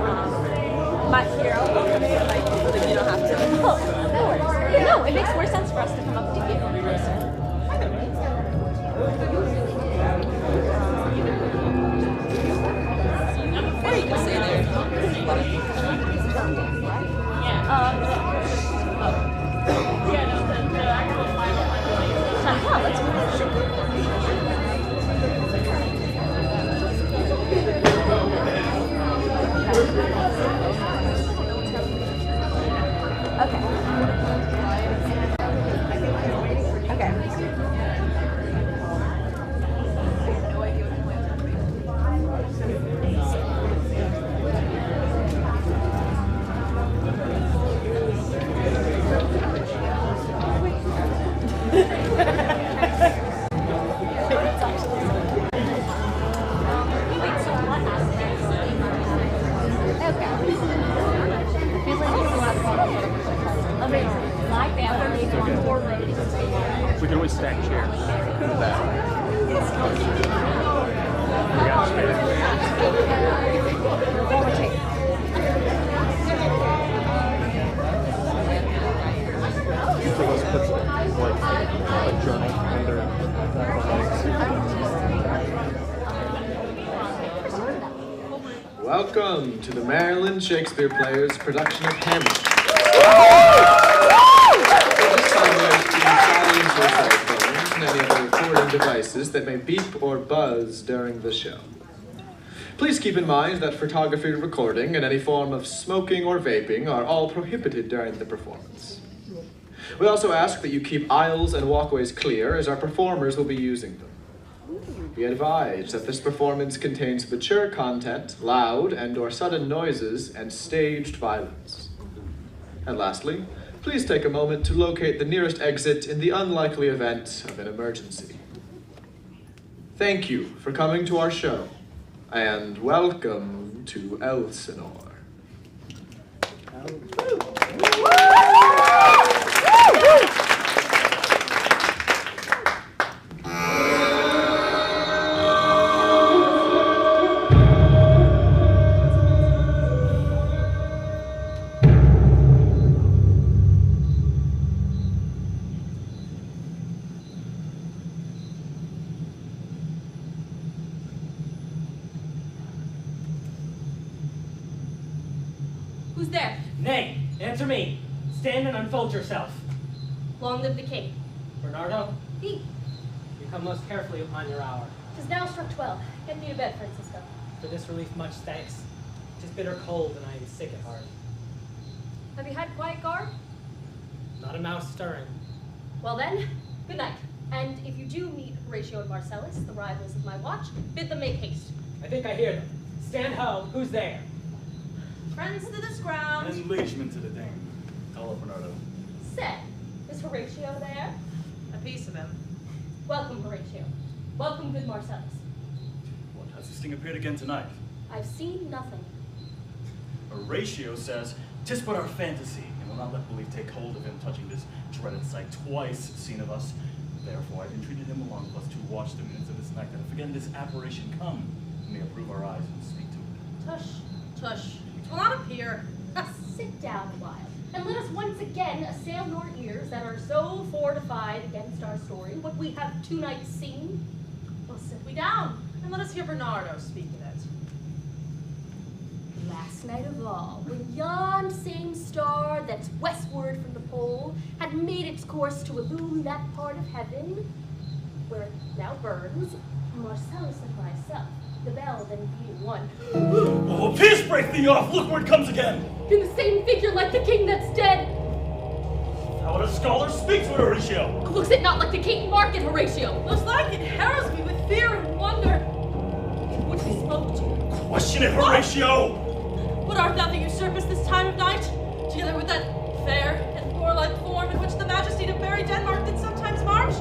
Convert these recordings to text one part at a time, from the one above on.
My hero. Like, you don't have to. Oh, no worries. No, it makes more sense for us to come up to you. Or you can stay there. Let's move. Okay. We can always stack chairs. Do that. We got chairs. So let's put like a journal under the legs. Welcome to the Maryland Shakespeare Players production of Hamlet. This time we are to silence your cell phones and any other recording devices that may beep or buzz during the show. Please keep in mind that photography, recording, and any form of smoking or vaping are all prohibited during the performance. We also ask that you keep aisles and walkways clear as our performers will be using them. Be advised that this performance contains mature content, loud and/or sudden noises, and staged violence. And lastly, please take a moment to locate the nearest exit in the unlikely event of an emergency. Thank you for coming to our show, and welcome to Elsinore. Who's there? Nay, answer me. Stand and unfold yourself. Long live the king. Bernardo, He. you come most carefully upon your hour. 'Tis now struck 12. Get me to bed, Francisco. For this relief much thanks. 'Tis bitter cold and I am sick at heart. Have you had quiet guard? Not a mouse stirring. Well then, good night. And if you do meet Horatio and Marcellus, the rivals of my watch, bid them make haste. I think I hear them. Stand ho, who's there? Friends to this ground. And liegemen to the dame. Hello, Bernardo. Say, is Horatio there? A piece of him. Welcome, Horatio. Welcome, good Marcellus. What, has this thing appeared again tonight? I've seen nothing. Horatio says, 'tis but our fantasy, and will not let belief take hold of him, touching this dreaded sight twice seen of us. Therefore, I've entreated him along with us to watch the minutes of this night, that if again this apparition come, we may approve our eyes and speak to it. Tush, tush. It will not appear. Sit down a while, and let us once again assail your ears that are so fortified against our story, what we have tonight seen. Well, sit we down, and let us hear Bernardo speak of it. Last night of all, when yon same star that's westward from the pole had made its course to illume that part of heaven where it now burns, Marcellus and myself, the bell then being one, Oh, peace break thee off! Look where it comes again! in the same figure like the king that's dead. How would a scholar speak to it, Horatio? Looks it not like the king market, Horatio? Most like it harrows me with fear and wonder. Which he spoke to. Question it, Horatio! What art thou that usurpest this time of night, together with that fair and warlike form in which the majesty of merry Denmark did sometimes march?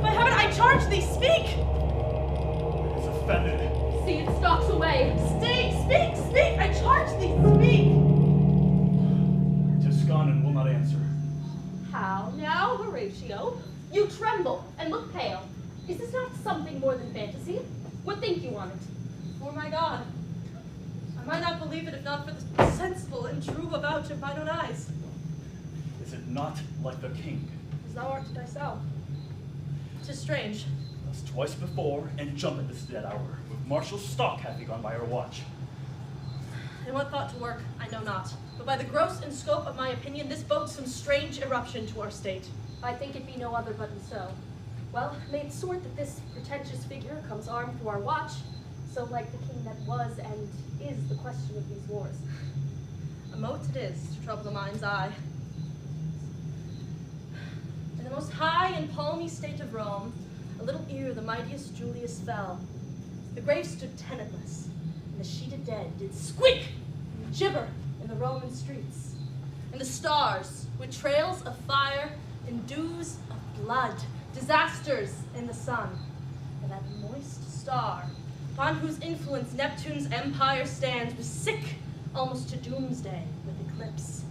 By heaven, I charge thee, speak! It is offended. See, it stalks away. Stay, speak, speak! I charge thee, speak! Tis gone and will not answer. How now, Horatio? You tremble and look pale. Is this not something more than fantasy? What think you on it? For my God, I might not believe it if not for the sensible and true avouch of mine own eyes. Is it not like the king? As thou art to thyself. 'Tis strange. Thus twice before, and jump at this dead hour. With martial stock hath he gone by our watch. In what thought to work, I know not. But by the gross and scope of my opinion, this bodes some strange eruption to our state. I think it be no other but so. Well, may it sort that this pretentious figure comes armed to our watch, so like the king that was and is the question of these wars. A mote it is to trouble the mind's eye. In the most high and palmy state of Rome, a little ere the mightiest Julius fell, the grave stood tenantless, and the sheeted dead did squeak and gibber in the Roman streets. And the stars, with trails of fire and dews of blood, disasters in the sun, and that moist star, upon whose influence Neptune's empire stands, was sick almost to doomsday with eclipse.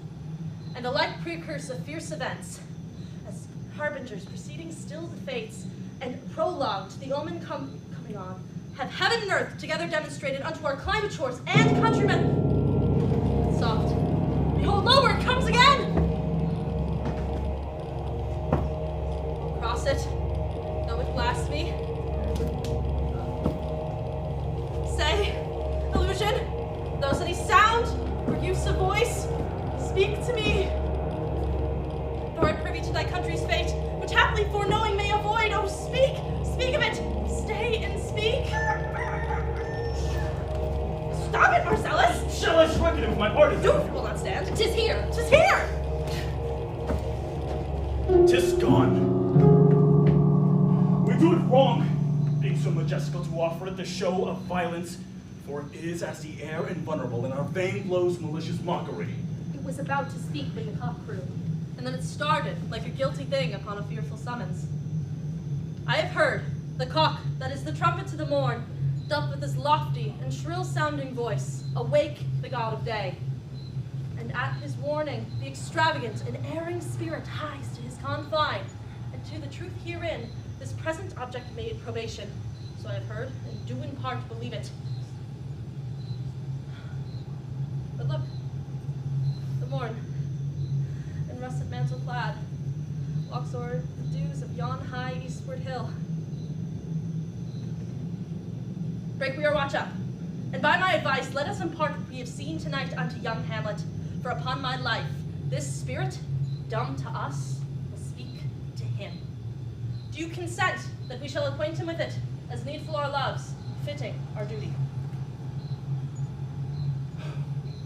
And the like precursor of fierce events, as harbingers preceding still the fates, and prologued the omen coming on, have heaven and earth together demonstrated unto our climatures and countrymen. Soft. Behold, lo, where it comes again! Cross it, though it blast me. Say, illusion, those any sound or use of voice, speak to me. Thou art privy to thy country's fate, which happily foreknowing may avoid. Oh, speak, speak of it, stay and speak. Stop it, Marcellus! Shall I strike it with my partisan? Do if you will not stand. 'Tis here. 'Tis here! 'Tis gone. We do it wrong, being so majestical to offer it the show of violence, for it is as the air invulnerable in our vain blows malicious mockery. It was about to speak when the cock crew. And then it started like a guilty thing upon a fearful summons. I have heard the cock, that is the trumpet to the morn, doth with his lofty and shrill-sounding voice awake the god of day. And at his warning, the extravagant and erring spirit hies to his confine, and to the truth herein, this present object made probation. So I have heard, and do in part believe it. But look, the morn, in russet mantle clad, walks o'er the dews of yon high eastward hill. Break we our watch up, and by my advice, let us impart what we have seen tonight unto young Hamlet, for upon my life, this spirit, dumb to us, will speak to him. Do you consent that we shall acquaint him with it, as needful our loves, fitting our duty?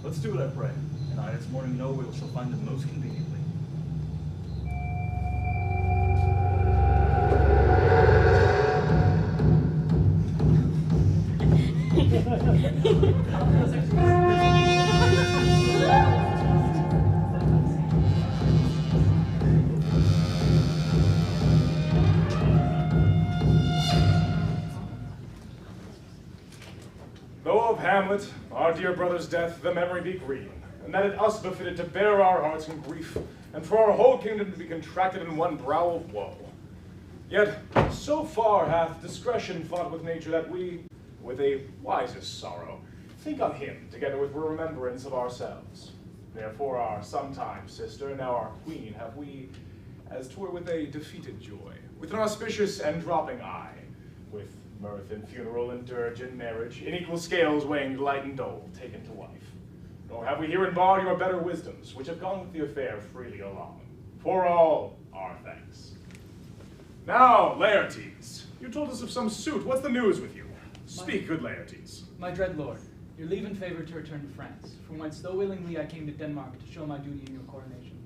Let's do it, I pray, and I this morning know we shall find it most conveniently. Though of Hamlet, our dear brother's death, the memory be green, and that it us befitted to bear our hearts in grief, and for our whole kingdom to be contracted in one brow of woe. Yet so far hath discretion fought with nature that we, with a wisest sorrow, think on him together with remembrance of ourselves. Therefore our sometime sister, now our queen, have we, as 'twere with a defeated joy, with an auspicious and dropping eye, with mirth and funeral and dirge and marriage, in equal scales weighing light and dole, taken to wife. Nor have we herein barred your better wisdoms, which have gone with the affair freely along. For all our thanks. Now, Laertes, you told us of some suit. What's the news with you? Speak, good Laertes. My dread lord, your leave and favor to return to France, from whence though willingly I came to Denmark to show my duty in your coronation.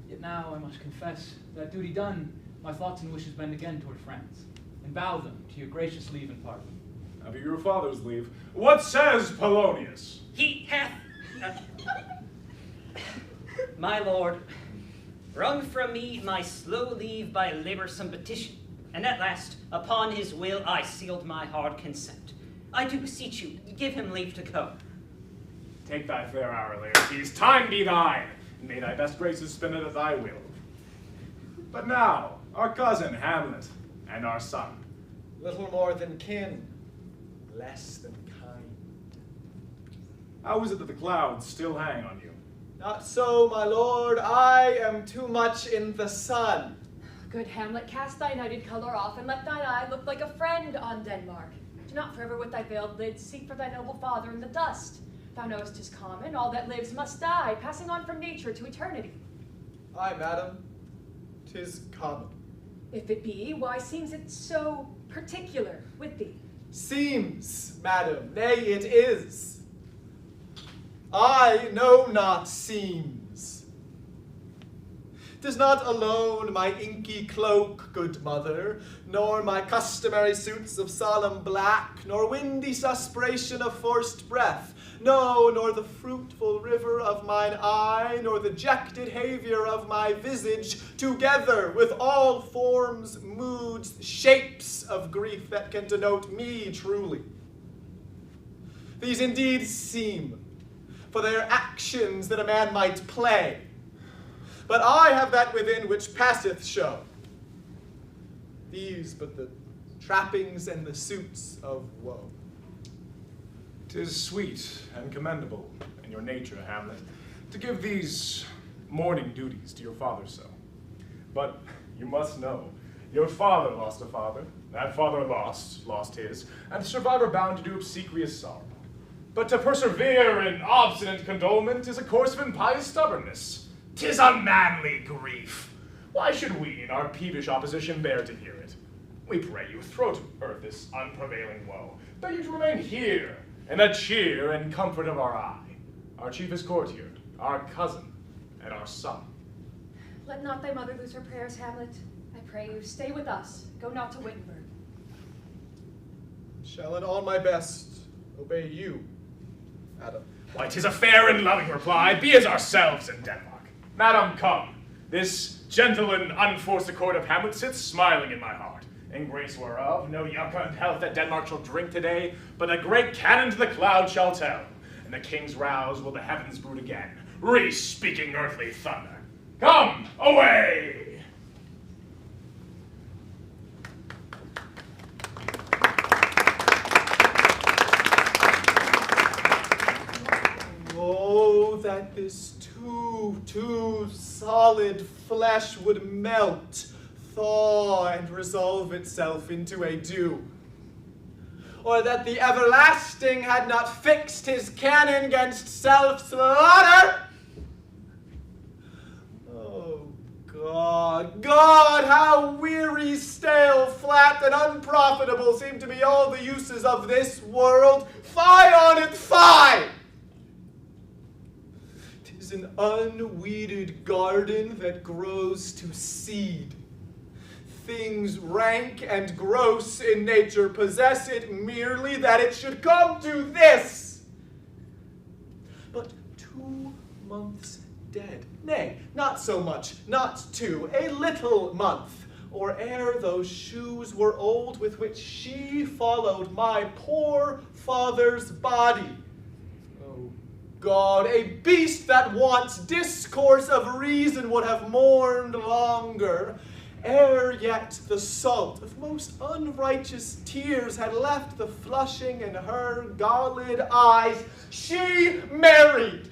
Yet now I must confess, that duty done, my thoughts and wishes bend again toward France, and bow them to your gracious leave and pardon. Have you your father's leave? What says Polonius? He hath, my lord, wrung from me my slow leave by laboursome petition, and at last, upon his will, I sealed my hard consent. I do beseech you, give him leave to go. Take thy fair hour, Laertes. Time be thine, and may thy best graces spend it at thy will. But now, our cousin Hamlet, and our son. Little more than kin, less than kind. How is it that the clouds still hang on you? Not so, my lord. I am too much in the sun. Good Hamlet, cast thy nighted color off, and let thine eye look like a friend on Denmark. Do not forever with thy veiled lids seek for thy noble father in the dust. Thou knowest 'tis common, all that lives must die, passing on from nature to eternity. Aye, madam, 'tis common. If it be, why seems it so particular with thee? Seems, madam, nay, it is. I know not seems. 'Tis not alone my inky cloak, good mother, nor my customary suits of solemn black, nor windy suspiration of forced breath, no, nor the fruitful river of mine eye, nor the jected haviour of my visage, together with all forms, moods, shapes of grief that can denote me truly. These indeed seem, for they are actions that a man might play. But I have that within which passeth show. These but the trappings and the suits of woe. 'Tis sweet and commendable in your nature, Hamlet, to give these mourning duties to your father so. But you must know, your father lost a father, that father lost his, and the survivor bound to do obsequious sorrow. But to persevere in obstinate condolement is a course of impious stubbornness. 'Tis a manly grief. Why should we, in our peevish opposition, bear to hear it? We pray you, throw to earth this unprevailing woe, beg you to remain here, in the cheer and comfort of our eye, our chiefest courtier, our cousin, and our son. Let not thy mother lose her prayers, Hamlet. I pray you, stay with us. Go not to Wittenberg. Shall in all my best obey you, Adam. Why, 'tis a fair and loving reply, be as ourselves in Denmark. Madam, come. This gentle and unforced accord of Hamlet sits smiling in my heart, in grace whereof no yucca and health that Denmark shall drink today, but a great cannon to the clouds shall tell, and the king's rouse will the heavens brood again, re-speaking earthly thunder. Come, away! Oh, that this too solid flesh would melt, thaw, and resolve itself into a dew. Or that the everlasting had not fixed his cannon against self-slaughter. Oh, God, how weary, stale, flat, and unprofitable seem to be all the uses of this world. Fie on it, fie! An unweeded garden that grows to seed. Things rank and gross in nature possess it merely that it should come to this. But 2 months dead, nay, not so much, not 2, a little month, or ere those shoes were old with which she followed my poor father's body. God, a beast that wants discourse of reason would have mourned longer, ere yet the salt of most unrighteous tears had left the flushing in her galled eyes. She married.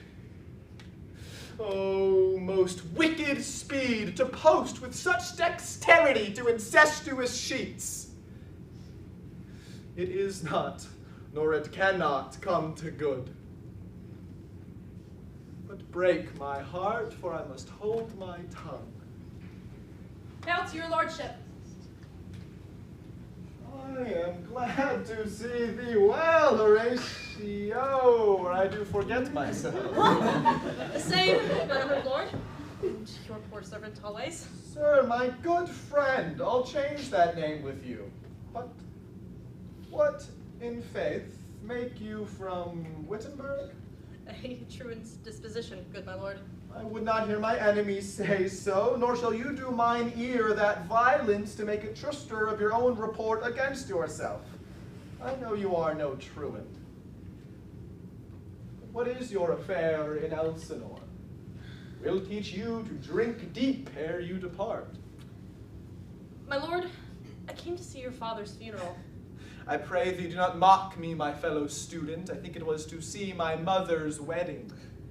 Oh, most wicked speed to post with such dexterity to incestuous sheets. It is not, nor it cannot come to good. But break my heart, for I must hold my tongue. Now to your lordship. I am glad to see thee well, Horatio, or I do forget myself. The same, my lord, and your poor servant always. Sir, my good friend, I'll change that name with you. But what, in faith, make you from Wittenberg? A truant's disposition, good my lord. I would not hear my enemies say so, nor shall you do mine ear that violence to make a truster of your own report against yourself. I know you are no truant. What is your affair in Elsinore? We'll teach you to drink deep ere you depart. My lord, I came to see your father's funeral. I pray thee do not mock me, my fellow student. I think it was to see my mother's wedding.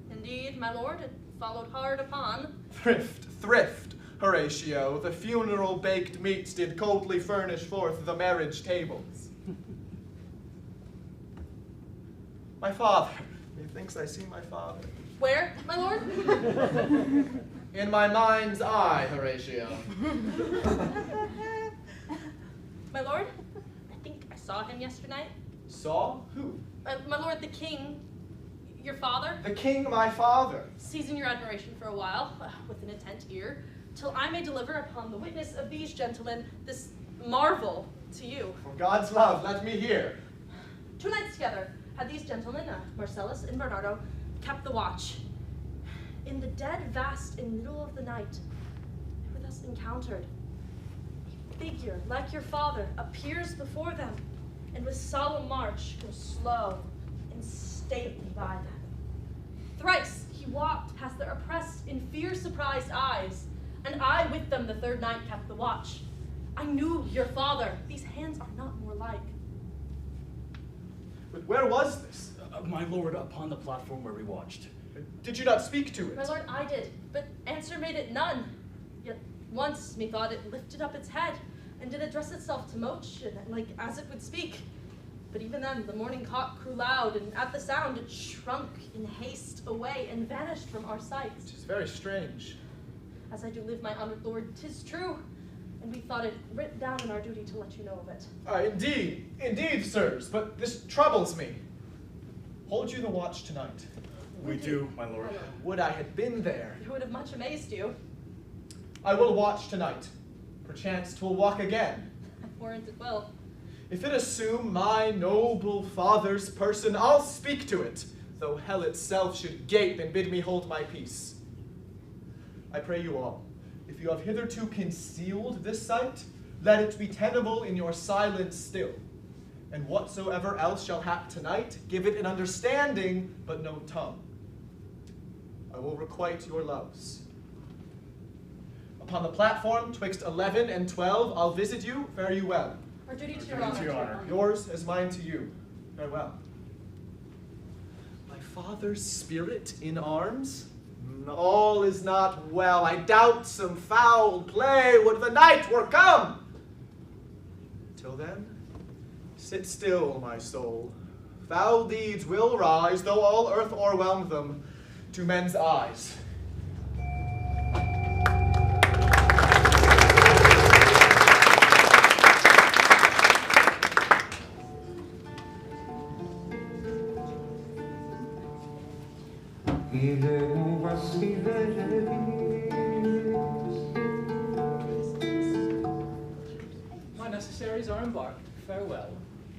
Indeed, my lord, it followed hard upon. Thrift, Horatio. The funeral baked meats did coldly furnish forth the marriage tables. My father. Methinks I see my father. Where, my lord? In my mind's eye, Horatio. My lord, I think I saw him yesternight. Saw? Who? My lord, the king, your father, The king, my father. seizing your admiration for a while, with an attent ear, till I may deliver upon the witness of these gentlemen this marvel to you. For God's love, let me hear. 2 nights together had these gentlemen, Marcellus and Bernardo, kept the watch. In the dead vast in middle of the night, they were thus encountered. A figure, like your father, appears before them, and with solemn march goes slow and stately by them. Thrice he walked past their oppressed in fear-surprised eyes, and I with them the 3rd night kept the watch. I knew your father. These hands are not more like. But where was this? My lord, upon the platform where we watched. Did you not speak to it? My lord, I did, but answer made it none. Yet once methought it lifted up its head, and did address itself to motion, like as it would speak. But even then the morning cock crew loud, and at the sound it shrunk in haste away, and vanished from our sight. It is very strange. As I do live, my honored lord, 'tis true, and we thought it written down in our duty to let you know of it. Indeed, sirs, but this troubles me. Hold you the watch tonight. We do, my lord. Would I had been there. It would have much amazed you. I will watch tonight. Perchance 'twill walk again. Warrant it will. If it assume my noble father's person, I'll speak to it, though hell itself should gape and bid me hold my peace. I pray you all, if you have hitherto concealed this sight, let it be tenable in your silence still. And whatsoever else shall hap tonight, give it an understanding, but no tongue. I will requite your loves. Upon the platform, twixt 11 and 12, I'll visit you. Fare you well. Our duty to Our your duty honor. to your honor. Yours as mine to you. Farewell. My father's spirit in arms? All is not well. I doubt some foul play would the night were come. Till then, sit still, my soul. Foul deeds will rise, though all earth o'erwhelm them, to men's eyes. My necessaries are embarked. Farewell.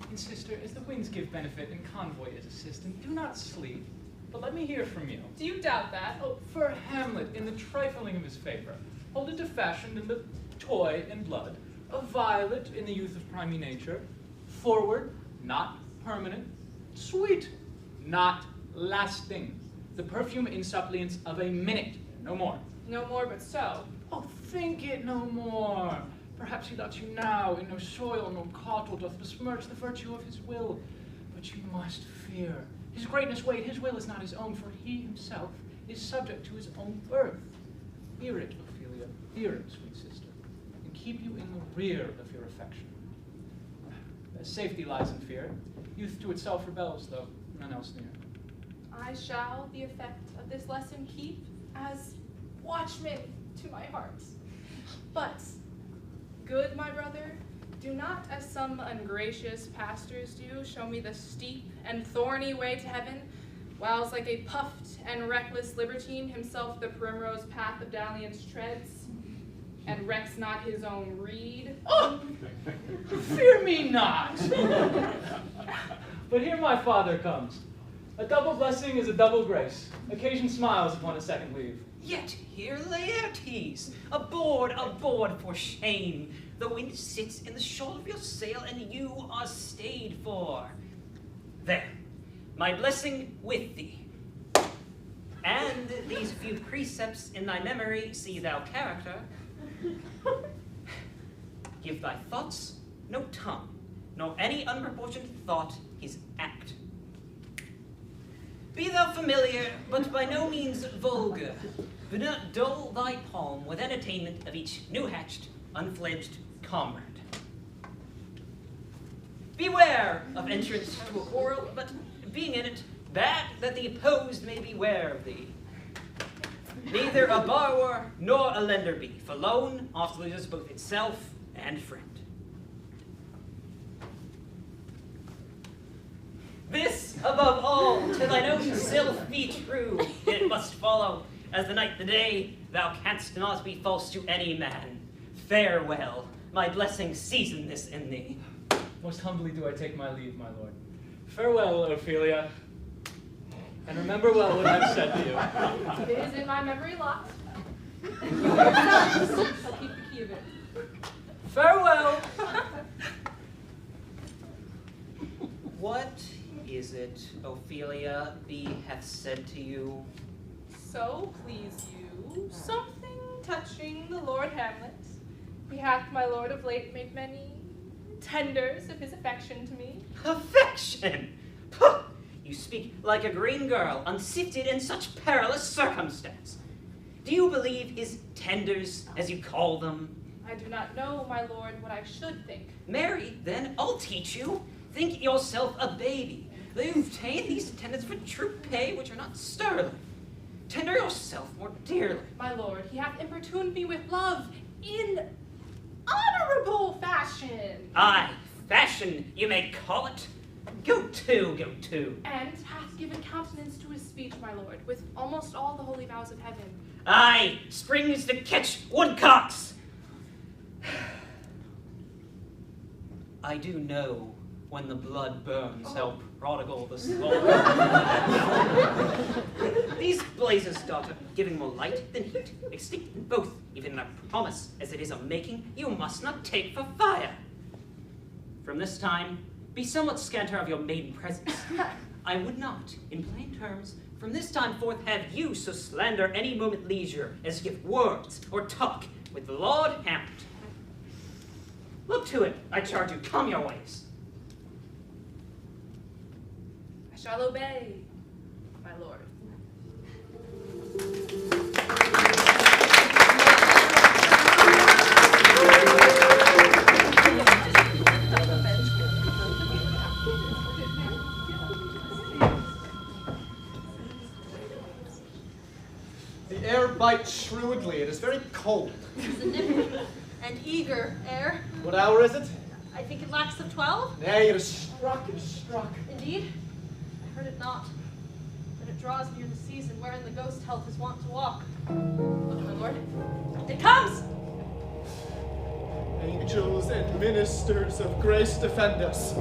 And sister, as the winds give benefit and convoy is assistant, do not sleep, but let me hear from you. Do you doubt that? Oh, for Hamlet, in the trifling of his favor, hold it to fashion in the toy and blood, a violet in the youth of primy nature, forward, not permanent, sweet, not lasting, the perfume in suppliance of a minute, no more. No more but so. Oh, think it no more. Perhaps he loves you now, in no soil, no caudle doth besmirch the virtue of his will. But you must fear. His greatness wait, his will is not his own, for he himself is subject to his own birth. Hear it, Ophelia, hear it, sweet sister, and keep you in the rear of your affection. Safety lies in fear. Youth to itself rebels, though none else near. I shall the effect of this lesson keep as watchman to my heart. But, good my brother, do not, as some ungracious pastors do, show me the steep and thorny way to heaven, whiles like a puffed and reckless libertine himself the primrose path of dalliance treads, and recks not his own reed. Oh, fear me not. But here my father comes. A double blessing is a double grace. Occasion smiles upon a second leave. Yet here Laertes, aboard, aboard for shame. The wind sits in the shoal of your sail, and you are stayed for. There, my blessing with thee. And these few precepts in thy memory, see thou character. Give thy thoughts no tongue, nor any unproportioned thought his act. Be thou familiar, but by no means vulgar. Do not dull thy palm with entertainment of each new-hatched, unfledged comrade. Beware of entrance to a quarrel, but being in it, bad that the opposed may beware of thee. Neither a borrower nor a lender be, for loan oft loses both itself and friend. This, above all, to thine own self be true, it must follow, as the night the day, thou canst not be false to any man. Farewell, my blessing season this in thee. Most humbly do I take my leave, my lord. Farewell, Ophelia, and remember well what I've said to you. It is in my memory locked. I'll keep the key of it. Farewell! What is it, Ophelia, B hath said to you? So please you, something touching the Lord Hamlet. He hath, my lord, of late made many tenders of his affection to me. Affection? Puh! You speak like a green girl, unsifted in such perilous circumstance. Do you believe his tenders, as you call them? I do not know, my lord, what I should think. Marry, then, I'll teach you. Think yourself a baby. They obtain these tenders for true pay, which are not sterling. Tender yourself more dearly. My lord, he hath importuned me with love in honorable fashion. Aye, fashion, you may call it. Go to. And hath given countenance to his speech, my lord, with almost all the holy vows of heaven. Aye, springs to catch woodcocks. I do know when the blood burns how prodigal the soul. These blazes, daughter, giving more light than heat, extinct in both, even their promise as it is a making, you must not take for fire. From this time, be somewhat scanter of your maiden presence. I would not, in plain terms, from this time forth have you so slander any moment leisure as to give words or talk with the Lord Hamlet. Look to it, I charge you, calm your ways. I shall obey, my lord. The air bites shrewdly. It is very cold. It's a nipping and eager air. What hour is it? I think it lacks of 12. Nay, it is struck. It is struck. Indeed, I heard it not. That it draws near the season wherein the ghost health is wont to walk. Look, my lord. It comes! Angels and ministers of grace defend us.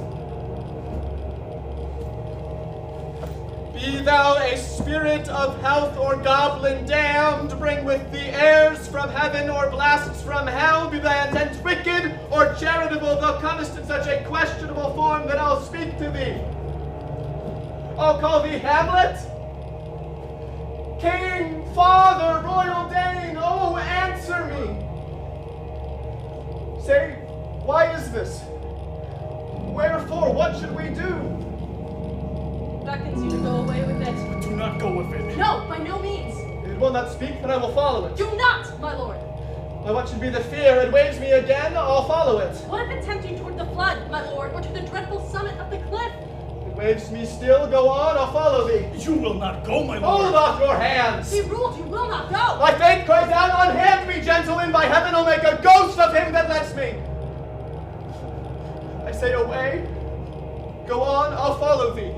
Be thou a spirit of health or goblin damned, bring with thee airs from heaven or blasts from hell, be thy intent wicked or charitable, thou comest in such a questionable form that I'll speak to thee. I'll call thee Hamlet, King, Father, Royal Dane, oh, answer me. Say, why is this? Wherefore, what should we do? Beckons you to go away with it. Do not go with it. No, by no means. If it will not speak, then I will follow it. Do not, my lord. Why, what should be the fear? It waves me again, I'll follow it. What if it tempt you toward the flood, my lord, or to the dreadful summit of the cliff? It waves me still, go on, I'll follow thee. You will not go, my Hold lord. off your hands. Be ruled, you will not go. My faith cries out, unhand me, gentlemen, by heaven I'll make a ghost of him that lets me. I say away, go on, I'll follow thee.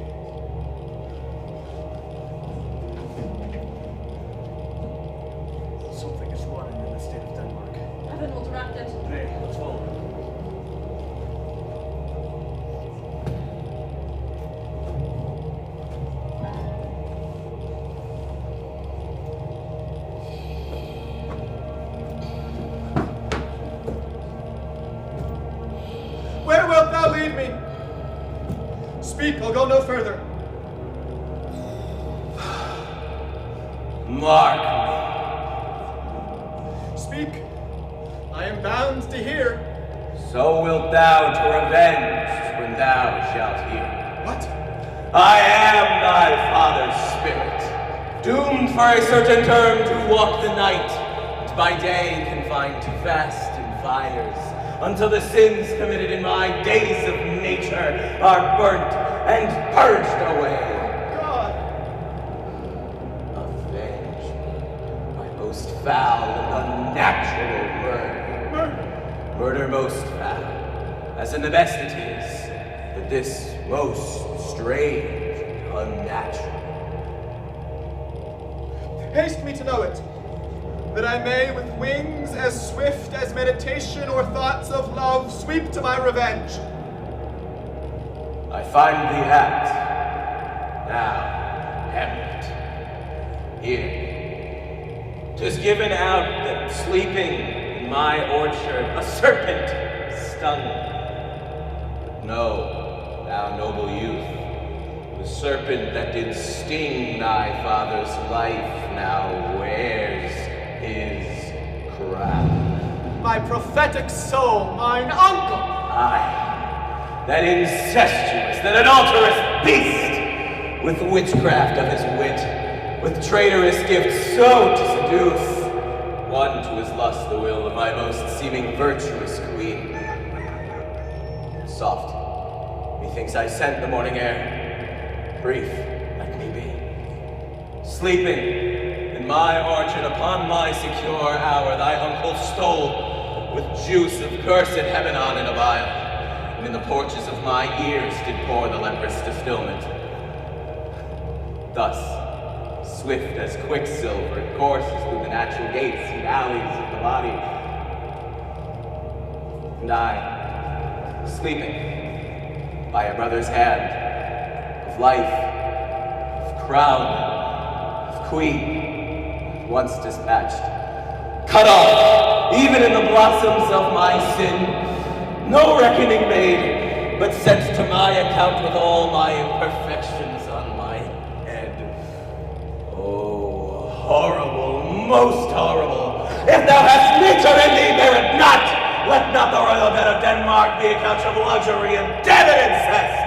Something is rotten in the state of Denmark. Heaven will direct it. Hey, let's follow. Where wilt thou lead me? Speak, I'll go no further. Mark Speak, I am bound to hear. me, so wilt thou to revenge. thou shalt hear. What? I am thy father's spirit, doomed for a certain term to walk the night, and by day confined to fast and fires, until the sins committed in my days of nature are burnt and purged away. God! Avenge me, my most foul and unnatural murder. Murder? Murder most foul, as in the best it is, but this most strange and unnatural. Haste me to know it, that I may with wings as swift as meditation or thoughts of love sweep to my revenge. I find thee apt, now, Hamlet, here. 'Tis given out that sleeping in my orchard a serpent stung me. Know, thou noble youth, the serpent that did sting thy father's life now wears his crown. My prophetic soul, mine uncle! Aye, that incestuous, that adulterous beast, with witchcraft of his wit, with traitorous gifts so to seduce, won to his lust the will of my most seeming virtuous queen. Soft, methinks I scent the morning air, brief, let me be. Sleeping in my orchard upon my secure hour, thy uncle stole with juice of cursed Hebenon in a vial, and in the porches of my ears did pour the leprous distillment. Thus, swift as quicksilver, it courses through the natural gates and alleys of the body. And I, sleeping by a brother's hand, of life, of crown, of queen, once dispatched, cut off, even in the blossoms of my sin, no reckoning made, but sent to my account with all my imperfections on my head. Oh, horrible, most horrible! If thou hast nature in thee, bear it not! Let not the royal bed of Denmark be a couch of luxury and death and incest!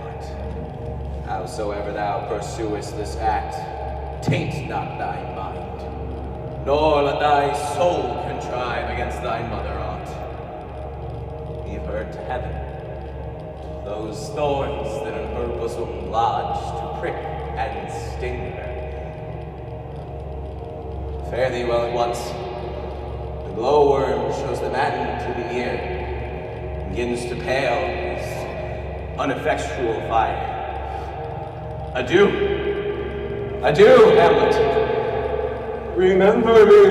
But howsoever thou pursuest this act, taint not thy mind, nor let thy soul contrive against thy mother aught. Leave her to heaven, those thorns that in her bosom lodge to prick and sting her. Fare thee well at once. The glowworm shows the matin to be near, begins to pale his ineffectual fire. Adieu, adieu, Hamlet. Remember me.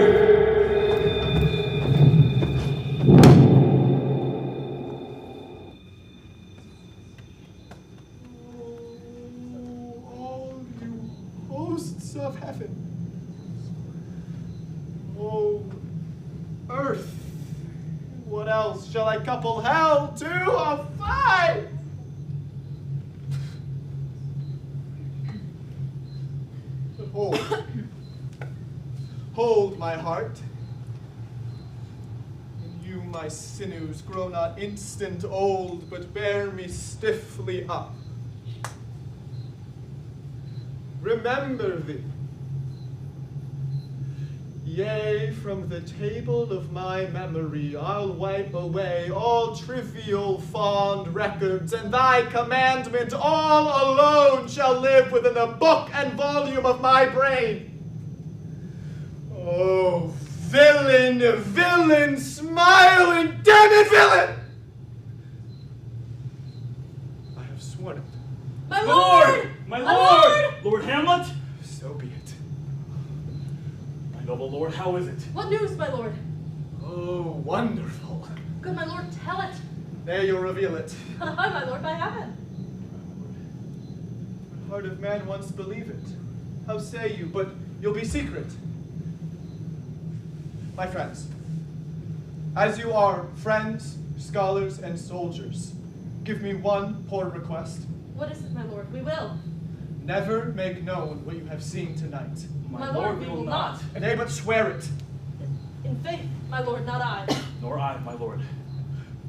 All you hosts of heaven. Oh, earth. What else shall I couple hell to a five? Hold. Hold my heart. And you, my sinews, grow not instant old, but bear me stiffly up. Remember thee. Yea, from the table of my memory I'll wipe away all trivial fond records, and thy commandment all alone shall live within the book and volume of my brain. Oh, villain, villain, smiling, damned villain! I have sworn it. My lord! My lord! Lord Hamlet? So be it. My noble lord, how is it? What news, my lord? Oh, wonderful. Good, my lord, tell it. There you'll reveal it. Aye, my lord, by heaven. The heart of man once believe it. How say you? But you'll be secret. My friends, as you are friends, scholars, and soldiers, give me one poor request. What is it, my lord? We will. Never make known what you have seen tonight. My lord, we will not. Nay, but swear it. In faith, my lord, not I. Nor I, my lord.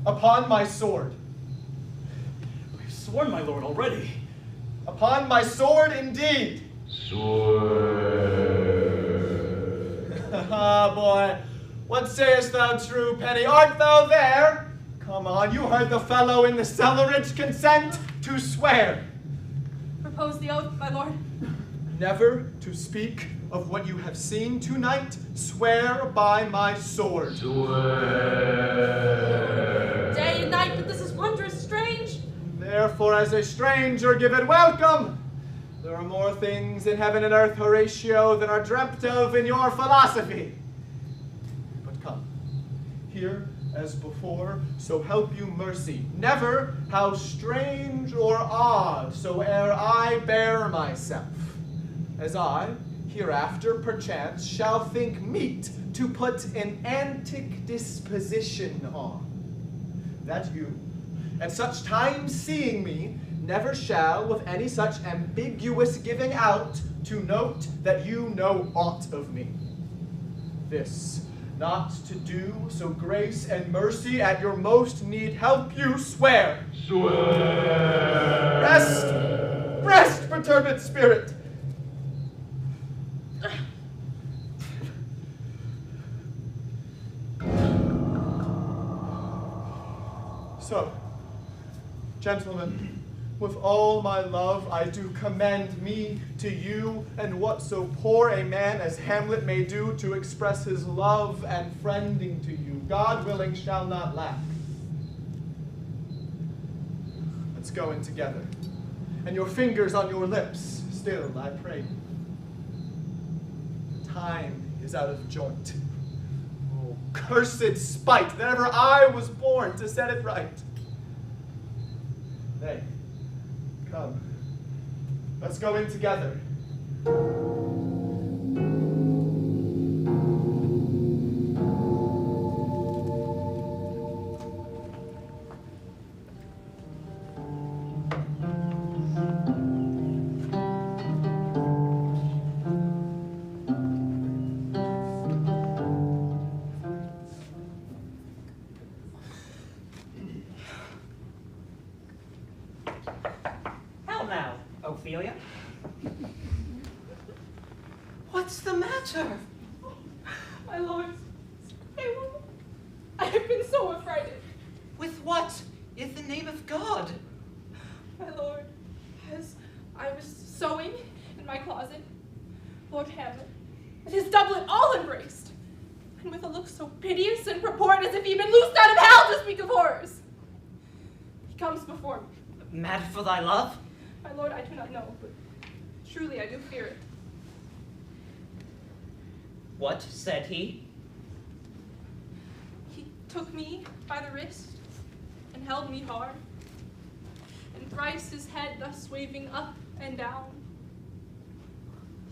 Upon my sword. sworn, my lord, already. Upon my sword, indeed. Ah, boy, what sayest thou, true penny? Art thou there? Come on, you heard the fellow in the cellarage consent to swear. Propose the oath, my lord. Never to speak of what you have seen tonight. Swear by my sword. Day and night that this is wondrous strange. Therefore, as a stranger, give it welcome. There are more things in heaven and earth, Horatio, than are dreamt of in your philosophy. But come, here as before, so help you mercy. Never how strange or odd soe'er I bear myself, as I, hereafter, perchance, shall think meet to put an antic disposition on, that you, at such times seeing me, never shall, with any such ambiguous giving out, to note that you know aught of me. This, not to do, so grace and mercy at your most need help you swear. Swear. Rest, perturbed spirit. So, gentlemen, with all my love I do commend me to you, and what so poor a man as Hamlet may do to express his love and friending to you, God willing shall not lack. Let's go in together, and your fingers on your lips, still I pray you. Time is out of joint. Oh, cursed spite that ever I was born to set it right. Nay, come, let's go in together. Ophelia? What's the matter? My lord, I have been so affrighted. With what? In the name of God? My lord, as I was sewing in my closet, Lord Hamlet, and his doublet all embraced, and with a look so piteous and purport as if he'd been loosed out of hell to speak of horrors. He comes before me. Mad for thy love? My lord, I do not know, but truly I do fear it. What said he? He took me by the wrist and held me hard, and thrice his head thus waving up and down.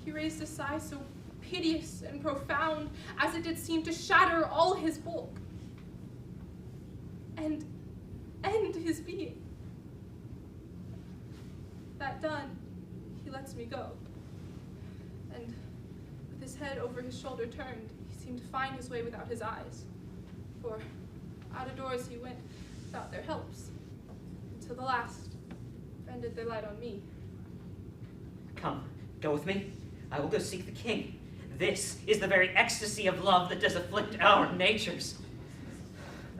He raised a sigh so piteous and profound as it did seem to shatter all his bulk and end his being. That done, he lets me go, and with his head over his shoulder turned, he seemed to find his way without his eyes, for out of doors he went without their helps, until the last bended their light on me. Come, go with me. I will go seek the king. This is the very ecstasy of love that does afflict our natures.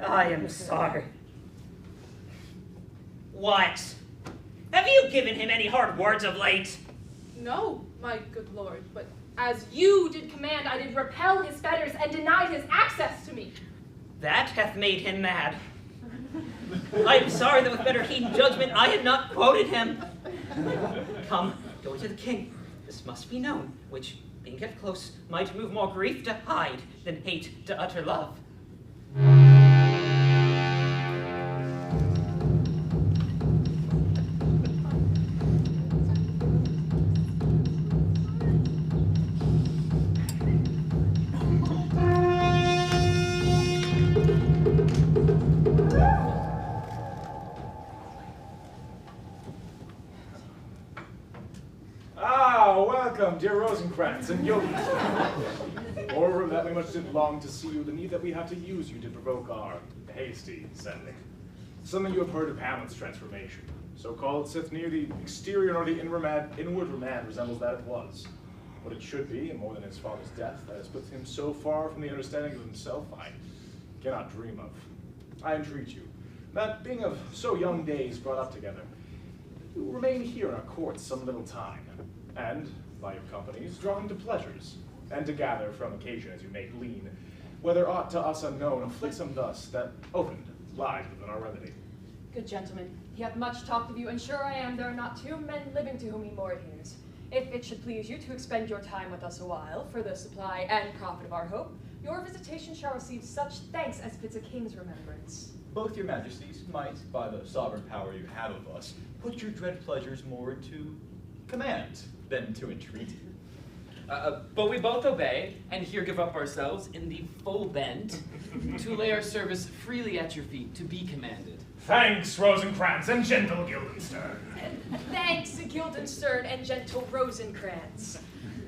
I am sorry. What? Have you given him any hard words of late? No, my good lord, but as you did command, I did repel his fetters and denied his access to me. That hath made him mad. I am sorry that with better heed and judgment I had not quoted him. Come, go to the king. This must be known, which, being kept close, might move more grief to hide than hate to utter love. Welcome, dear Rosencrantz and yogis. Or that we much did long to see you, the need that we have to use you to provoke our hasty sending. Some of you have heard of Hamlet's transformation. So called sith neither the exterior nor the inward remand resembles that it was. What it should be, and more than his father's death, that has put him so far from the understanding of himself, I cannot dream of. I entreat you, that being of so young days brought up together, you will remain here in our courts some little time, and, by your companies, draw him to pleasures, and to gather from occasion as you may glean, whether aught to us unknown afflicts him thus, that opened lies within our remedy. Good gentlemen, he hath much talked of you, and sure I am there are not two men living to whom he more adheres. If it should please you to expend your time with us a while, for the supply and profit of our hope, your visitation shall receive such thanks as fits a king's remembrance. Both your majesties might, by the sovereign power you have of us, put your dread pleasures more to command than to entreaty. But we both obey, and here give up ourselves in the full bent, to lay our service freely at your feet, to be commanded. Thanks, Rosencrantz and gentle Guildenstern. Thanks, Guildenstern and gentle Rosencrantz.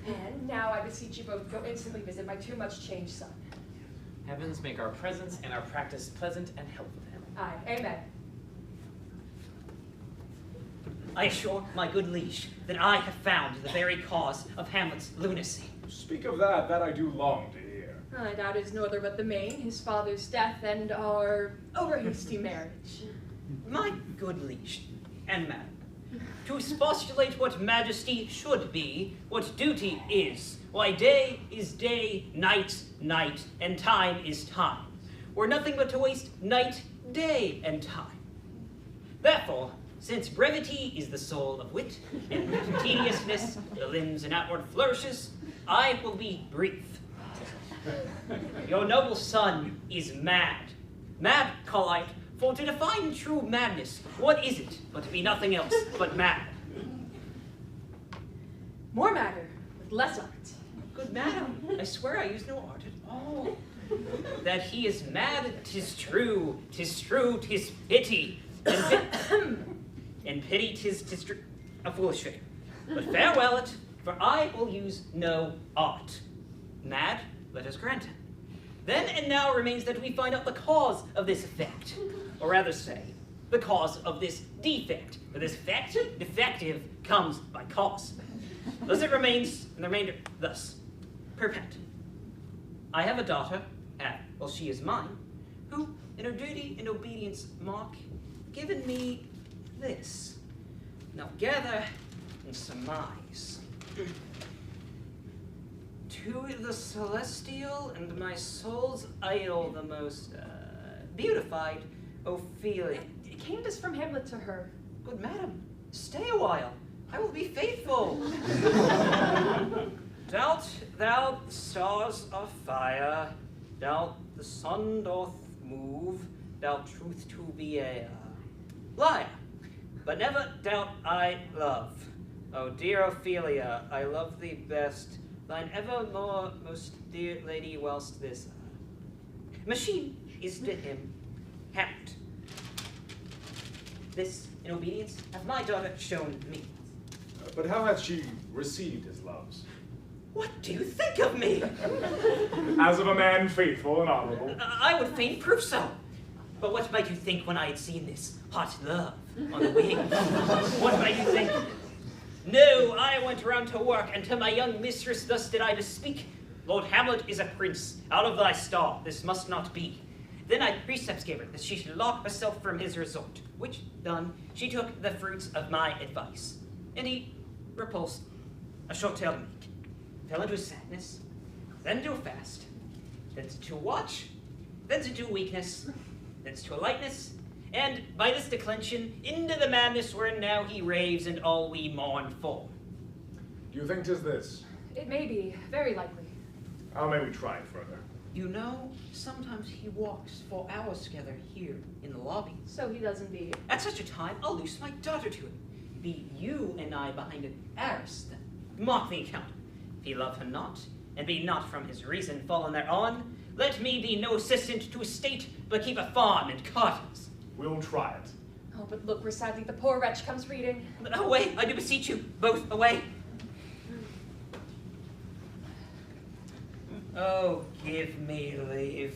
And now I beseech you both go instantly visit my too much changed son. Heavens make our presence and our practice pleasant and helpful to him. Aye, amen. I assure my good liege that I have found the very cause of Hamlet's lunacy. Speak of that I do long to hear. I doubt it is no other but the main, his father's death, and our over-hasty marriage. My good liege and madam, to expostulate what majesty should be, what duty is, why day is day, night, night, and time is time, were nothing but to waste night, day, and time. Therefore, since brevity is the soul of wit, and tediousness the limbs and outward flourishes, I will be brief. Your noble son is mad. Mad, call I it, for to define true madness, what is it but to be nothing else but mad? More matter, with less art. Good madam, I swear I use no art at all. That he is mad, 'tis true, 'tis pity, and pity 'tis a foolish figure. But farewell it, for I will use no art. Mad, let us grant it. Then and now remains that we find out the cause of this effect, or rather say, the cause of this defect. For this effect, defective, comes by cause. Thus it remains, and the remainder thus. Perpet. I have a daughter, well, she is mine, who, in her duty and obedience mark, given me this. Now gather and surmise. To the celestial and my soul's idol, the most beautified Ophelia. Came this from Hamlet to her? Good madam, stay a while. I will be faithful. Doubt thou the stars are fire, doubt the sun doth move, doubt truth to be a liar, but never doubt I love. O dear Ophelia, I love thee best, thine evermore most dear lady, whilst this machine is to him Hamlet. This, in obedience, hath my daughter shown me. But how hath she received his loves? What do you think of me? As of a man faithful and honorable. I would fain prove so. But what might you think when I had seen this hot love on the wing? What might you think? No, I went around to work, and to my young mistress thus did I bespeak. Lord Hamlet is a prince, out of thy star, this must not be. Then I precepts gave her, that she should lock herself from his resort, which done, she took the fruits of my advice. And he repulsed a short-tailed mate, fell into sadness, then into a fast, then to watch, then to weakness, then to a lightness, and by this declension, into the madness wherein now he raves and all we mourn for. Do you think 'tis this? It may be, very likely. How may we try it further? You know, sometimes he walks for hours together here in the lobby. So he does indeed. At such a time, I'll loose my daughter to him. Be you and I behind an arras, then. Mark the account. If he love her not, and be not from his reason fallen thereon, let me be no assistant to his state, but keep a farm and cottons. We'll try it. Oh, but look where sadly the poor wretch comes reading. Away, I do beseech you, both away. Oh, give me leave.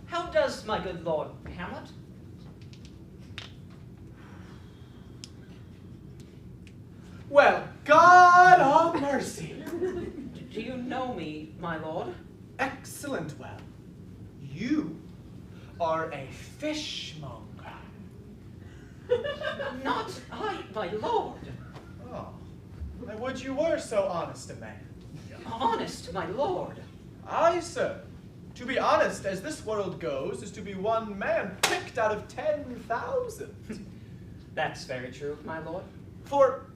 How my good lord Hamlet? Well, God of mercy. Do you know me, my lord? Excellent well. You are a fishmonger. Not I, my lord. Oh, I would you were so honest a man. Honest, my lord. Aye, sir. To be honest, as this world goes, is to be one man picked out of 10,000. That's very true, my lord. For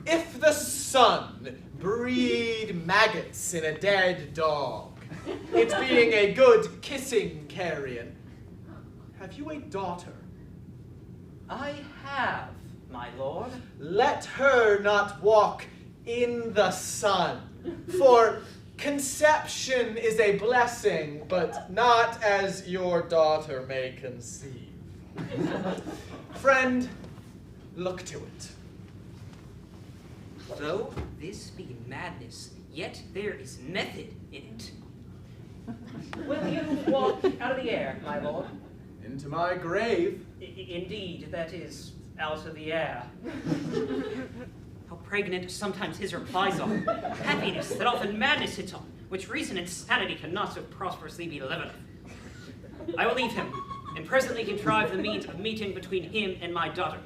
if the sun breed maggots in a dead dog, it being a good kissing carrion, have you a daughter? I have, my lord. Let her not walk in the sun, for conception is a blessing, but not as your daughter may conceive. Friend, look to it. Though this be madness, yet there is method in it. Will you walk out of the air, my lord? Into my grave. Indeed, that is, out of the air. How pregnant sometimes his replies are. Happiness that often madness hits on, which reason and sanity cannot so prosperously be lived. I will leave him, and presently contrive the means of meeting between him and my daughter.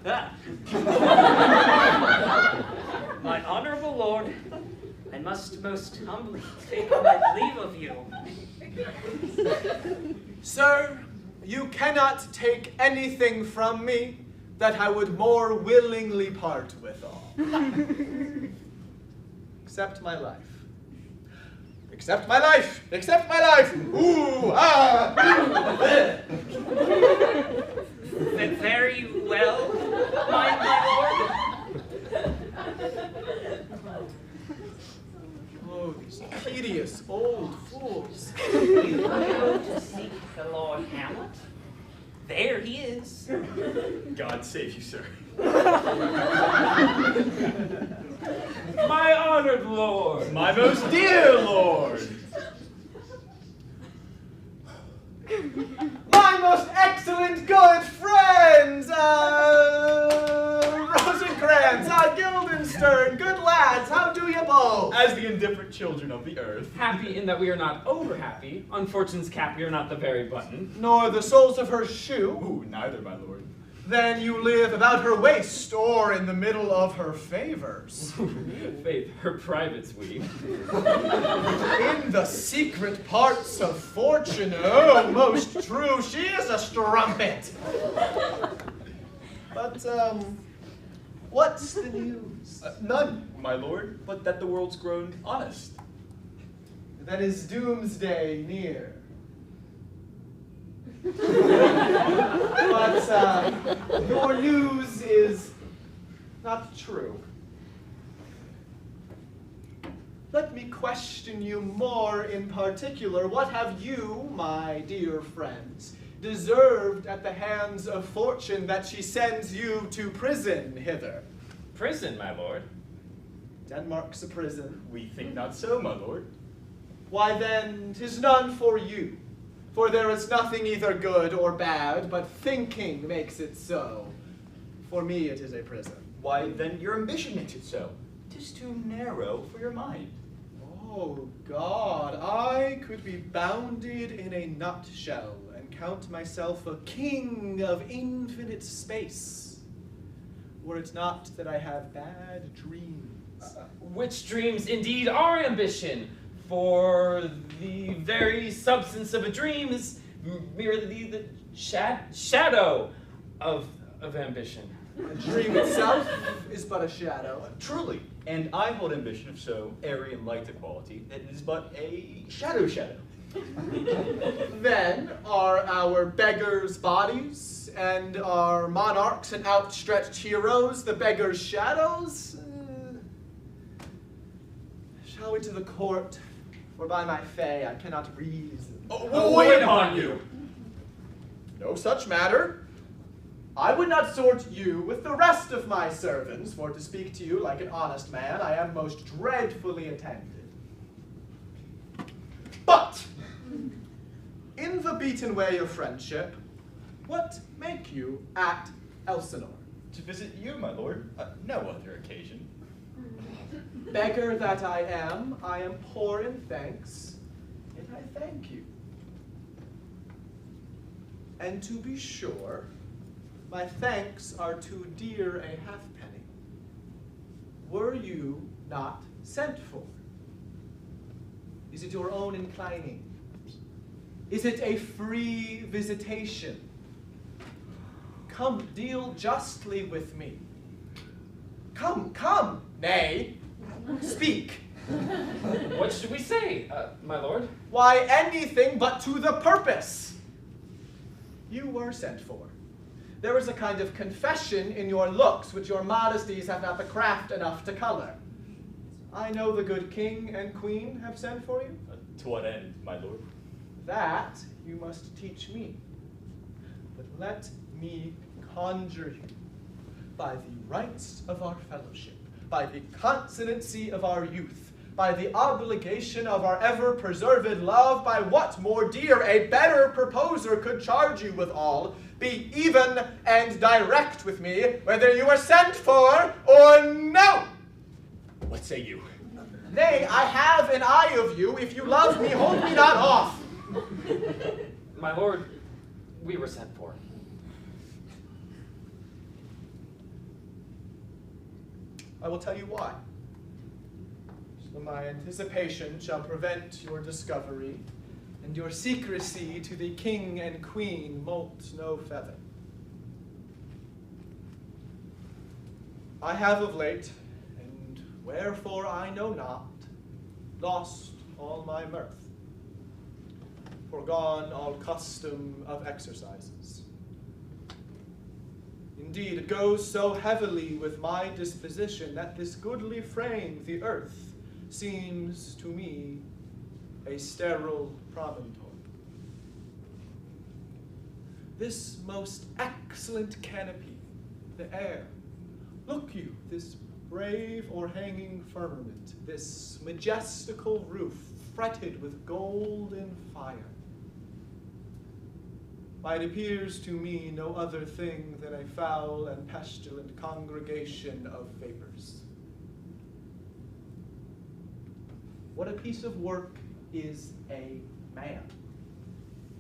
My honorable lord, I must most humbly take my leave of you. Sir, you cannot take anything from me that I would more willingly part withal. Except my life. Except my life! Except my life! Ooh, ah! Very well, my lord. Oh, these tedious old fools. You go to seek the Lord Hamlet? There he is. God save you, sir. My honored lord! My most dear lord! My most excellent good friends! Rosencrantz, Guildenstern, good lads, how do you both? As the indifferent children of the earth. Happy in that we are not over happy. On Fortune's cap, we are not the very button. Nor the soles of her shoe. Ooh, neither, my lord. Then you live about her waist or in the middle of her favors. Faith, her privates we. In the secret parts of fortune, oh, most true, she is a strumpet. But, what's the news? None, my lord, but that the world's grown honest. That is doomsday near. But your news is not true. Let me question you more in particular. What have you, my dear friends, deserved at the hands of fortune that she sends you to prison hither? Prison, my lord. Denmark's a prison. We think not so, my lord. Why then, 'tis none for you. For there is nothing either good or bad, but thinking makes it so. For me it is a prison. Why, then your ambition makes it so. 'Tis too narrow for your mind. Oh God, I could be bounded in a nutshell and count myself a king of infinite space, were it not that I have bad dreams. Which dreams indeed are ambition, for the very substance of a dream is merely the shadow of ambition. A dream itself is but a shadow. Truly, and I hold ambition of so airy and light a quality that it is but a shadow. Then are our beggars' bodies, and our monarchs and outstretched heroes the beggars' shadows? Shall we to the court? For by my fay I cannot reason. Oh, wait upon you! No such matter. I would not sort you with the rest of my servants, for to speak to you like an honest man, I am most dreadfully attended. But, in the beaten way of friendship, what make you at Elsinore? To visit you, my lord. No other occasion. Beggar that I am poor in thanks, yet I thank you. And to be sure, my thanks are too dear a halfpenny. Were you not sent for? Is it your own inclining? Is it a free visitation? Come, deal justly with me. Come, come, nay, speak. What should we say, my lord? Why, anything but to the purpose. You were sent for. There is a kind of confession in your looks which your modesties have not the craft enough to color. I know the good king and queen have sent for you. To what end, my lord? That you must teach me. But let me conjure you, by the rights of our fellowship, by the consonancy of our youth, by the obligation of our ever-preserved love, by what more dear a better proposer could charge you withal, be even and direct with me, whether you are sent for or no. What say you? Nay, I have an eye of you. If you love me, hold me not off. My lord, we were sent for. I will tell you why. So my anticipation shall prevent your discovery, and your secrecy to the king and queen moult no feather. I have of late, and wherefore I know not, lost all my mirth, forgone all custom of exercises. Indeed, it goes so heavily with my disposition that this goodly frame, the earth, seems to me a sterile promontory. This most excellent canopy, the air, look you, this brave o'erhanging firmament, this majestical roof fretted with golden fire. Why, it appears to me no other thing than a foul and pestilent congregation of vapors. What a piece of work is a man.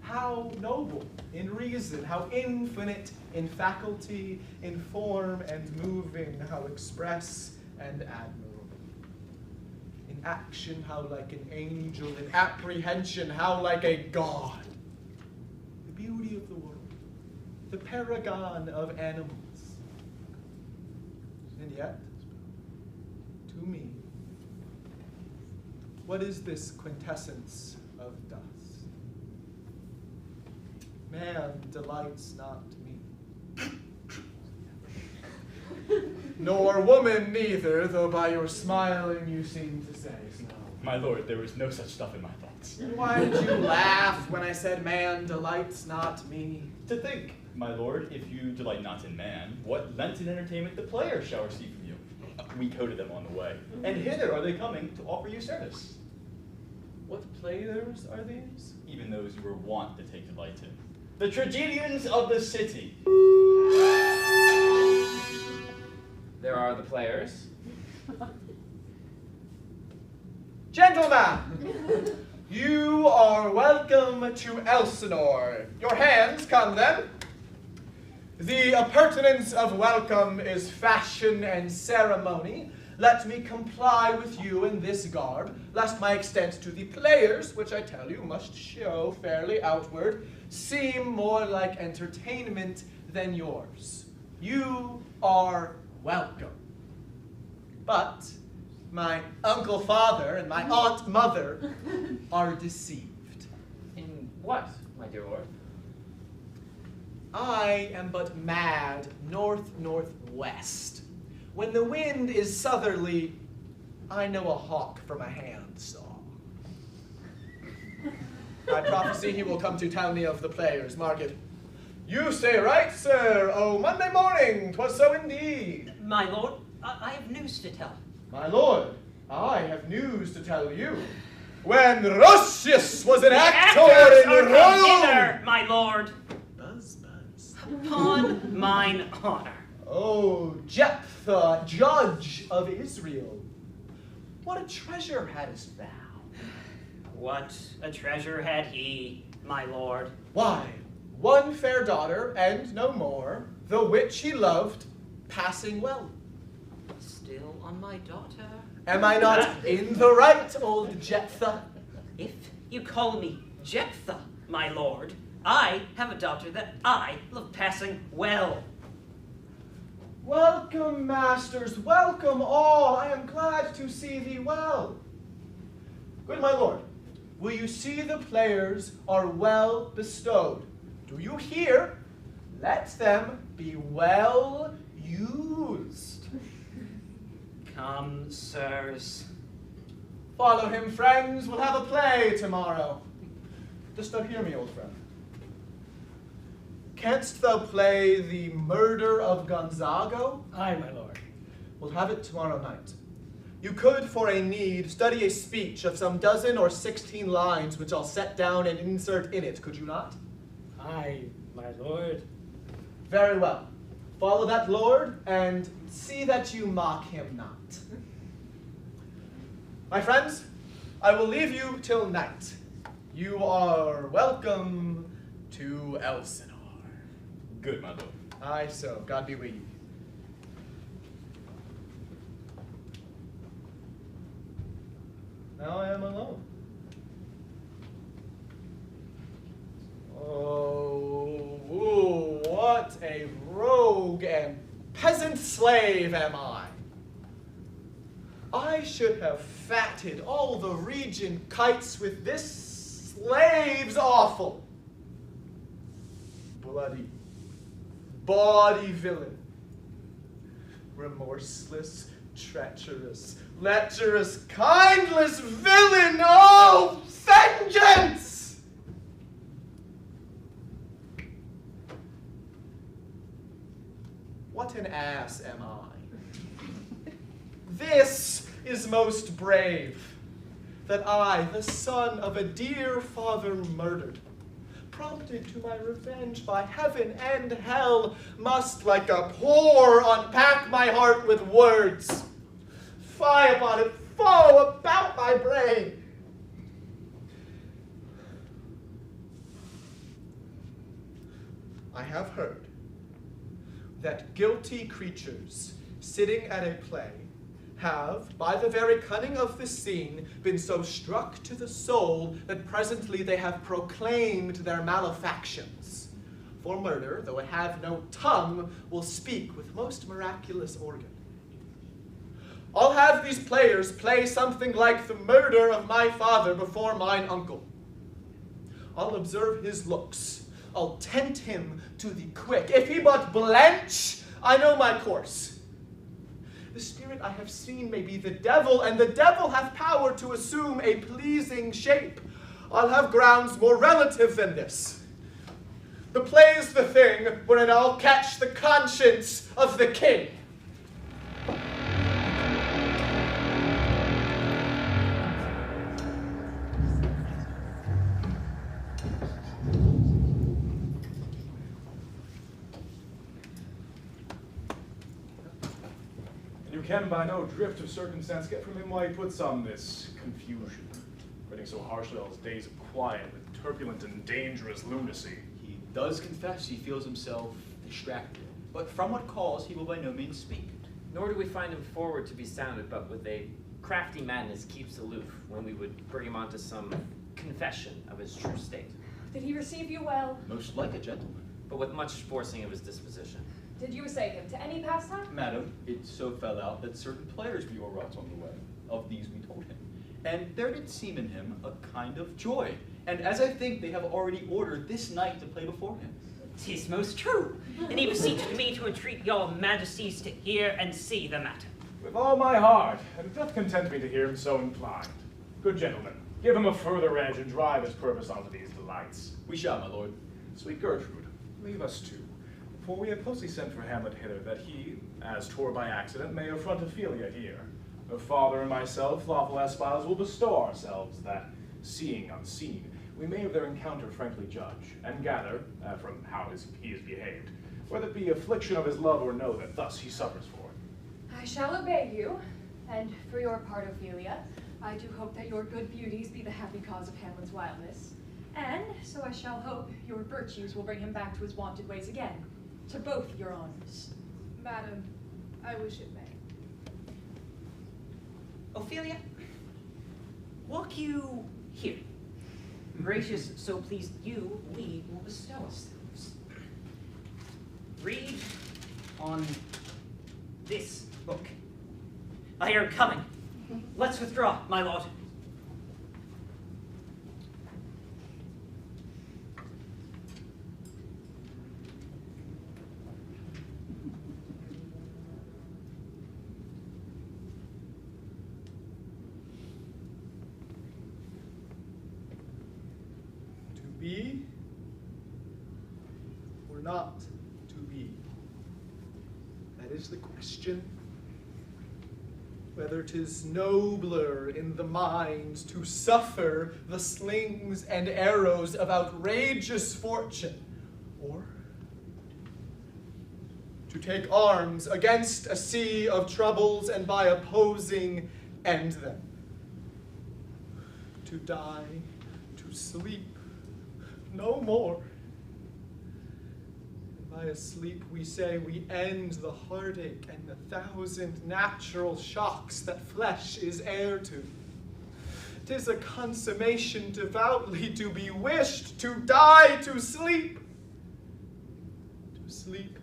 How noble in reason, how infinite in faculty, in form and moving, how express and admirable. In action, how like an angel, in apprehension, how like a god. The beauty of the world, the paragon of animals. And yet, to me, what is this quintessence of dust? Man delights not me. Nor woman neither, though by your smiling you seem to say so. My lord, there was no such stuff in my thoughts. Why did you laugh when I said man delights not me? To think, my lord, if you delight not in man, what Lenten entertainment the players shall receive from you. We coded them on the way, and hither are they coming to offer you service. What players are these? Even those you were wont to take delight in. The tragedians of the city. There are the players. Gentlemen, you are welcome to Elsinore. Your hands come then. The appurtenance of welcome is fashion and ceremony. Let me comply with you in this garb, lest my extent to the players, which I tell you must show fairly outward, seem more like entertainment than yours. You are welcome. But my uncle father and my aunt mother are deceived. In what, my dear lord? I am but mad north-northwest. When the wind is southerly, I know a hawk from a handsaw. I prophesy he will come to town me of the players, mark it. You say right, sir. Oh, Monday morning, 'twas so indeed. My lord, I have news to tell. My lord, I have news to tell you. when Roscius was an The actor actors in are come Rome. hither, my lord. Buzz, buzz. Upon mine honor. Oh, Jephthah, judge of Israel, what a treasure hadst thou? What a treasure had he, my lord. Why, one fair daughter, and no more, the which he loved passing well. Still on my daughter. Am I not in the right, old Jephthah? If you call me Jephthah, my lord, I have a daughter that I love passing well. Welcome, masters, welcome all. I am glad to see thee well. Good my lord, will you see the players are well bestowed? Do you hear? Let them be well used. Come, sirs. Follow him, friends. We'll have a play tomorrow. Dost thou hear me, old friend? Canst thou play the Murder of Gonzago? Aye, my lord. We'll have it tomorrow night. You could, for a need, study a speech of some 12 or 16 lines, which I'll set down and insert in it, could you not? Aye, my lord. Very well. Follow that lord, and see that you mock him not. My friends, I will leave you till night. You are welcome to Elsinore. Good, my lord. Aye, so. God be with you. Now I am alone. Oh, ooh, what a rogue and peasant slave am I. I should have fatted all the region kites with this slave's offal. Bloody, bawdy villain, remorseless, treacherous, lecherous, kindless villain, oh, vengeance! What an ass am I? This is most brave, that I, the son of a dear father murdered, prompted to my revenge by heaven and hell, must like a whore unpack my heart with words. Fie upon it, foe about my brain. I have heard that guilty creatures sitting at a play have, by the very cunning of the scene, been so struck to the soul that presently they have proclaimed their malefactions. For murder, though it have no tongue, will speak with most miraculous organ. I'll have these players play something like the murder of my father before mine uncle. I'll observe his looks. I'll tempt him to the quick. If he but blench, I know my course. The spirit I have seen may be the devil, and the devil hath power to assume a pleasing shape. I'll have grounds more relative than this. The play's the thing wherein I'll catch the conscience of the king. You can by no drift of circumstance get from him why he puts on this confusion, writing so harshly all his days of quiet with turbulent and dangerous lunacy. He does confess he feels himself distracted, but from what cause he will by no means speak. Nor do we find him forward to be sounded, but with a crafty madness keeps aloof when we would bring him onto some confession of his true state. Did he receive you well? Most like a gentleman. But with much forcing of his disposition. Did you essay him to any pastime? Madam, it so fell out that certain players we wrought on the way. Of these we told him. And there did seem in him a kind of joy. And as I think they have already ordered this night to play before him. 'Tis most true. And he beseeched me to entreat your majesties to hear and see the matter. With all my heart, and it doth content me to hear him so inclined. Good gentlemen, give him a further edge and drive his purpose onto these delights. We shall, my lord. Sweet Gertrude, leave us too. For we have closely sent for Hamlet hither, that he, as 'twere by accident, may affront Ophelia here. Her father and myself, lawful espoused, will bestow ourselves that, seeing unseen, we may of their encounter frankly judge, and gather, from how he is behaved, whether it be affliction of his love or no that thus he suffers for it. I shall obey you, and for your part, Ophelia, I do hope that your good beauties be the happy cause of Hamlet's wildness, and so I shall hope your virtues will bring him back to his wonted ways again, to both your honors. Madam, I wish it may. Ophelia, walk you here. Gracious, so pleased you, we will bestow ourselves. Read on this book. I hear him coming. Let's withdraw, my lord. Be or not to be? That is the question. Whether 'tis nobler in the mind to suffer the slings and arrows of outrageous fortune, or to take arms against a sea of troubles and by opposing end them. To die, to sleep, no more. And by a sleep we say we end the heartache and the 1,000 natural shocks that flesh is heir to. 'Tis a consummation devoutly to be wished, to die, to sleep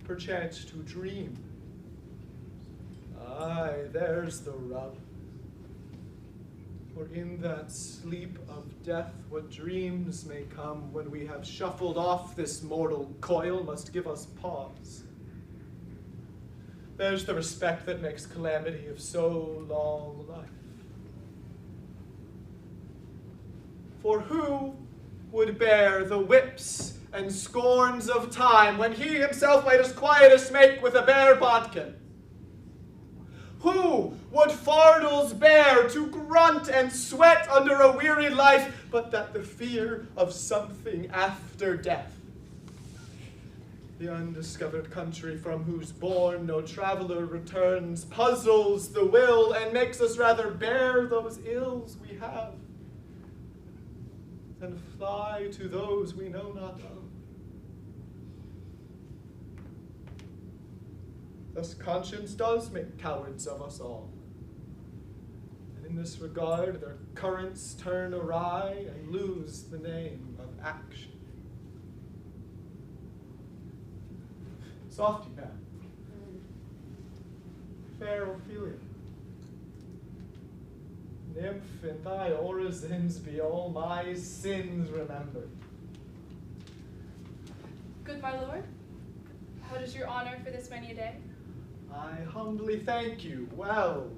perchance to dream. Aye, there's the rub. For in that sleep of death, what dreams may come when we have shuffled off this mortal coil must give us pause. There's the respect that makes calamity of so long life. For who would bear the whips and scorns of time when he himself might as quiet as make with a bare bodkin? Who would fardels bear to grunt and sweat under a weary life, but that the fear of something after death? The undiscovered country from whose bourne no traveler returns puzzles the will and makes us rather bear those ills we have than fly to those we know not of. Thus conscience does make cowards of us all. And in this regard, their currents turn awry and lose the name of action. Softy, man. Fair Ophelia. Nymph, in thy orisons be all my sins remembered. Good my lord, how does your honor for this many a day? I humbly thank you. Well.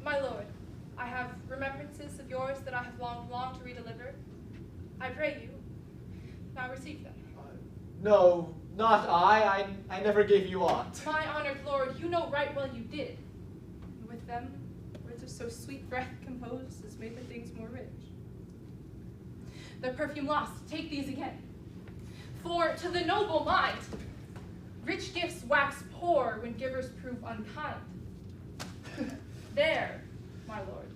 My lord, I have remembrances of yours that I have longed to redeliver. I pray you, now receive them. No, not I. I never gave you aught. My honored lord, you know right well you did. And with them, words of so sweet breath composed as made the things more rich. Their perfume lost, take these again. For to the noble mind, rich gifts wax poor when givers prove unkind. There, my lord.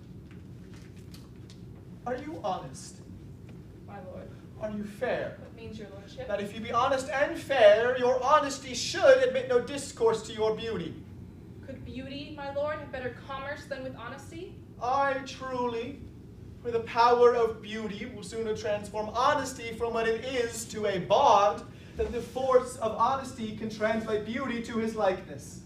Are you honest? My lord. Are you fair? What means your lordship? That if you be honest and fair, your honesty should admit no discourse to your beauty. Could beauty, my lord, have better commerce than with honesty? Aye, truly. For the power of beauty will sooner transform honesty from what it is to a bawd than the force of honesty can translate beauty to his likeness.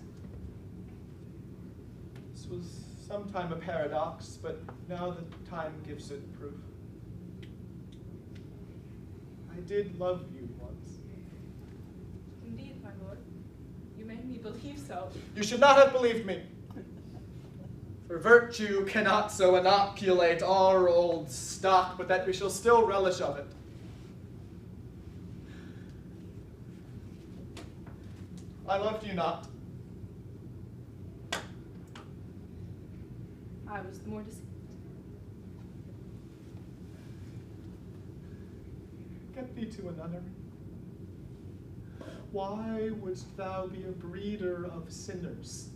This was sometime a paradox, but now the time gives it proof. I did love you once. Indeed, my lord. You made me believe so. You should not have believed me. For virtue cannot so inoculate our old stock, but that we shall still relish of it. I loved you not. I was the more deceived. Get thee to a nunnery. Why wouldst thou be a breeder of sinners?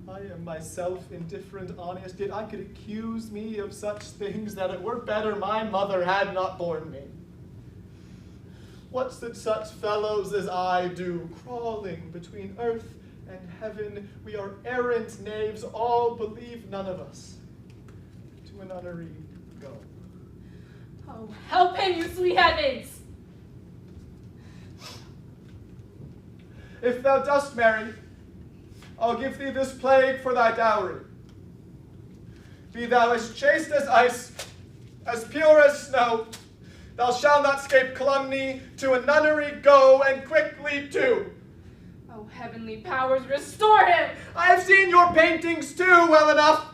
I am myself indifferent, honest, yet I could accuse me of such things that it were better my mother had not borne me. What should such fellows as I do, crawling between earth and heaven? We are errant knaves, all believe none of us. To a nunnery go. Oh, help him, you sweet heavens! If thou dost marry, I'll give thee this plague for thy dowry. Be thou as chaste as ice, as pure as snow, thou shalt not scape calumny. To a nunnery go, and quickly too. Oh, heavenly powers, restore him! I have seen your paintings too well enough.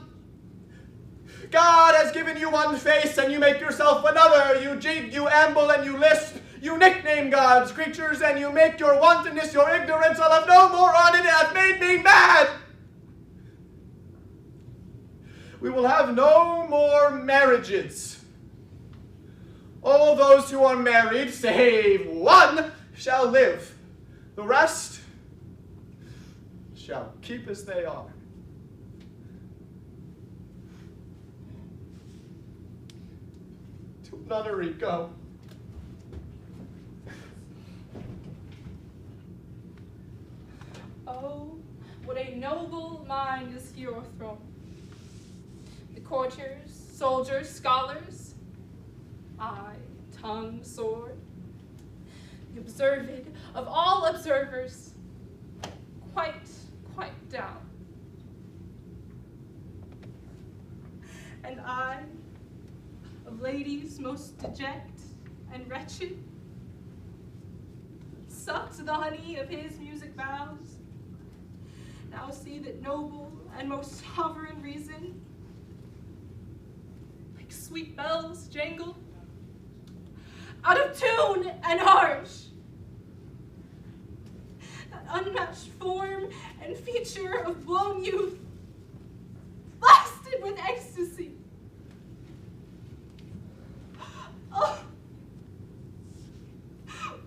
God has given you one face, and you make yourself another. You jig, you amble, and you lisp. You nickname God's creatures, and you make your wantonness your ignorance. I'll have no more on it. It hath made me mad. We will have no more marriages. All those who are married, save one, shall live. The rest shall keep as they are. To nunnery go. Oh, what a noble mind is here o'erthrown. The courtiers, soldiers, scholars, eye, tongue, sword, the observed of all observers, quite down. And I, of ladies most deject and wretched, sucked the honey of his music vows, now see that noble and most sovereign reason, like sweet bells jangle, out of tune and harsh. That unmatched form and feature of blown youth, blasted with ecstasy. Oh,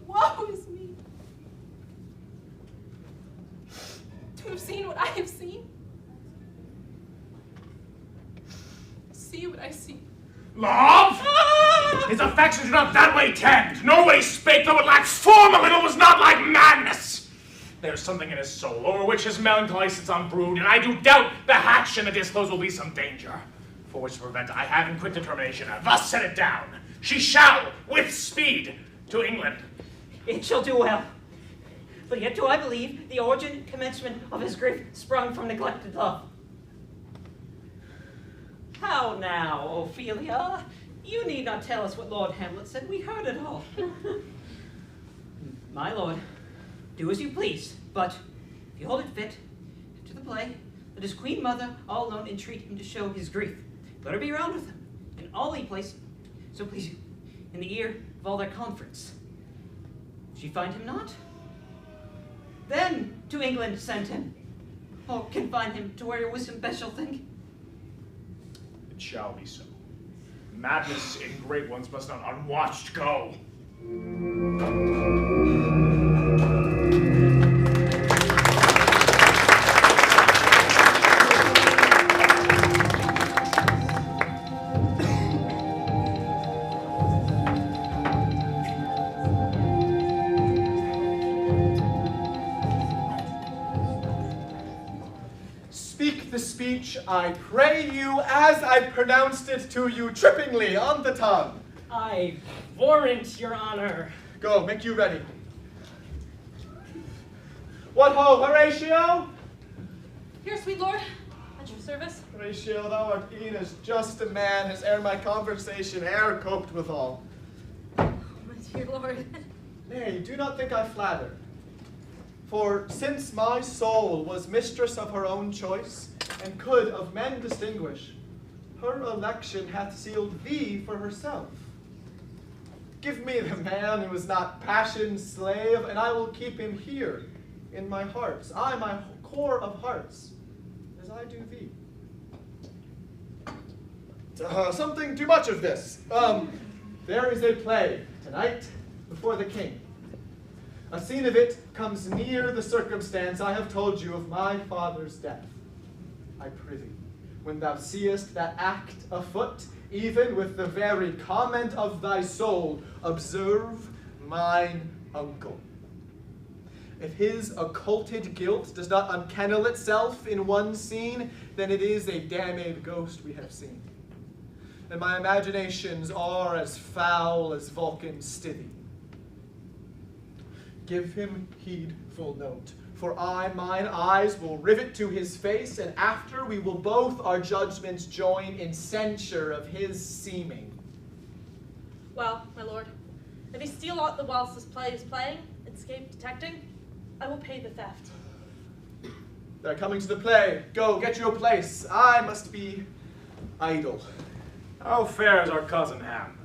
woe is me. To have seen what I have seen. See what I see. Love? His affections do not that way tend. No way spake, though it lacks form a little, was not like madness. There's something in his soul, over which his melancholy sits on brood, and I do doubt the hatch and the disclose will be some danger. For which to prevent, I have in quick determination, thus set it down. She shall, with speed, to England. It shall do well. But yet do I believe the origin commencement of his grief sprung from neglected love. How now, Ophelia? You need not tell us what Lord Hamlet said. We heard it all. My lord, do as you please, but if you hold it fit, after the play, let his queen mother all alone entreat him to show his grief. Let her be round with him, in all he place, so please you, in the ear of all their conference. If she find him not, then to England send him, or confine him to where your wisdom best shall think. It shall be so. Madness in great ones must not unwatched go. The speech, I pray you, as I pronounced it to you trippingly on the tongue. I warrant your honor. Go, make you ready. What ho, Horatio? Here, sweet lord, at your service. Horatio, thou art e'en as just a man as ere my conversation e'er coped withal. Oh, my dear lord. Nay, do not think I flatter. For since my soul was mistress of her own choice, and could of men distinguish, her election hath sealed thee for herself. Give me the man who is not passion's slave, and I will keep him here in my hearts, my core of hearts, as I do thee. Something too much of this. There is a play tonight before the king. A scene of it comes near the circumstance I have told you of my father's death. I prithee, when thou seest that act afoot, even with the very comment of thy soul, observe mine uncle. If his occulted guilt does not unkennel itself in one scene, then it is a damned ghost we have seen. And my imaginations are as foul as Vulcan's stithy. Give him heedful note, for mine eyes will rivet to his face, and after we will both our judgments join in censure of his seeming. Well, my lord, if he steal aught the whilst this play is playing, and escape detecting, I will pay the theft. They're coming to the play. Go, get you a place. I must be idle. How fares our cousin Hamlet?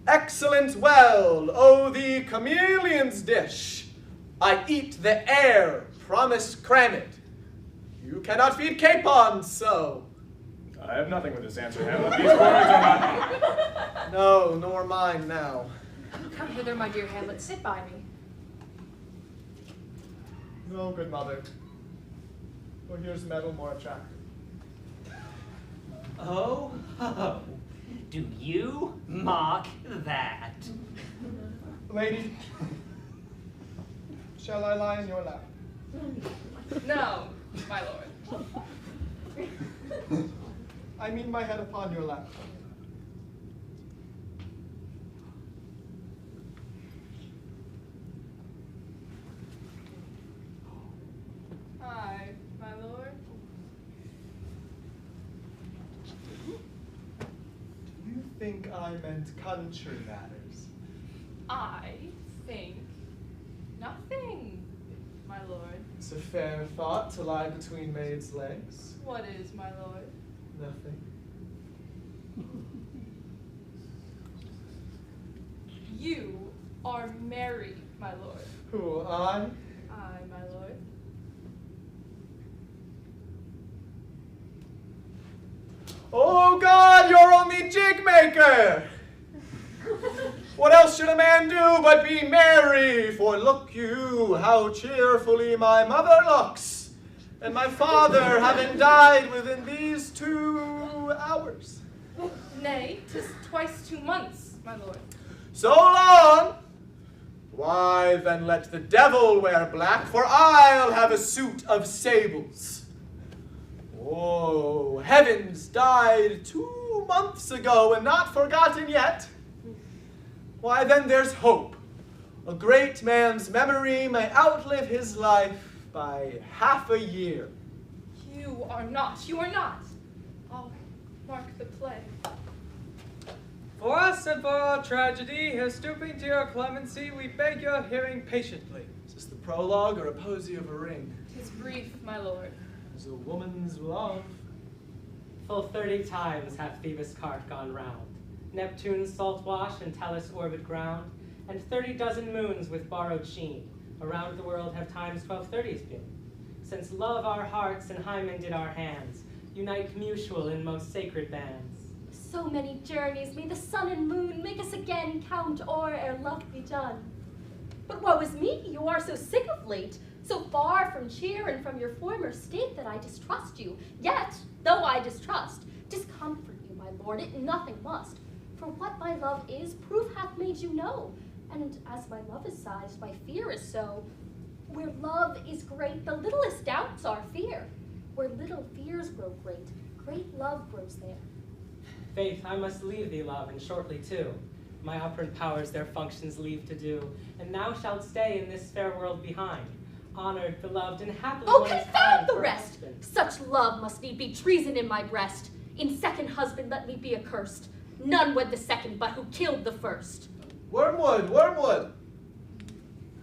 Excellent well, oh the chameleon's dish. I eat the air, promise cram it. You cannot feed capons so. I have nothing with this answer, Hamlet. These words are not mine. No, nor mine now. Come hither, my dear Hamlet, sit by me. No, good mother. For here's metal more attractive. Oh, ho. Do you mock that? Lady, shall I lie in your lap? No, my lord. I mean my head upon your lap. Aye, my lord. Do you think I meant country matters? I think nothing, my lord. It's a fair thought to lie between maids' legs. What is, my lord? Nothing. You are married, my lord. Who, I? Aye, my lord. Oh God, you're only jig maker! What else should a man do but be merry? For look you, how cheerfully my mother looks, and my father having died within these 2 hours. Nay, 'tis twice 2 months, my lord. So long! Why, then let the devil wear black, for I'll have a suit of sables. Oh, heavens, died 2 months ago and not forgotten yet. Why, then there's hope. A great man's memory may outlive his life by half a year. You are not. I'll mark the play. For us and for our tragedy, here stooping to your clemency, we beg your hearing patiently. Is this the prologue or a posy of a ring? 'Tis brief, my lord. As a woman's love. Full 30 times hath Phoebus' cart gone round, Neptune's salt wash and Tellus' orbit ground, and 30 dozen moons with borrowed sheen around the world have times 1230s been. Since love our hearts and Hymen did our hands unite mutual in most sacred bands. So many journeys may the sun and moon make us again count o'er ere love be done. But woe is me, you are so sick of late, so far from cheer and from your former state that I distrust you. Yet, though I distrust, discomfort you, my lord, it nothing must. For what my love is, proof hath made you know. And as my love is sized, my fear is so. Where love is great, the littlest doubts are fear. Where little fears grow great, great love grows there. Faith, I must leave thee, love, and shortly too. My operant powers their functions leave to do, and thou shalt stay in this fair world behind, honored, beloved, and happily. Oh, confound the rest! Such love must need be treason in my breast. In second husband let me be accursed. None wed the second, but who killed the first. Wormwood, wormwood!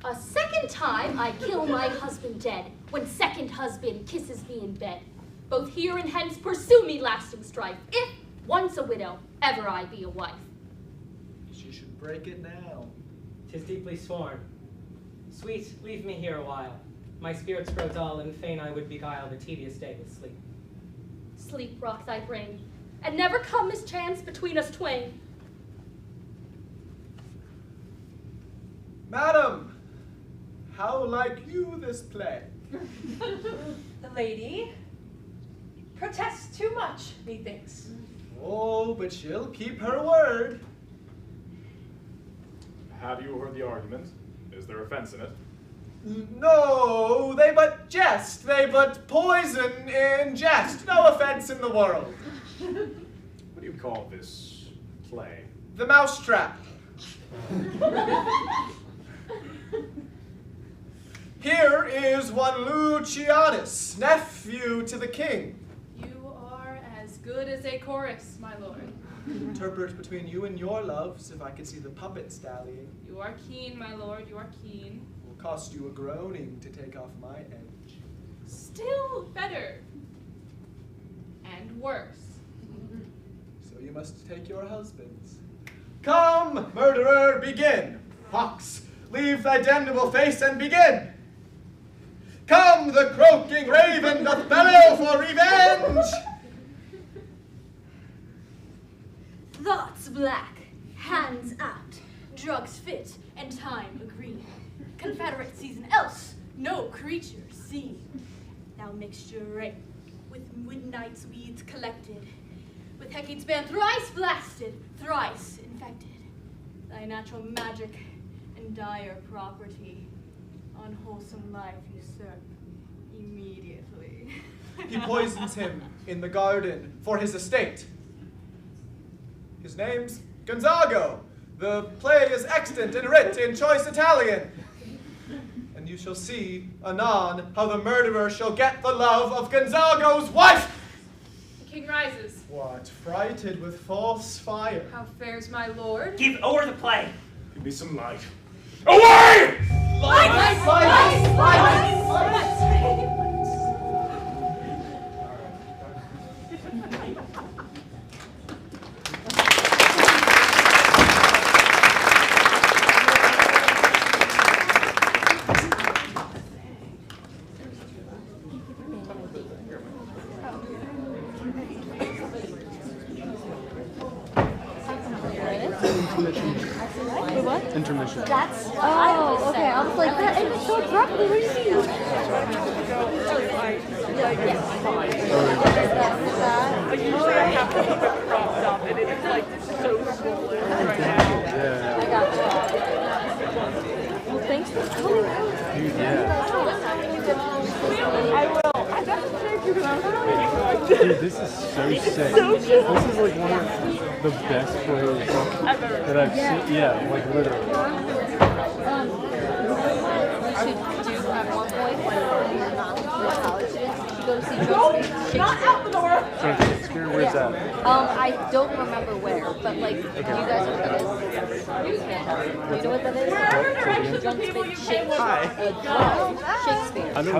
A second time I kill my husband dead, when second husband kisses me in bed. Both here and hence pursue me lasting strife, if once a widow, ever I be a wife. She should break it now. 'Tis deeply sworn. Sweet, leave me here a while. My spirits grow dull, and fain I would beguile the tedious day with sleep. Sleep rock thy brain. and never come mischance between us twain. Madam, how like you this play? The lady protests too much, methinks. Oh, but she'll keep her word. Have you heard the argument? Is there offense in it? No, they but jest, they but poison in jest. No offense in the world. What do you call this play? The Mousetrap. Here is one Lucianus, nephew to the king. You are as good as a chorus, my lord. Interpret between you and your loves, if I could see the puppets dallying. You are keen, my lord, you are keen. Will cost you a groaning to take off my edge. Still better. And worse. So you must take your husbands. Come, murderer, begin. Fox, leave thy damnable face and begin. Come, the croaking raven doth bellow for revenge. Thoughts black, hands out, drugs fit, and time agree. Confederate season else, no creature seen. Thou mixture rape, with midnight's weeds collected, with Hecate's band thrice blasted, thrice infected. Thy natural magic and dire property, unwholesome life usurp immediately. He poisons him in the garden for his estate. His name's Gonzago. The play is extant and writ in choice Italian. And you shall see, anon, how the murderer shall get the love of Gonzago's wife. The king rises. What, frighted with false fire? How fares my lord? Give o'er the play. Give me some light. Away! Light! Intermission. That's, oh, okay. I was like, that ended so abruptly. What do you mean? Usually I have to keep it propped up, and it's like so swollen right now. I got you. Well, thanks for coming out. Dude, I will. I got to thank you because I was really Dude, this is so sick. This is like one of the best plays that I've seen. Yeah, like literally. We should do at one point when we're not college students to go see Shakespeare. Not out the door. Shakespeare, where's that? I don't remember where, but like, you guys know what that is? It was fantastic. Do you know what that is? Drunk speak Shakespeare. I don't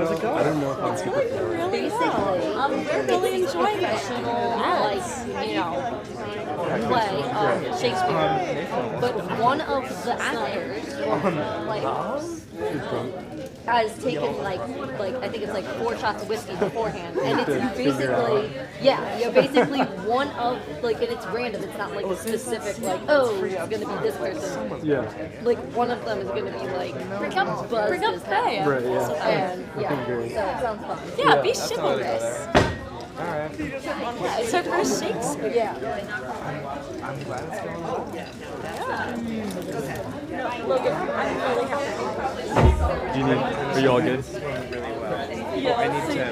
know if I'm super familiar. Basically, we're really enjoying professional, like, you know, play of Shakespeare. But one of the actors, has taken like I think it's like 4 shots of whiskey beforehand, and it's basically basically one of and it's random. It's not like a specific oh it's gonna be this person. Yeah. Like one of them is gonna be like bring up Faye. Right. Yeah. And so it sounds fun. Yeah, be chivalrous. Alright. Yeah, it's our first Shakespeare. Yeah. I'm glad it's going on. Do you need, are you all good? Yeah, I need 10.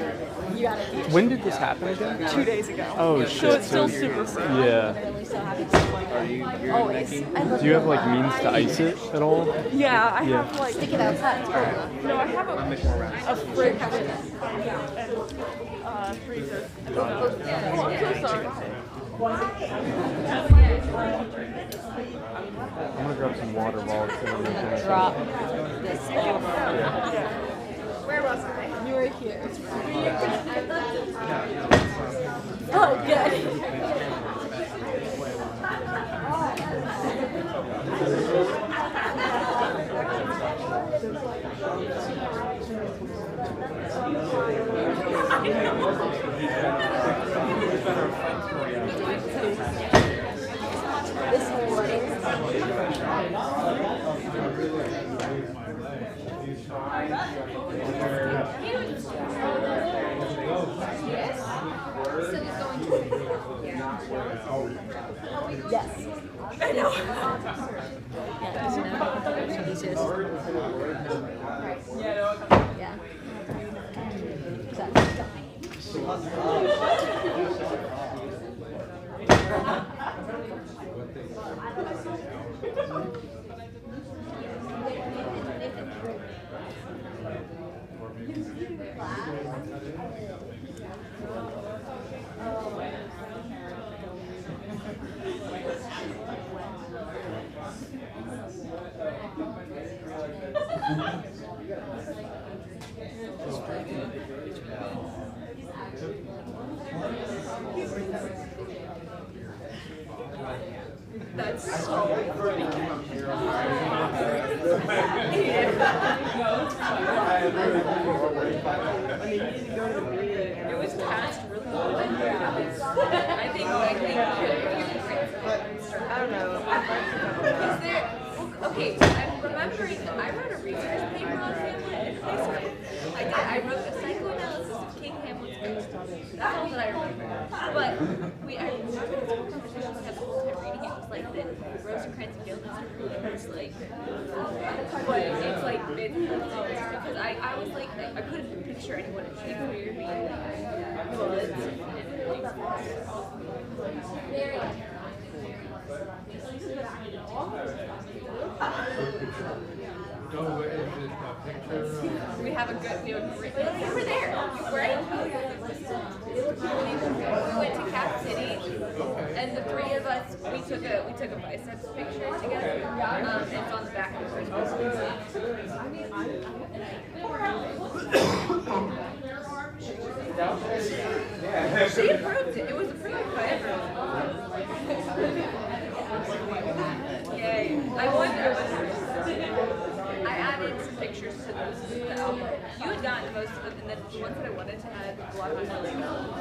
When did this happen again? 2 days ago. Oh shit. So it's still super sick. Yeah. Always. Do you have like means to ice it at all? Yeah, I have like... Stick it outside. No, I have a fridge and freezer. Oh, I'm so sorry. I'm gonna grab some water while it's in. Drop this off. Where was I? You were here. Oh, good. Yes. I know. Yeah. That's so funny. It was cast really well. I think I don't know. Is there, okay, I'm remembering, I wrote a research paper on Hamlet in high school. I did. I wrote a psychoanalysis of King Hamlet's ghost. That's all that I remember. But I remember this whole conversation we had the whole time reading it was like that Rosencrantz and Guildenstern was like, but it's like, because I was like, I couldn't picture anyone in Shakespeare being like, buds and like, we have a good, we were there, right? We went to Cap City, and the three of us, we took a biceps picture together. It's on the back of the first book. She approved it. It was approved by everyone. Yay! I added some pictures to the album. You had gotten most of them, and then the ones that I wanted to add, a lot of them were like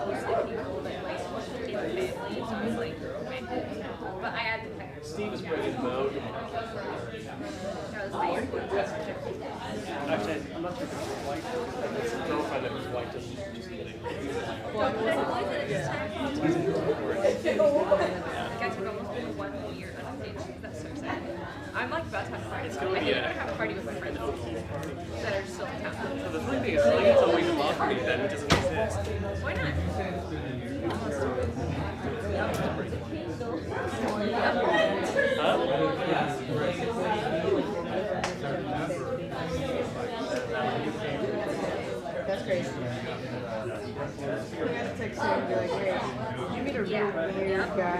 mostly people that like in the family, so it was like romantic. But I added the pictures. Steve was breaking the mode. That was my earphone. Actually, I'm not sure if it was white. It's a girlfriend that was white, just kidding. Well, was it at this time? I took almost 1 whole year unengaged. That's so exciting. I'm like about to have a party. I think I'm gonna have a party with my friends that are still in town. So the funny thing is, like, it's always a lottery then it doesn't exist. Why not? That's crazy. We gotta text her and be like, hey, you meet a real weird guy.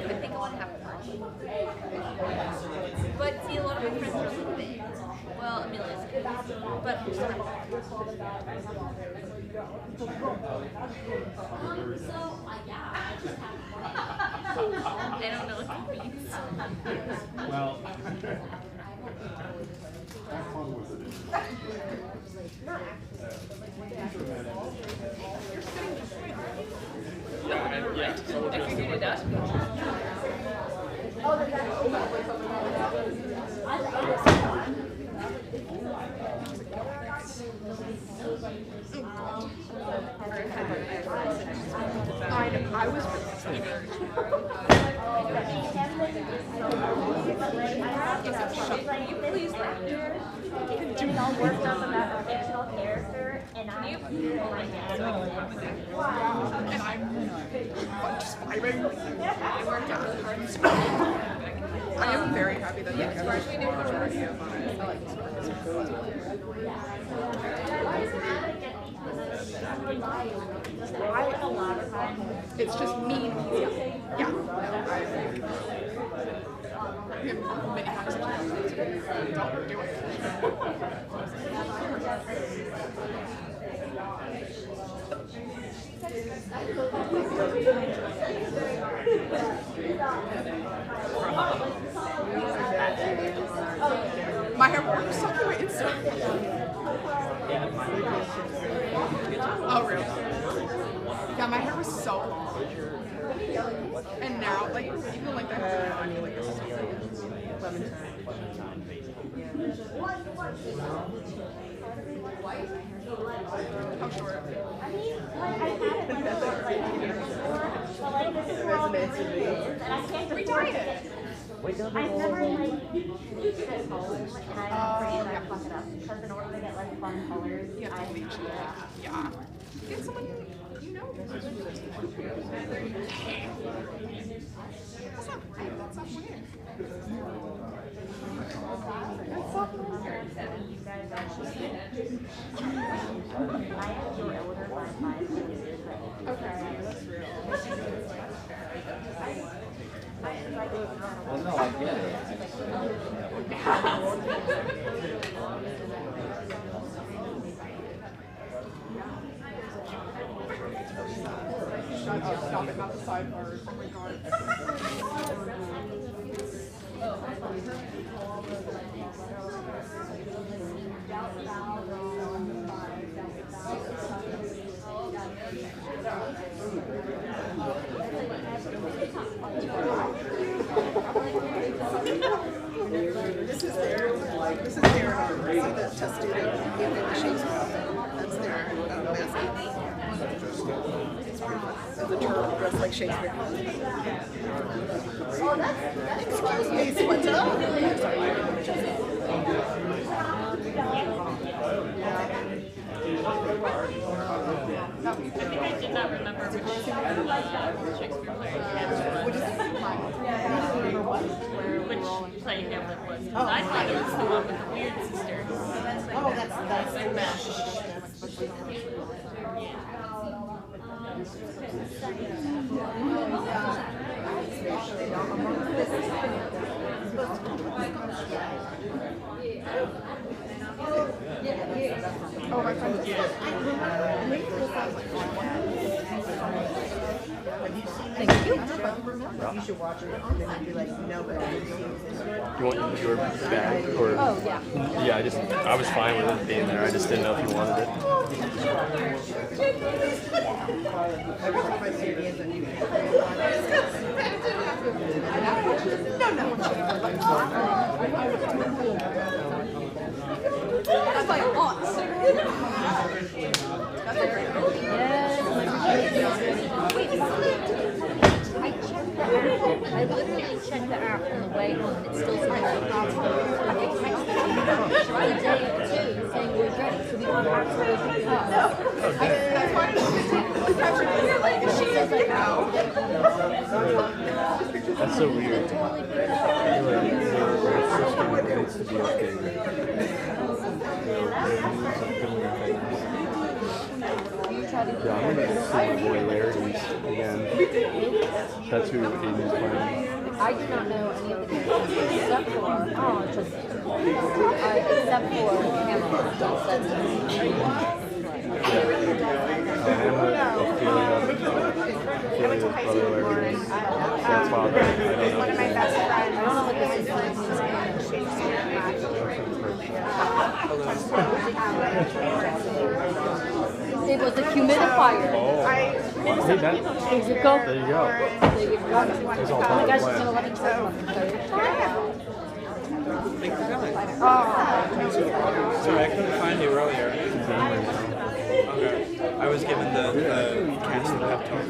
I think I want to have a party. But see, a lot of my friends are a little bit. Well, Amelia's good. But So yeah, I just have I don't know what that means. Well, Yeah. I figured it out. I was really excited. Can you please do we all worked on that fictional character, and I And I'm just vibing. I worked out really hard. I am very happy that you guys did the majority of mine. I like this work. It's just me. Yeah. Many conversations. Don't do it. Oh, really? Yeah, my hair was so long. And now, like, even like that, I mean, like, this is lemon time. How short? I mean, like, I had it when I was like years before, but like this is where all the memories is, and I can't afford it. I've never like bleached it home, and I'm afraid that I fuck it up because in order to get like fun colors, You have to bleach it. Yeah. Get someone you know. That's not right. That's not weird. That's not weird. Okay, that's real. Well, no, I get it. Shut up, stop it, not the sidebars. Oh my god. This is their tested in the Shakespeare. That's their mascot. It's pretty fun. It's a turtle dressed like Shakespeare. Oh, excuse me, Splinter. I think I did not remember which Shakespeare play which play Hamlet was. I thought it was the one with the weird sister. Oh, that's like that. Oh, my friend. Thank you. You should watch it and then be like, no, but I didn't see it. You want your bag or? Oh, yeah. Yeah, I was fine with it being there. I just didn't know if you wanted it. Every time I see it, no. That's my aunt. That's a great one. I literally checked the app on the way home and it still says I think texted me the day or two saying we're ready, so we don't have to go to the car. That's why That's so weird. I feel like your sister needs to be updated. Yeah, I'm gonna see my boy Larry's again. That's who Aiden's playing. I do not know any of the characters except for Hamlet. Ophelia's brother Larry's stepfather. I don't know. One of my best friends. I don't know what this is. It was a humidifier. Oh. Hey, that, There you go. there you go. There you go. It's all Oh my part of gosh, the she's gonna plan. let me try one. Thanks for coming. Oh. Sorry, I couldn't find you earlier. Okay. I was given the cast of pep talk.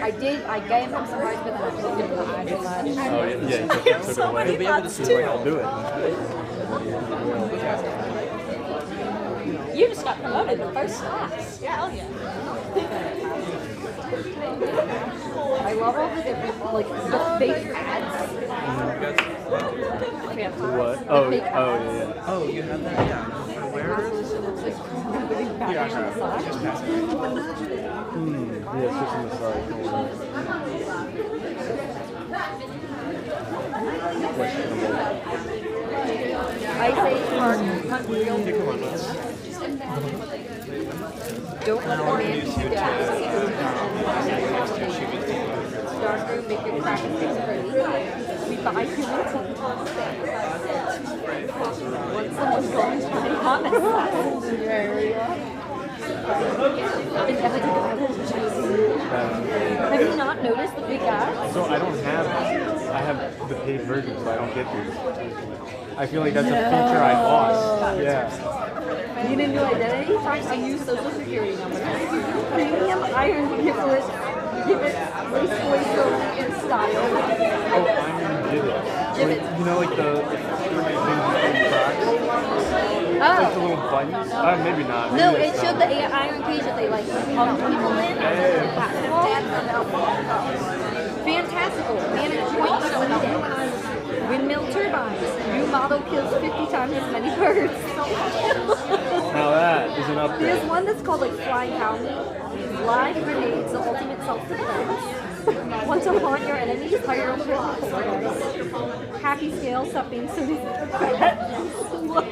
I gave him some rice, but then I took him the eye too much. Oh, yeah, you took it away. You'll be able to see I'll do it. You just got promoted to first class. Yeah, hell yeah. I love all the different, like, the fake ads. What? Oh, yeah. Oh, you have that? Yeah. Where? Yeah, it's just on the side. I say hunt real movies. Don't let the man eat you down. Dark room, make your crack and fix pretty. We buy you one homicide. Have you not noticed the big ads? So I have the paid version, so I don't get these. I feel like that's a feature I lost. Yeah. You didn't do identity? First, I use social security number. Premium iron giblets. Give it waistcoat and style. Oh, iron giblets. Gibbet. You know, like the like the little buttons? Maybe not. Maybe No, it that's showed not. the iron cage that they like pump people in. Fantastical. Managed points needed. Windmill turbines. New model kills 50 times as many birds. Now that is an upgrade. There's one that's called like Flying Howley. Live grenades, the ultimate self-defense. Want to haunt your enemies? Hire a poltergeist. Happy scale, stop being so what?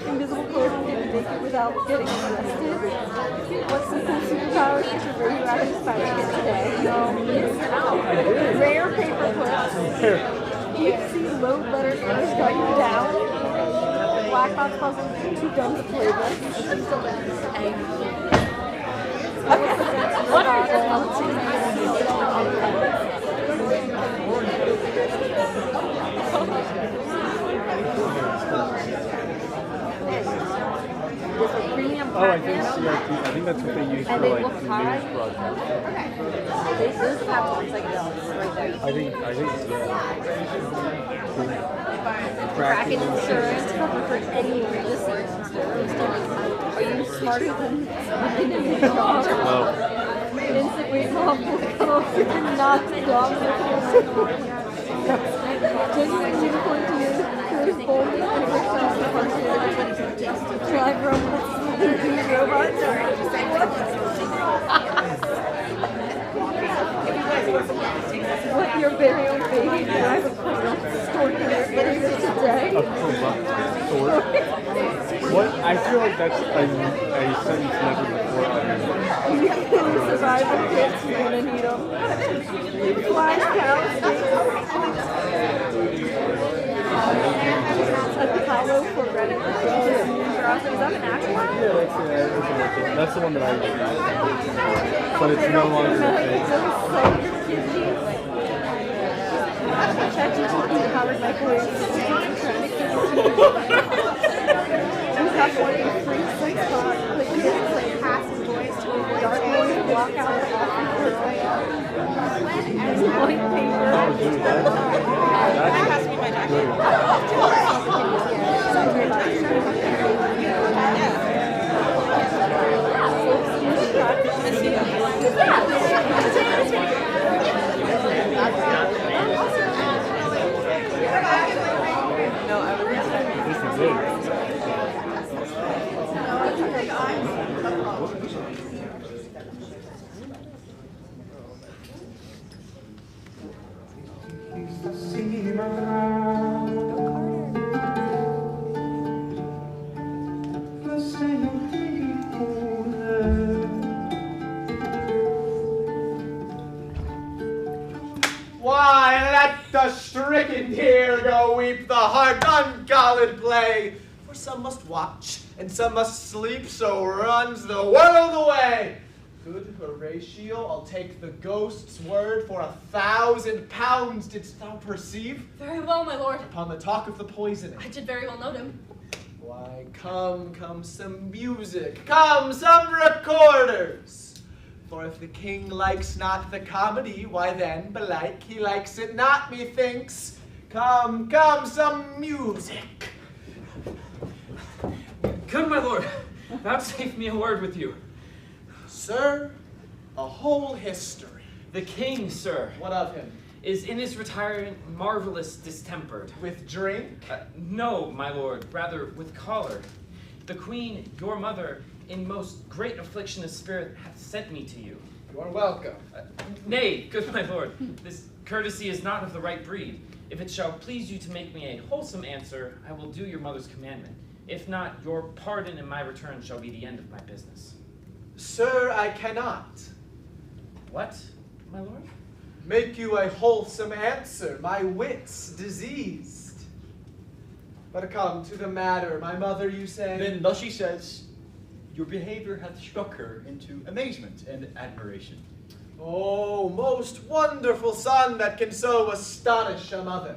Invisible clothing can make it without getting arrested. What's some cool superpowers you should radioactive spider get today? Rare paper clips. Deep sea load letters that strike you down. Black box puzzles too dumb to play with. Okay. What are the premium Oh, I think that's what they use for and they like look news high. broadcasts. Those have psychedelics right there. I think Kraken insurance cover for any reason. Are you smarter than No. Instant weight loss will cut off your not dumb. Genuine unicorn tears, curves bold, and exercise the functionality. Drive robots, robots. What your very own baby drive a corrupt store here today. A corrupt sword? What? I feel like that's a sentence never before uttered. You can survive the kids, you're gonna need them. Flash cows. Apollo for Reddit. Is that an actual one? Yeah, that's the one that I use. But it's no longer a thing. ChatGPT powered microwave. You have one of your free 6 box. Click here to play passive voice to avoid dark mode and block out the white paper. Oh, dude, that has to be my jacket. This is it. Why, let the stricken deer go weep, the heart ungalled play. For some must watch, and some must sleep, so runs the world away. Good Horatio, I'll take the ghost's word for 1,000 pounds, didst thou perceive? Very well, my lord. Upon the talk of the poisoning. I did very well note him. Why, come some music, come some recorders. For if the king likes not the comedy, why then, belike, he likes it not, methinks. Come, some music. Good, my lord. Vouchsafe me a word with you. Sir, a whole history. The king, sir. What of him? Is in his retirement marvelous distempered. With drink? No, my lord, rather with choler. The queen, your mother, in most great affliction of spirit, hath sent me to you. You are welcome. Nay, good my lord, this courtesy is not of the right breed. If it shall please you to make me a wholesome answer, I will do your mother's commandment. If not, your pardon and my return shall be the end of my business. Sir, I cannot. What, my lord? Make you a wholesome answer, my wit's diseased. But come to the matter, my mother, you say? Then thus she says, your behavior hath struck her into amazement and admiration. Oh, most wonderful son that can so astonish a mother.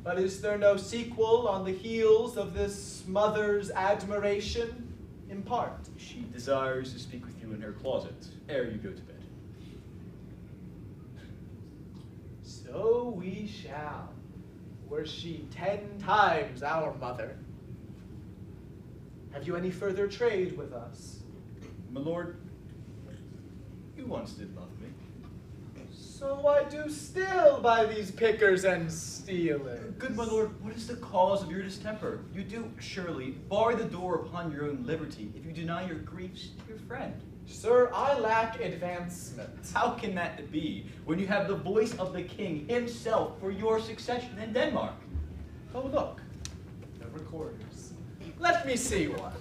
But is there no sequel on the heels of this mother's admiration? In part. She desires to speak with you in her closet ere you go to bed. So we shall. Were she 10 times our mother. Have you any further trade with us? My lord, you once did love me. So I do still by these pickers and stealers. Good my lord, what is the cause of your distemper? You do, surely, bar the door upon your own liberty if you deny your griefs to your friend. Sir, I lack advancement. How can that be when you have the voice of the king himself for your succession in Denmark? Oh, look, the recorders. Let me see one.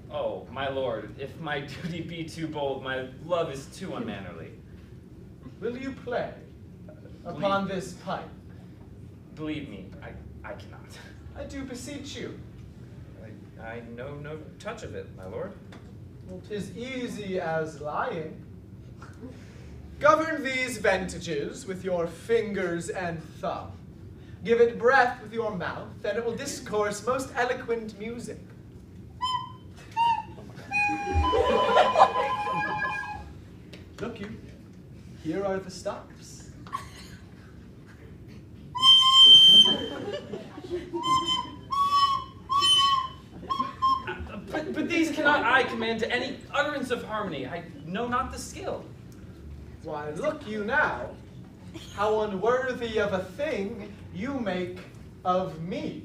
Oh, my lord, if my duty be too bold, my love is too unmannerly. Will you play upon this pipe? Believe me, I cannot. I do beseech you. I know no touch of it, my lord. Well, 'tis easy as lying. Govern these ventages with your fingers and thumb. Give it breath with your mouth, and it will discourse most eloquent music. Look you, here are the stops. But these cannot I command to any utterance of harmony. I know not the skill. Why, look you now, how unworthy of a thing you make of me.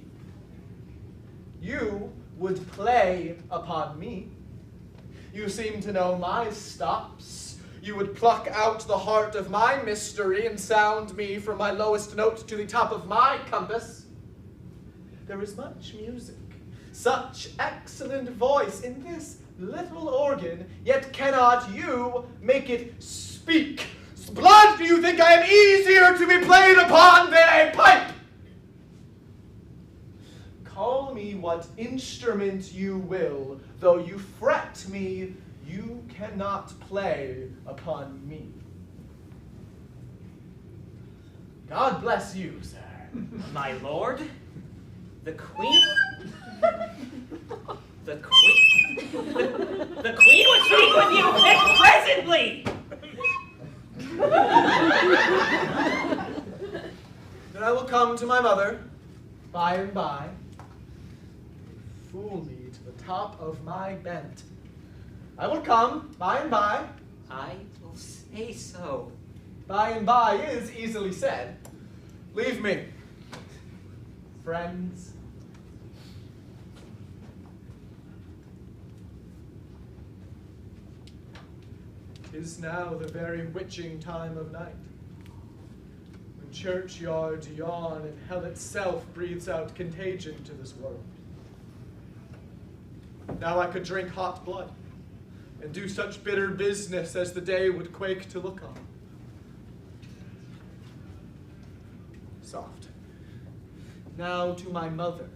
You would play upon me. You seem to know my stops. You would pluck out the heart of my mystery and sound me from my lowest note to the top of my compass. There is much music, such excellent voice in this little organ, yet cannot you make it speak. Blood, do you think I am easier to be played upon than a pipe? Call me what instrument you will, though you fret me, you cannot play upon me. God bless you, sir. My lord, the queen... The queen... The queen would speak with you presently! Then I will come to my mother, by and by. Fool me to the top of my bent. I will come, by and by. I will say so. By and by is easily said. Leave me, friends. 'Tis now the very witching time of night, when churchyards yawn and hell itself breathes out contagion to this world. Now I could drink hot blood and do such bitter business as the day would quake to look on. Soft. Now to my mother,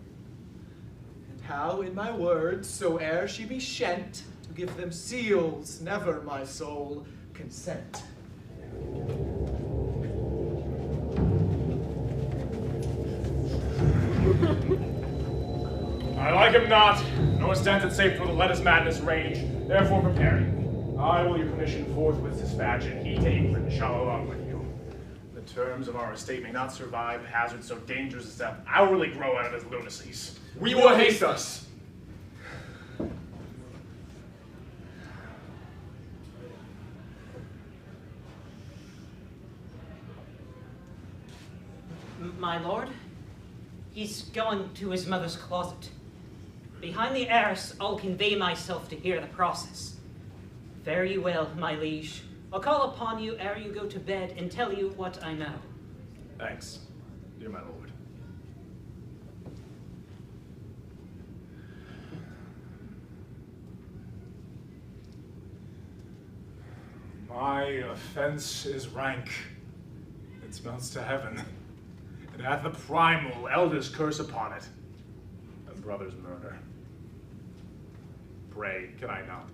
and how in my words, soe'er she be shent, to give them seals, never, my soul, consent. I like him not, nor stands it safe to let his madness rage. Therefore prepare you. I will your commission forthwith dispatch, and he to England shall along with you. The terms of our estate may not survive hazards so dangerous as that hourly grow out of his lunacies. We will haste us. My lord, he's going to his mother's closet. Behind the arras, I'll convey myself to hear the process. Fare you well, my liege. I'll call upon you ere you go to bed and tell you what I know. Thanks, dear my lord. My offense is rank. It smells to heaven. It hath the primal elder's curse upon it. A brother's murder. Pray, can I not?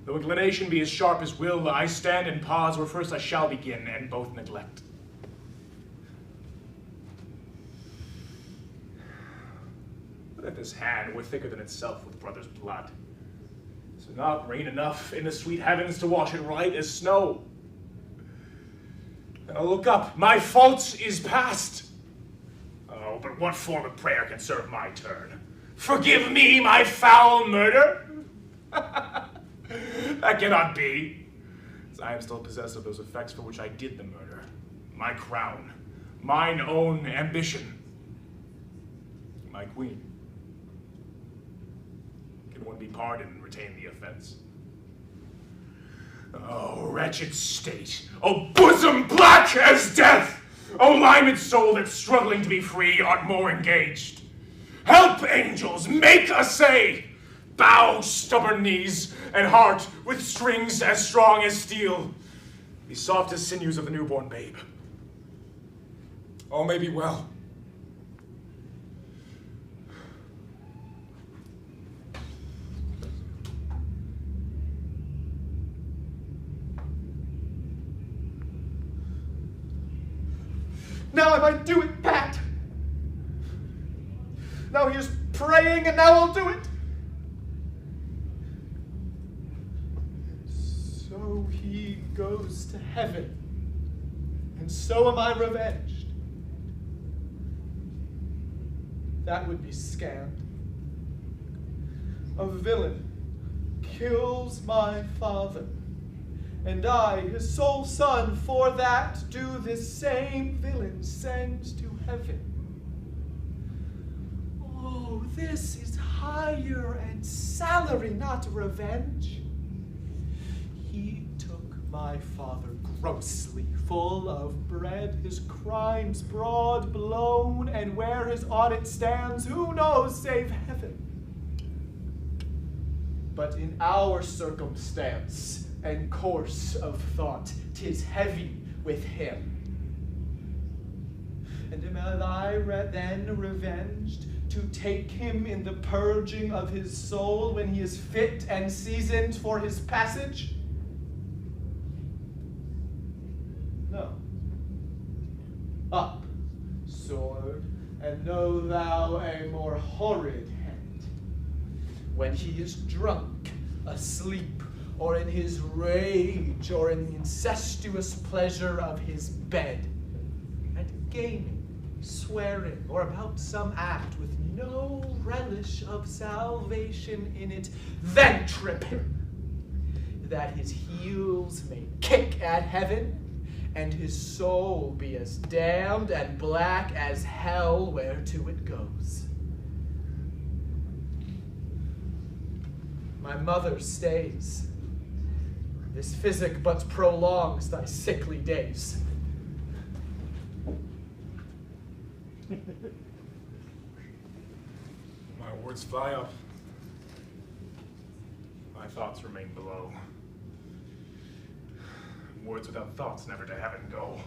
Though inclination be as sharp as will, I stand and pause where first I shall begin, and both neglect. But if this hand were thicker than itself with brother's blood, so not rain enough in the sweet heavens to wash it right as snow. And I'll look up, my fault is past. Oh, but what form of prayer can serve my turn? Forgive me my foul murder? That cannot be, as I am still possessed of those effects for which I did the murder. My crown, mine own ambition, my queen. Can one be pardoned and retain the offense? Oh, wretched state! Oh, bosom black as death! Oh, limed soul that's struggling to be free art more engaged. Help, angels, make essay! Bow stubborn knees, and heart with strings as strong as steel. Be soft as sinews of the newborn babe. All may be well. Now I might do it, Pat. Now here's praying, and now I'll do it. So he goes to heaven, and so am I revenged. That would be scanned. A villain kills my father, and I, his sole son, for that do this same villain send to heaven. Oh, this is hire and salary, not revenge. He took my father grossly, full of bread, his crimes broad blown, and where his audit stands, who knows save heaven? But in our circumstance and course of thought, 'tis heavy with him. And am I then revenged to take him in the purging of his soul when he is fit and seasoned for his passage? No. Up, sword, and know thou a more horrid hand. When he is drunk, asleep, or in his rage, or in the incestuous pleasure of his bed, and gaming, swearing, or about some act with no relish of salvation in it, then trip him, that his heels may kick at heaven, and his soul be as damned and black as hell whereto it goes. My mother stays. This physic but prolongs thy sickly days. My words fly up. My thoughts remain below. Words without thoughts never to heaven go.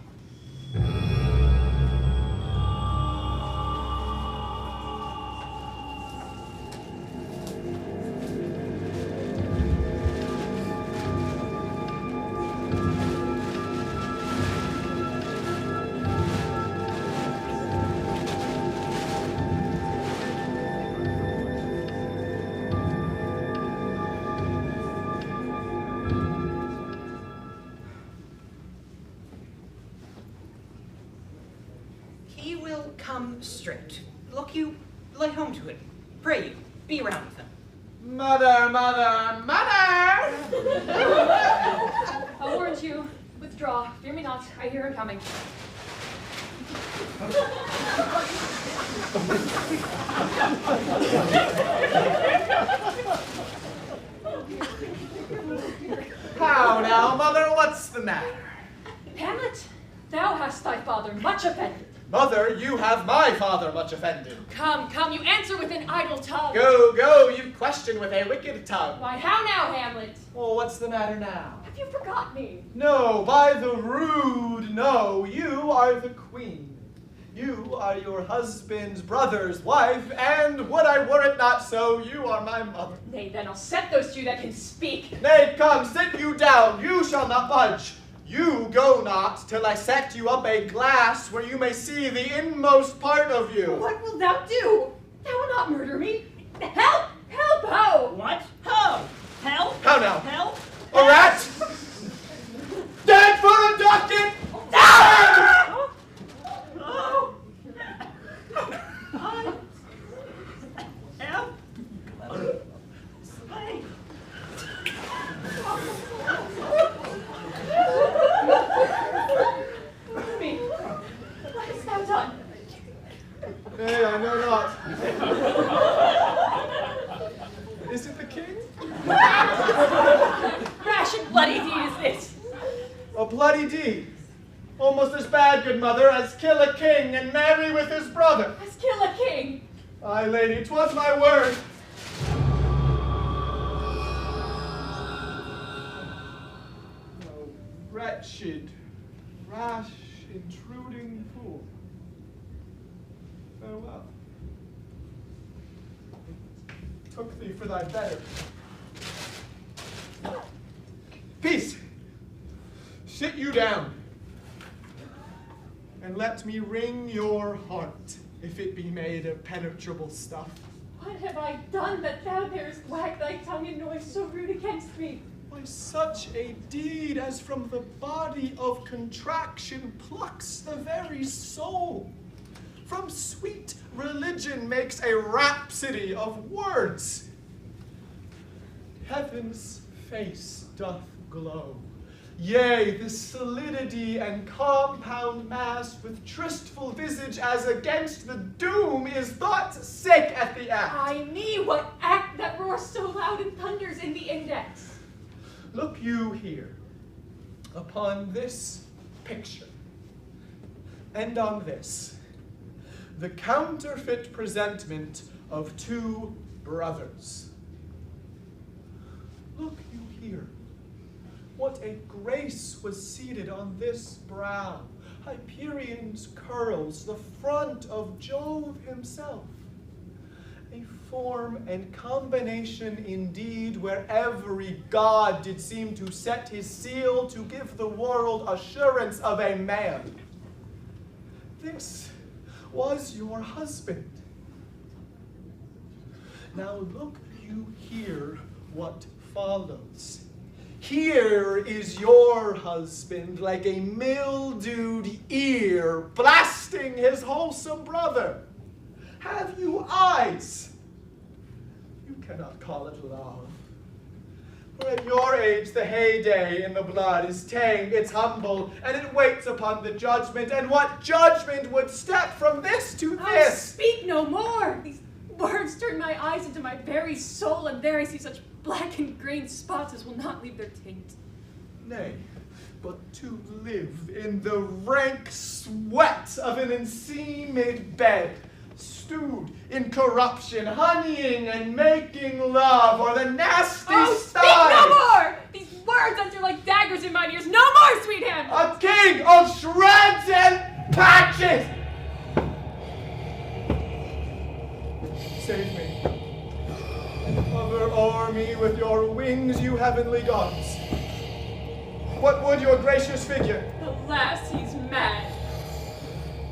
Come straight. Look you, lay home to it. Pray you, be around with them. Mother, mother, mother! I warned you. Withdraw. Fear me not. I hear him coming. How now, mother? What's the matter? Hamlet, thou hast thy father much offended. Mother, you have my father much offended. Come, come, you answer with an idle tongue. Go, go, you question with a wicked tongue. Why, how now, Hamlet? Oh, what's the matter now? Have you forgot me? No, by the rude no, you are the queen. You are your husband's brother's wife, and would I were it not so, you are my mother. Nay, then I'll set those two that can speak. Nay, come, sit you down, you shall not budge. You go not till I set you up a glass where you may see the inmost part of you. What wilt thou do? Thou wilt not murder me. Help! Help! How? What? How? Help? How now? Help? A rat? Dead for a ducat! Ah! Oh! Help! Slay! Me. What hast thou done? Nay, I know not. Is it the king? Rash and bloody deed is this. A bloody deed. Almost as bad, good mother, as kill a king and marry with his brother. As kill a king. Aye, lady, 'twas my word. Oh, wretched, rash, intruding fool. Farewell. Took thee for thy better. Peace! Sit you down, and let me wring your heart, if it be made of penetrable stuff. What have I done that thou darest wag thy tongue in noise so rude against me? Why, such a deed as from the body of contraction plucks the very soul. From sweet religion makes a rhapsody of words. Heaven's face doth glow. Yea, the solidity and compound mass with tristful visage as against the doom is thought sick at the act. Ay me, what act that roars so loud and thunders in the index? Look you here, upon this picture, and on this, the counterfeit presentment of two brothers. Look you here. What a grace was seated on this brow, Hyperion's curls, the front of Jove himself. A form and combination indeed, where every god did seem to set his seal to give the world assurance of a man. This was your husband. Now look you here what follows. Here is your husband like a mildewed ear blasting his wholesome brother. Have you eyes? You cannot call it love. For at your age the heyday in the blood is tame, it's humble, and it waits upon the judgment. And what judgment would step from this to Oh, this? speak no more! These words turn my eyes into my very soul, and there I see such black and grained spots as will not leave their taint. Nay, but to live in the rank sweat of an enseamed bed, stewed in corruption, honeying and making love, or the nasty Speak no more! These words enter like daggers in mine ears. No more, sweet Hamlet! A king of shreds and patches! Save me, and hover o'er me with your wings, you heavenly gods. What would your gracious figure? Alas, he's mad.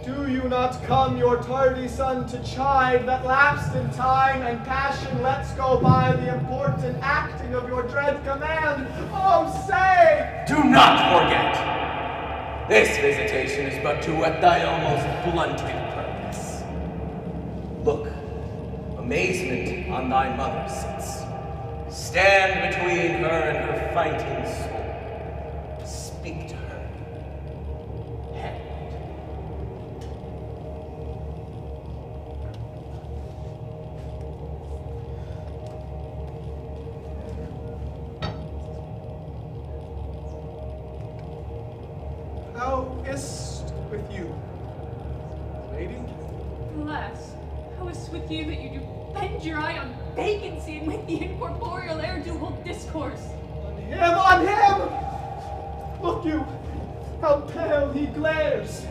Do you not come your tardy son to chide that lapsed in time and passion lets go by the important acting of your dread command? Oh, say! Do not forget! This visitation is but to whet thy almost blunted purpose. Look, amazement on thy mother sits. Stand between her and her fighting soul. Speak to her. How is't with you? Alas, how is 'tis with you that you do bend your eye on vacancy and with the incorporeal air do hold discourse? On him! Look you, how pale he glares!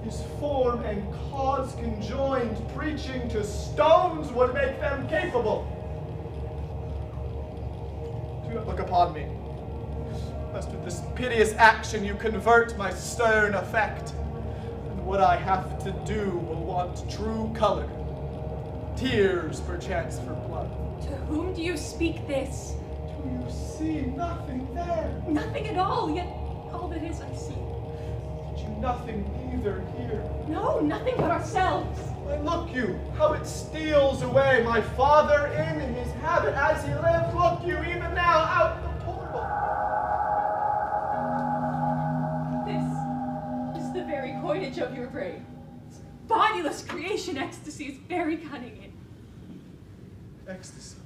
His form and cause conjoined, preaching to stones would make them capable. Do not look upon me, lest with this piteous action you convert my stern affect, and what I have to do will want true color, tears perchance for blood. To whom do you speak this? Do you see nothing there? Nothing at all, yet all that is I see. Did you nothing either here? No, nothing but ourselves. Why, look you, how it steals away, my father in his habit as he lived. Look you, even now, out the portal. This is the very coinage of your brain. This bodiless creation ecstasy is very cunning in. Ecstasy.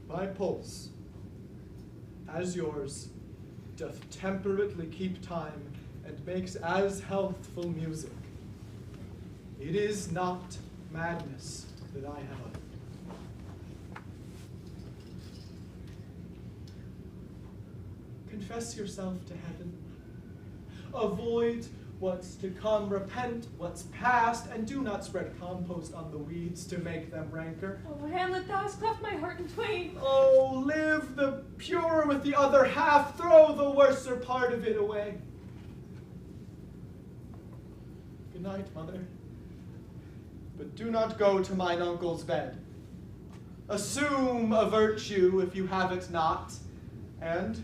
My pulse, as yours, doth temperately keep time and makes as healthful music. It is not madness that I have uttered. Confess yourself to heaven. Avoid what's to come, repent what's past, and do not spread compost on the weeds to make them rancor. Oh, Hamlet, thou hast cleft my heart in twain. Oh, live the pure with the other half, throw the worser part of it away. Good night, mother. But do not go to mine uncle's bed. Assume a virtue if you have it not, and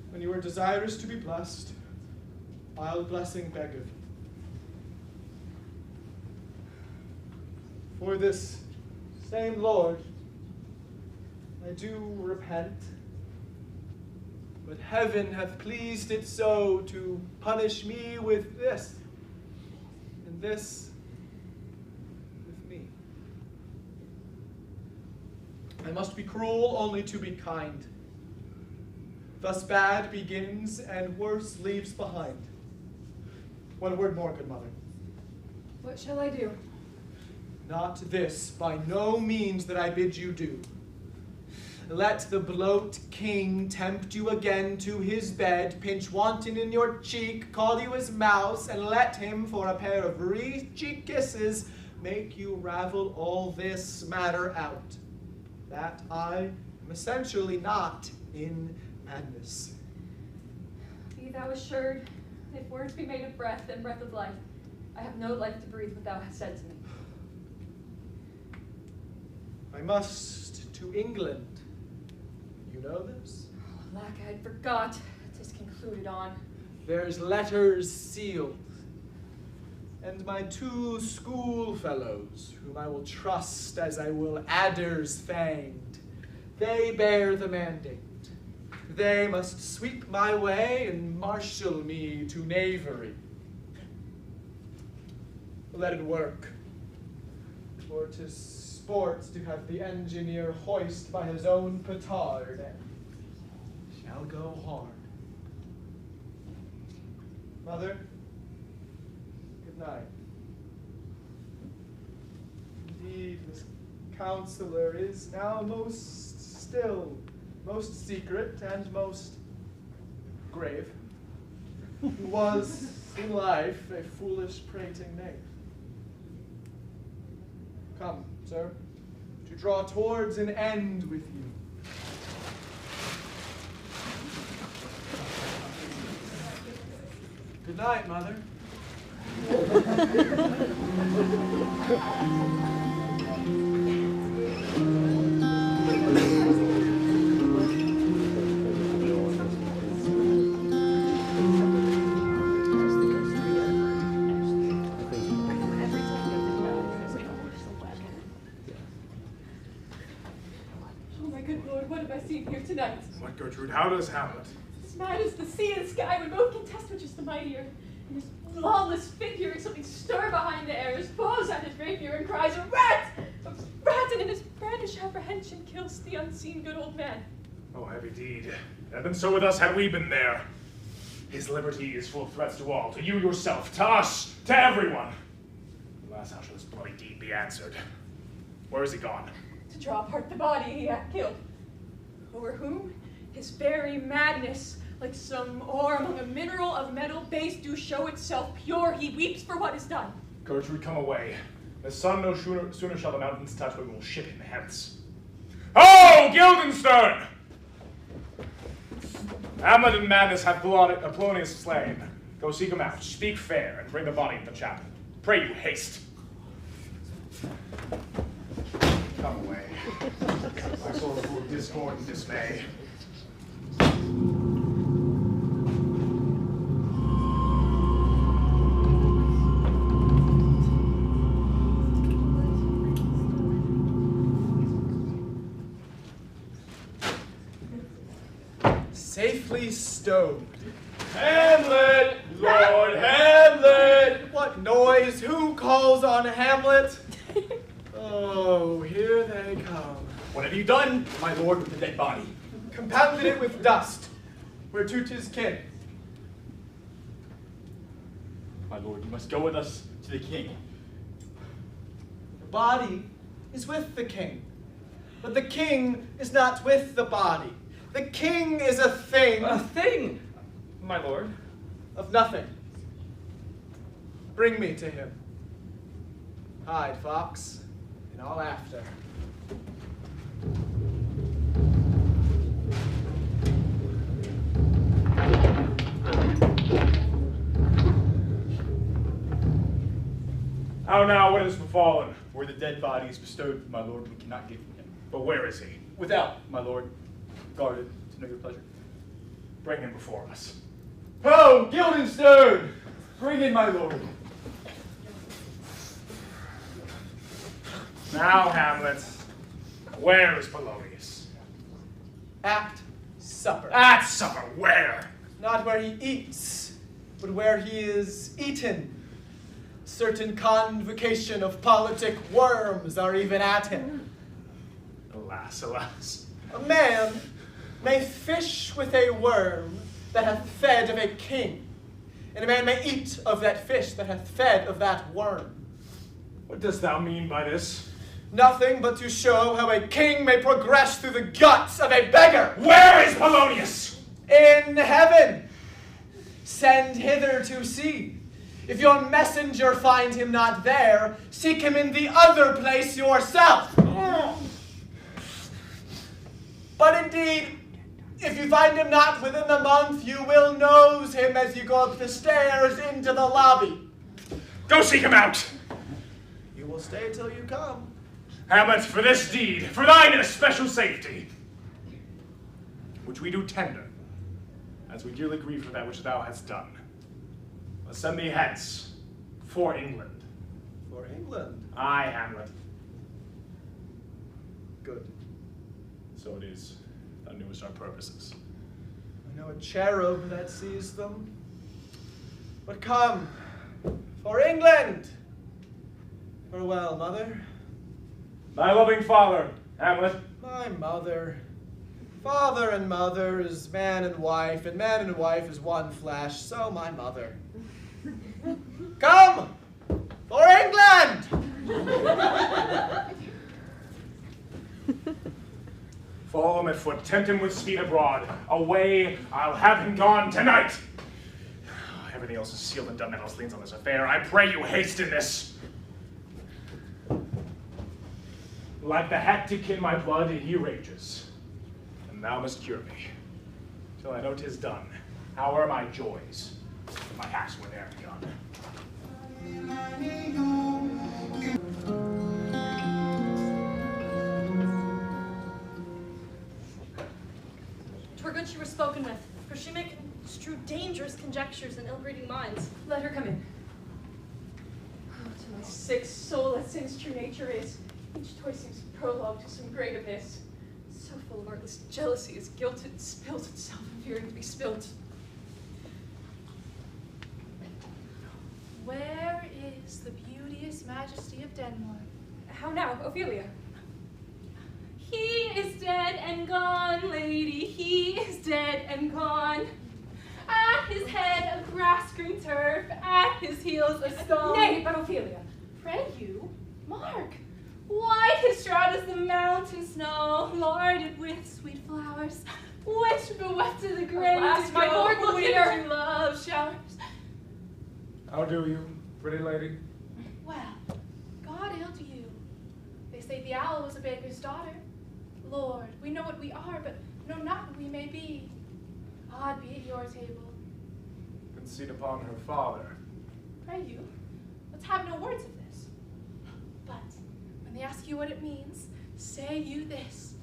when you are desirous to be blessed, I'll blessing beg of you. For this same Lord, I do repent, but heaven hath pleased it so to punish me with this, and this with me. I must be cruel only to be kind. Thus bad begins and worse leaves behind. One word more, good mother. What shall I do? Not this, by no means that I bid you do. Let the bloat king tempt you again to his bed, pinch wanton in your cheek, call you his mouse, and let him for a pair of cheek kisses make you ravel all this matter out. That I am essentially not in madness. Be thou assured, if words be made of breath and breath of life, I have no life to breathe what thou hast said to me. I must to England. You know this? Oh, lack, I had forgot. 'Tis concluded on. There's letters sealed. And my 2 schoolfellows, whom I will trust as I will adders fanged, they bear the mandate. They must sweep my way and marshal me to knavery. Let it work, for 'tis sport to have the engineer hoist by his own petard, and shall go hard. Mother, good night. Indeed, this counselor is now most still, most secret, and most grave, who was in life a foolish prating knave. Come, sir, to draw towards an end with you. Good night, mother. Tonight. What, Gertrude? How does Hamlet? As mad as the sea and sky would both contest which is the mightier. And his lawless figure makes something stir behind the air, his paws at his rapier and cries, "A rat! intention kills the unseen good old man. Oh, heavy deed. Had been so with us had we been there. His liberty is full of threats to all, to you yourself, to us, to everyone. Alas, how shall this bloody deed be answered? Where is he gone? To draw apart the body he hath killed. Over whom his very madness, like some ore among a mineral of metal base, do show itself pure. He weeps for what is done. Gertrude, come away. The sun no sooner shall the mountains touch, but we will ship him hence. Ho, Guildenstern! Hamlet and madness hath Polonius slain. Go seek him out, speak fair, and bring the body to the chapel. Pray you, haste. Come away. My soul is full of discord and dismay. Safely stowed. Hamlet! Lord Hamlet! What noise? Who calls on Hamlet? Oh, here they come. What have you done, my lord, with the dead body? Compounded it with dust, whereto 'tis kin. My lord, you must go with us to the king. The body is with the king, but the king is not with the body. The king is a thing. A thing, my lord. Of nothing. Bring me to him. Hide, fox, and I'll after. How now, what has befallen? Where the dead body is bestowed, my lord, we cannot give him. But where is he? Without, my lord, guarded to know your pleasure. Bring him before us. Ho, Guildenstern! Bring in, my lord. Now, Hamlet, where is Polonius? At supper. At supper, where? Not where he eats, but where he is eaten. Certain convocation of politic worms are even at him. Alas, alas. A man may fish with a worm that hath fed of a king, and a man may eat of that fish that hath fed of that worm. What dost thou mean by this? Nothing but to show how a king may progress through the guts of a beggar. Where is Polonius? In heaven. Send hither to see. If your messenger find him not there, seek him in the other place yourself. But indeed, if you find him not within the month, you will nose him as you go up the stairs into the lobby. Go seek him out. You will stay till you come. Hamlet, for this deed, for thine especial safety, which we do tender, as we dearly grieve for that which thou hast done, let's send thee hence, for England. For England? Aye, Hamlet. Good. So it is, thou knewest our purposes. I know a cherub that sees them. But come, for England! Farewell, mother. Thy loving father, Hamlet. My mother. Father and mother is man and wife is one flesh, so my mother. Come! For England! Follow him at foot, tempt him with speed abroad. Away, I'll have him gone tonight. Everything else is sealed and done that else leans on this affair. I pray you haste in this. Like the hectic in my blood, he rages. And thou must cure me. Till I know 'tis done. How are my joys? My hacks were there begun. 'Twere good she were spoken with, for she may construe dangerous conjectures in ill-breeding minds. Let her come in. Oh, to my sick soul, that sin's true nature is. Each toy seems prologue to some great abyss. So full of artless jealousy as guilt it spills itself in fearing to be spilt. Where is the beauteous majesty of Denmark? How now, Ophelia? He is dead and gone, lady, he is dead and gone. At his head a grass-green turf, at his heels a stone. Nay, but Ophelia. Pray you, mark, white his shroud as the mountain snow, larded with sweet flowers, which bewafted the grain Alas, to my go, lord, look here. winter love showers. How do you, pretty lady? Well, God hail to you. They say the owl was a baker's daughter. Lord, we know what we are, but know not what we may be. God be at your table. Conceit upon her father. Pray you, let's have no words of this. But when they ask you what it means, say you this.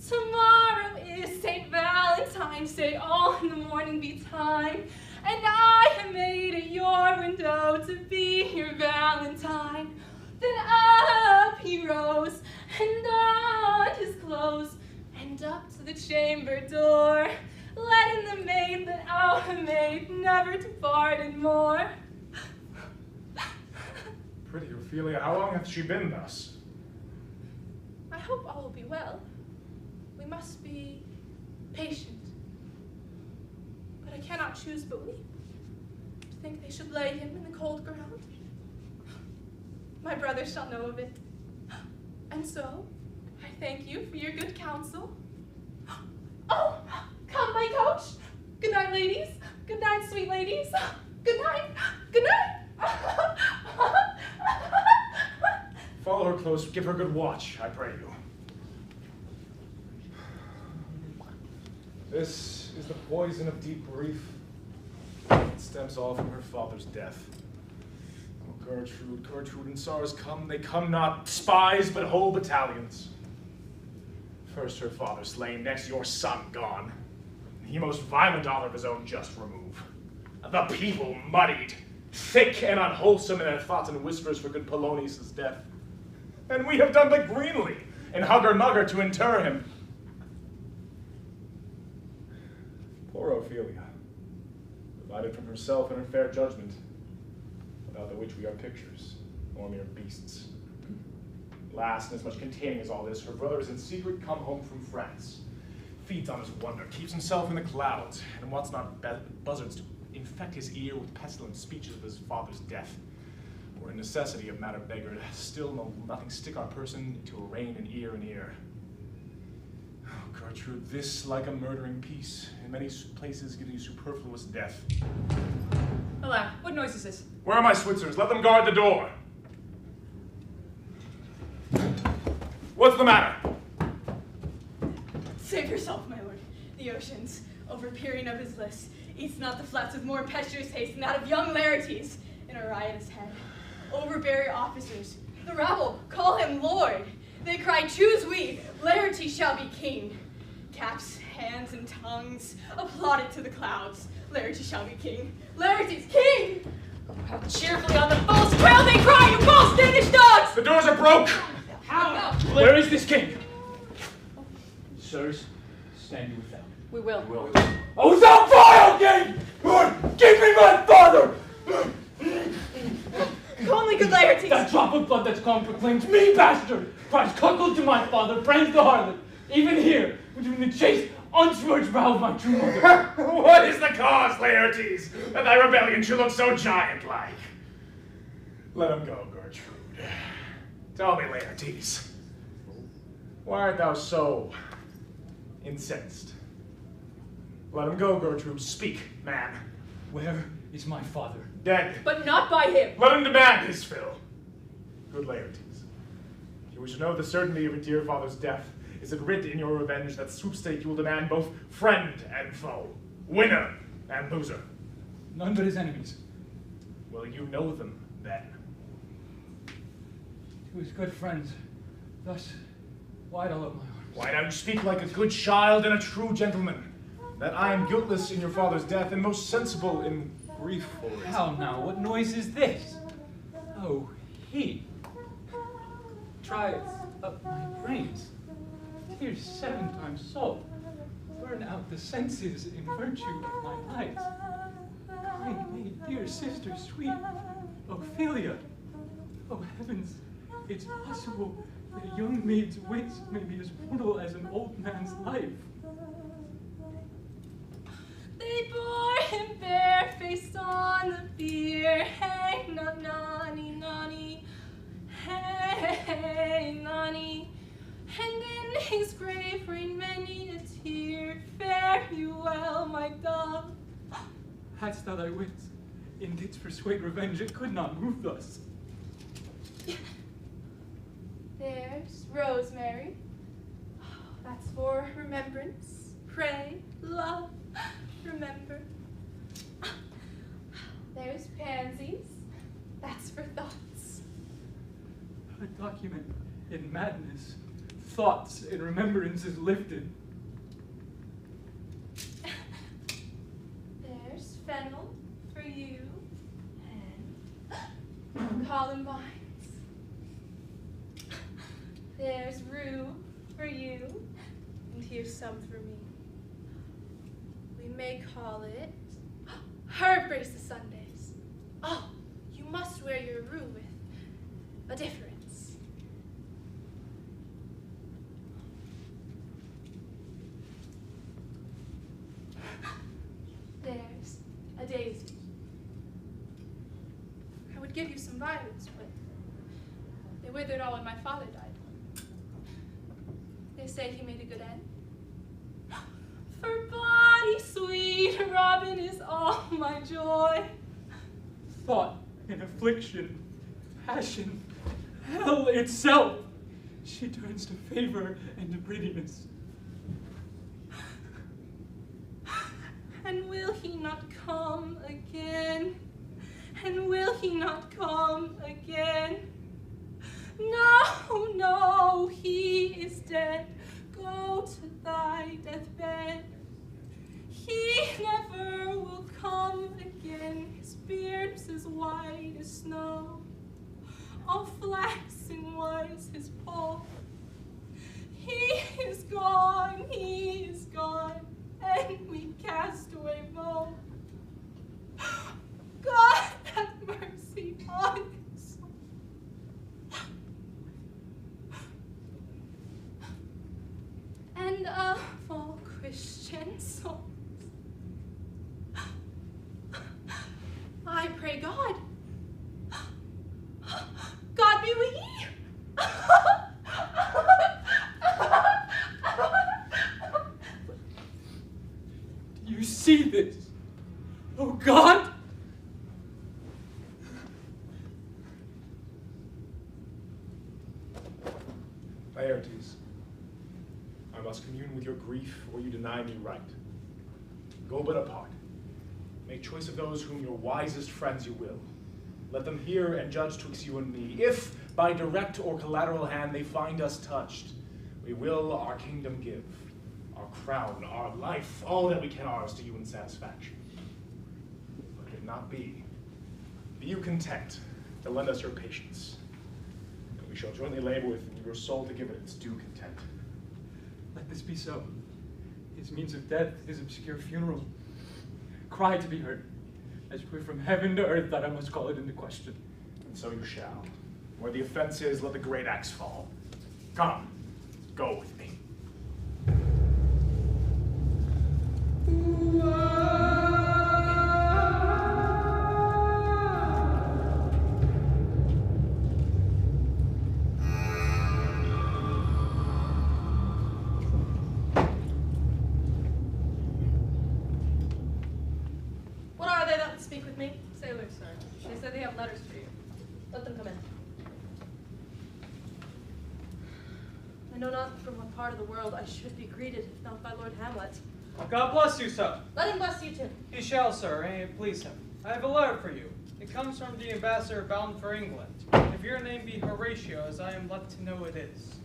Tomorrow is St. Valentine's Day, all in the morning be time, and I am made at your window to be your Valentine. Then up he rose, and donned his clothes, and up to the chamber door, let in the maid that our maid never departed more. Pretty Ophelia, how long hath she been thus? I hope all will be well. We must be patient. But I cannot choose but weep. To think they should lay him in the cold ground. My brother shall know of it. And so, I thank you for your good counsel. Oh, come my coach. Good night, ladies. Good night, sweet ladies. Good night. Good night. Follow her close, give her good watch, I pray you. This is the poison of deep grief. It stems all from her father's death. Oh, Gertrude and sorrows come, they come not spies, but whole battalions. First her father slain, next your son gone. He most violent author of his own just remove. The people muddied, thick and unwholesome in their thoughts and whispers for good Polonius' death. And we have done but greenly, in hugger-mugger to inter him. Poor Ophelia, divided from herself and her fair judgment, without the which we are pictures, or mere beasts. Last, and as much containing as all this, her brother is in secret come home from France, feeds on his wonder, keeps himself in the clouds, and wants not buzzards to infect his ear with pestilent speeches of his father's death, or in necessity of matter beggared, still nothing stick our person to arraign in ear and ear. Oh, Gertrude, this like a murdering peace, in many places giving you superfluous death. Alas, what noise is this? Where are my Switzers? Let them guard the door. What's the matter? Save yourself, my lord. The oceans, over peering of his lists, eats not the flats with more impetuous haste than that of young Laertes in a riotous head. Overbearing officers, the rabble call him lord. They cry, choose we, Laertes shall be king. Caps, hands, and tongues applauded to the clouds. Laertes shall be king. Laertes, king! How cheerfully on the false trail they cry, you false Danish dogs! The doors are broke! How? Where is this king? Sirs, stand you without. We will. Oh, thou vile king! Give me my father! Call me good Laertes! That drop of blood that's come proclaims me bastard! Cries cuckold to my father, praise the harlot! Even here, between the chaste, unsmirched brow of my true mother. What is the cause, Laertes, that thy rebellion should look so giant-like? Let him go, Gertrude. Tell me, Laertes, why art thou so incensed? Let him go, Gertrude. Speak, man. Where is my father? Dead. But not by him. Let him demand his fill. Good Laertes, if you wish to know the certainty of your dear father's death, is it writ in your revenge that sweepstake you will demand both friend and foe, winner and loser? None but his enemies. Will you know them, then? To his good friends, thus wide all up my arms. Why now you speak like a good child and a true gentleman, that I am guiltless in your father's death and most sensible in grief for it. How now, what noise is this? Oh, he tries up my brains. Tears 7 times salt, burn out the senses in virtue of my life. Kind maid, dear sister, sweet Ophelia. Oh heavens, it's possible A young maid's wits may be as mortal as an old man's life. They bore him barefaced on the bier. Hey, nani, nani. Hey, nani. And in his grave rained many a tear. Fare you well, my dove. Hadst thou thy wits, and didst persuade revenge, it could not move thus. There's rosemary. That's for remembrance. Pray, love, remember. There's pansies. That's for thoughts. A document in madness, thoughts in remembrance is lifted. There's fennel for you. And columbines. There's rue for you. And here's some for me. We may call it herb braces Sundays. Oh, you must wear your rue with a difference. There's a daisy. I would give you some violets, but they withered all when my father died. They say he made a good end. For body sweet Robin is all my joy. Thought and affliction, passion, hell itself, she turns to favor and to prettiness. And will he not come again? And will he not come again? No, no, he is dead. Go to thy deathbed. He never will come again. His beard's as white as snow. All flaxen was his poll. He is gone, and we cast away moan. God have mercy on his soul. And of all Christian souls, I pray God. God be with ye. Do you see this? Oh God! Laertes, I must commune with your grief, or you deny me right. Go but apart. Make choice of those whom your wisest friends you will. Let them hear and judge twixt you and me. If by direct or collateral hand they find us touched, we will our kingdom give, our crown, our life, all that we can ours to you in satisfaction. But if not be you content to lend us your patience, and we shall jointly labor with your soul to give it its due content. Let this be so. His means of death, his obscure funeral. Cry to be heard, as we're from heaven to earth that I must call it into question. And so you shall. Where the offense is, let the great axe fall. Come, go with me. What are they that would speak with me? Sailors, sir. They said they have letters for you. Let them come in. I know not from what part of the world I should be greeted, if not by Lord Hamlet. God bless you, sir. Let him bless you too. He shall, sir, and it please him. I have a letter for you. It comes from the ambassador bound for England. If your name be Horatio, as I am led to know it is.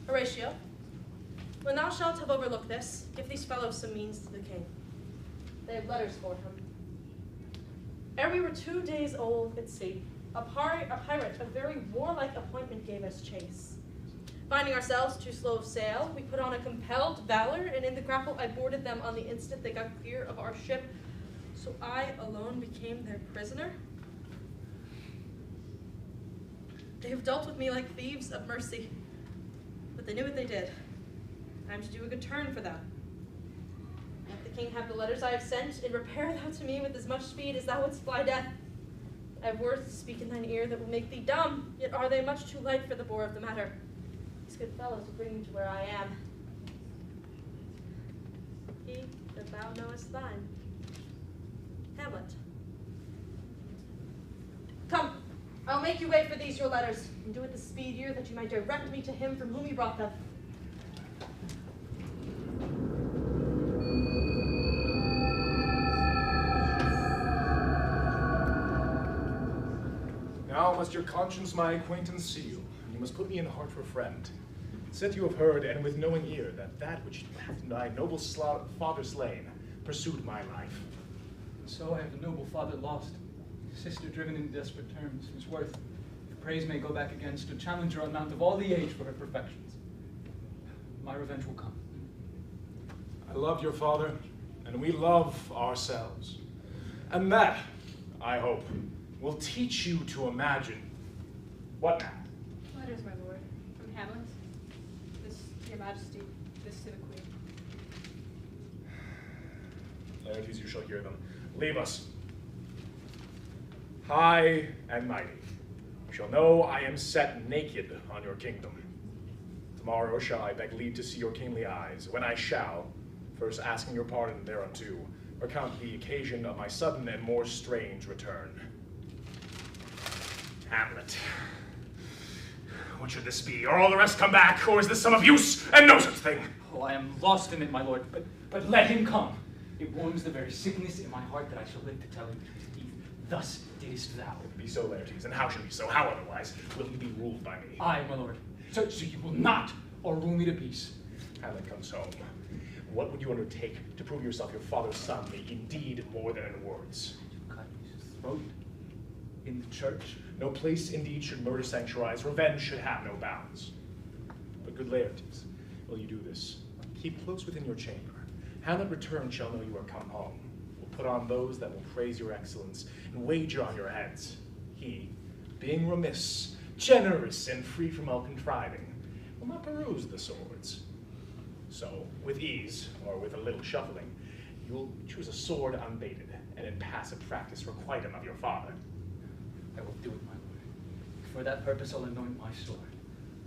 Horatio, when thou shalt have overlooked this, give these fellows some means to the king. They have letters for him. Ere we were 2 days old at sea, a pirate of very warlike appointment gave us chase. Finding ourselves too slow of sail, we put on a compelled valor, and in the grapple I boarded them on the instant they got clear of our ship. So I alone became their prisoner. They have dealt with me like thieves of mercy, but they knew what they did. I am to do a good turn for them. Let the king have the letters I have sent, and repair thou to me with as much speed as thou wouldst fly death. I have words to speak in thine ear that will make thee dumb, yet are they much too light for the bore of the matter. These good fellows will bring me to where I am. He that thou knowest thine. Hamlet. Come, I'll make you wait for these your letters, and do it the speedier that you might direct me to him from whom you brought them. Now must your conscience my acquaintance seal, and you must put me in heart for friend. Sith you have heard, and with knowing ear, that which hath thy noble father slain, pursued my life. And so I have a noble father lost, sister driven in desperate terms, whose worth, if praise may go back again, stood challenger on mount of all the age for her perfections. My revenge will come. I love your father, and we love ourselves. And that, I hope, will teach you to imagine. What now? Letters, my lord, from Hamlet. This to your majesty, this to the queen. Laertes, you shall hear them. Leave us. High and mighty, you shall know I am set naked on your kingdom. Tomorrow shall I beg leave to see your kingly eyes, when I shall, first asking your pardon thereunto, recount the occasion of my sudden and more strange return. Hamlet. What should this be? Are all the rest come back, or is this some abuse and no such thing? Oh, I am lost in it, my lord, but let him come. It warms the very sickness in my heart that I shall live to tell him to his teeth. Thus didst thou. Be so, Laertes, and how should be so? How otherwise will he be ruled by me? Aye, my lord. So you will not, or rule me to peace. Hamlet comes home. What would you undertake to prove yourself your father's son, in deed more than in words? To cut his throat in the church. No place indeed should murder sanctuarize. Revenge should have no bounds. But good Laertes, will you do this? Keep close within your chamber. Hamlet returned shall know you are come home. Will put on those that will praise your excellence and wager on your heads. He, being remiss, generous, and free from all contriving, will not peruse the swords. So, with ease, or with a little shuffling, you will choose a sword unbaited, and in passive practice requite him of your father. I will do it, my lord. For that purpose I'll anoint my sword.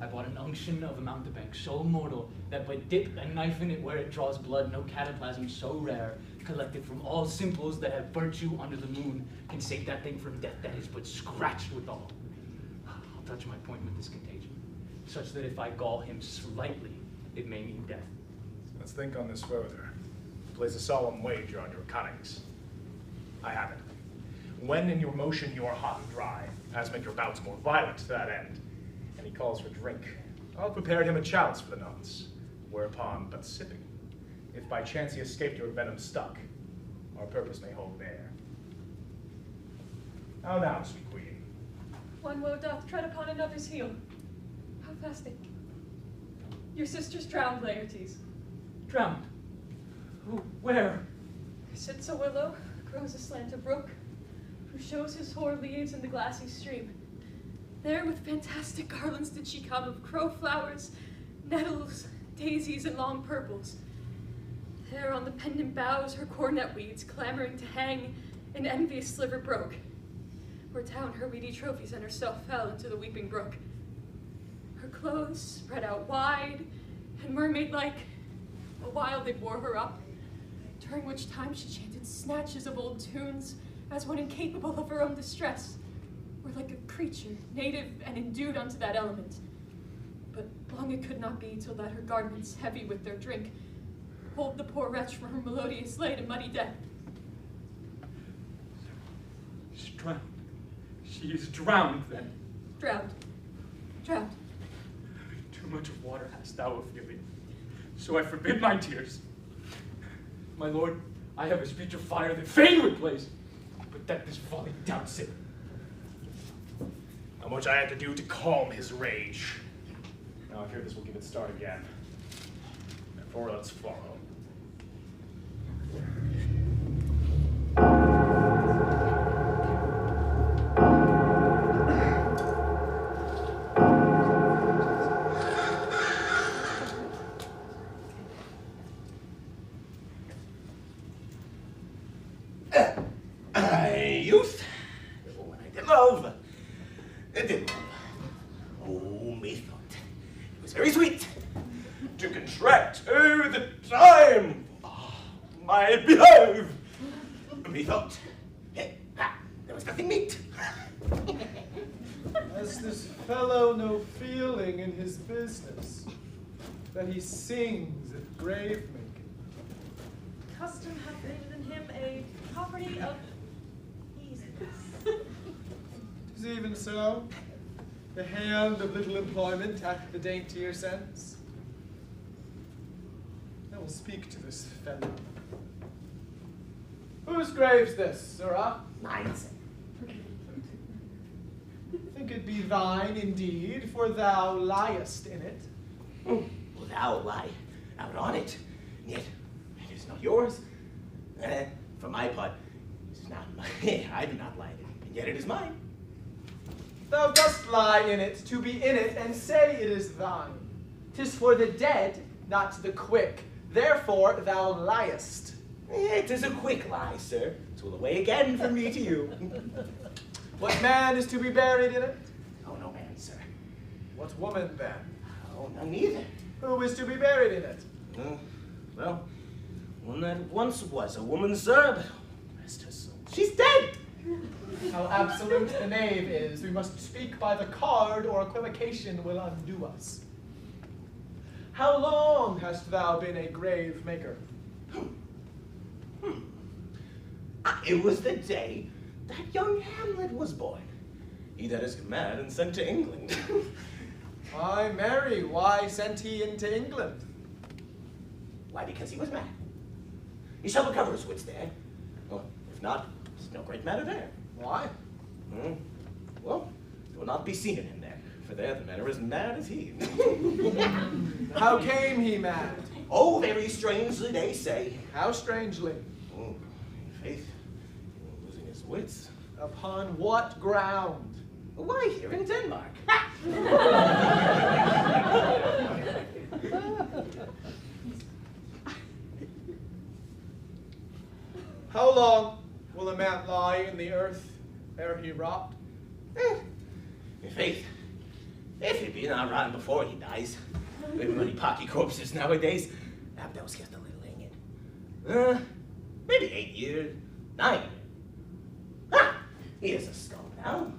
I bought an unction of a mountebank so mortal that but dip a knife in it where it draws blood, no cataplasm so rare, collected from all simples that have virtue under the moon, can save that thing from death that is but scratched withal. I'll touch my point with this contagion, such that if I gall him slightly, it may mean death. Let's think on this further. Place a solemn wager on your cunnings. I have it. When in your motion you are hot and dry, as make your bouts more violent to that end, and he calls for drink, I'll prepare him a chalice for the nonce, whereupon, but sipping, if by chance he escaped your venom stuck, our purpose may hold there. How now, sweet queen? One woe doth tread upon another's heel. How fasting. Your sister's drowned, Laertes. Drowned? Oh, where? Sits a willow, grows aslant a brook, who shows his hoar leaves in the glassy stream. There with fantastic garlands did she come of crow flowers, nettles, daisies, and long purples. There on the pendant boughs her cornet weeds, clamoring to hang, an envious sliver broke, where down her weedy trophies and herself fell into the weeping brook. Her clothes spread out wide, and mermaid-like, a while they bore her up, during which time she chanted snatches of old tunes, as one incapable of her own distress, or like a creature, native and endued unto that element. But long it could not be till that her garments, heavy with their drink, hold the poor wretch from her melodious lay to muddy death. She's drowned. She is drowned, then. Drowned. Drowned. Too much of water hast thou, Ophelia, so I forbid my tears. My lord, I have a speech of fire that fain would blaze, but that this folly doubts it. How much I had to do to calm his rage. Now I fear this will give it start again. Therefore let's follow. we thought it was very sweet to contract over the time my behalf. We thought, there was nothing meet. Has this fellow no feeling in his business, that he sings at grave making? Custom hath made in him a property of easiness. 'Tis even so. The hand of little employment hath the daintier sense. I will speak to this fellow. Whose grave's this, sirrah? Mine, sir. Think it be thine indeed, for thou liest in it. Well, thou lie out on it, and yet it is not yours. For my part, it is not mine. I do not lie in it, and yet it is mine. Thou dost lie in it, to be in it, and say it is thine. 'Tis for the dead, not the quick. Therefore thou liest. It is a quick lie, sir. 'Twill away again from me to you. What man is to be buried in it? Oh, no man, sir. What woman then? Oh, none neither. Who is to be buried in it? Well, one that once was a woman, sir, but rest her soul. She's dead! How absolute the knave is. We must speak by the card, or equivocation will undo us. How long hast thou been a grave maker? It was the day that young Hamlet was born. He that is mad and sent to England. Why, marry, why sent he into England? Why, because he was mad. He shall recover his wits there. Well, if not, there's no great matter there. Why? Well, you will not be seen in him there, for there the men are as mad as he. How came he mad? Oh, very strangely, they say. How strangely? Oh, in faith, losing his wits. Upon what ground? Why, here in Denmark. How long will a man lie in the earth ere he rot? In faith, if he be not rotten before he dies, with many pocky corpses nowadays, thou just a little hanging. Maybe 8 years, 9 years. He is a skull now.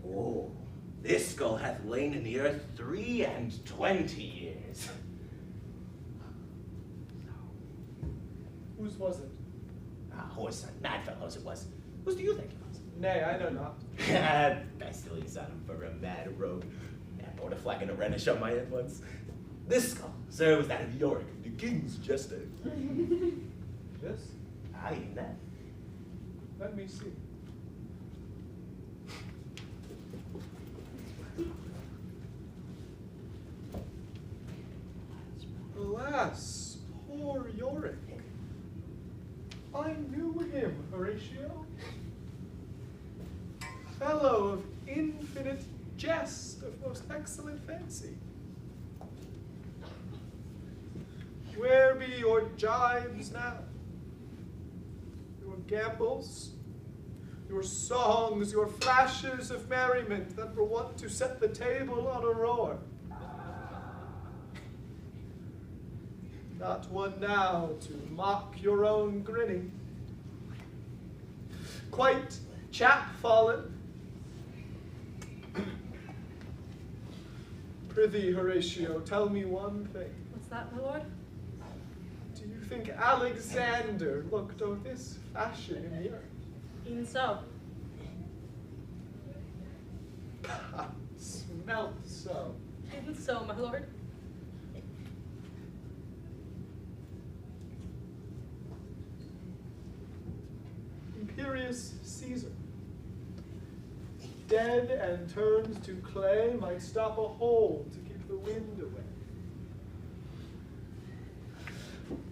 Oh, this skull hath lain in the earth 23 years. Whose was it? Horse and mad fellows it was. Whose do you think it was? Nay, I know not. Bestilies on him for a mad rogue. I poured a flagon of Rhenish on my head once. This skull, sir, was that of Yorick, the king's jester. This? Aye, in that. Let me see. Alas, poor Yorick. I knew him, Horatio. Fellow of infinite jest, of most excellent fancy. Where be your jibes now? Your gambols, your songs, your flashes of merriment that were wont to set the table on a roar. Not one now to mock your own grinning. Quite chapfallen. Prithee, Horatio, tell me one thing. What's that, my lord? Do you think Alexander looked o' this fashion in the earth? E'en so. Smelt so. E'en so, my lord. Imperious Caesar, dead and turned to clay, might stop a hole to keep the wind away.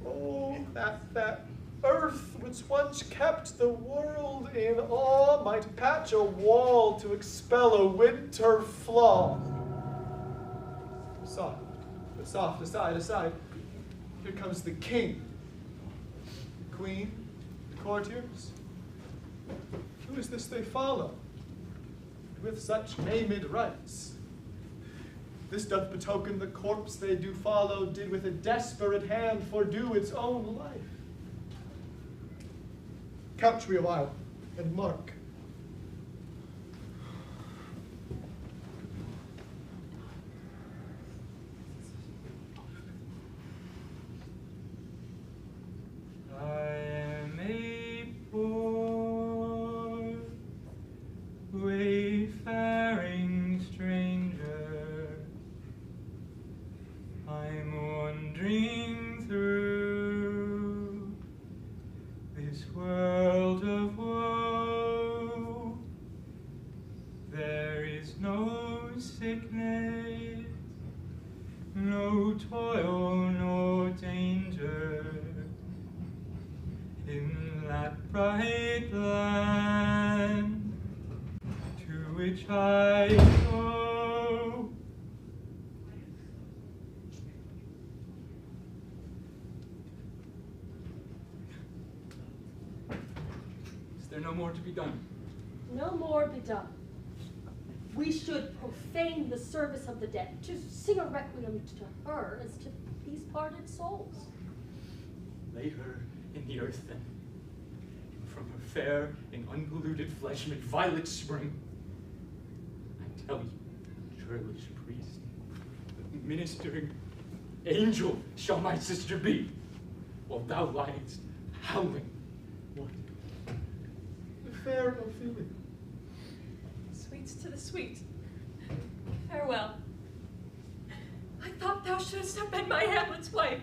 Oh, that earth which once kept the world in awe might patch a wall to expel a winter flaw. Soft, but soft, aside, aside. Here comes the king, the queen, the courtiers. Who is this they follow? With such named rights. This doth betoken the corpse they do follow did with a desperate hand fordo its own life. Couch we a while, and mark. I am a poor, wayfaring stranger. I'm wandering through this world of woe. There is no sickness, no toil, no danger in that bright land to which I go. Is there no more to be done? No more be done. We should profane the service of the dead, to sing a requiem to her as to these parted souls. Lay her in the earth then, and from her fair and unpolluted flesh make violet spring. I tell you, churlish priest, the ministering angel shall my sister be, while thou liest howling. What? The fair Ophelia. Sweets to the sweet. Farewell. I thought thou shouldst have been my Hamlet's wife.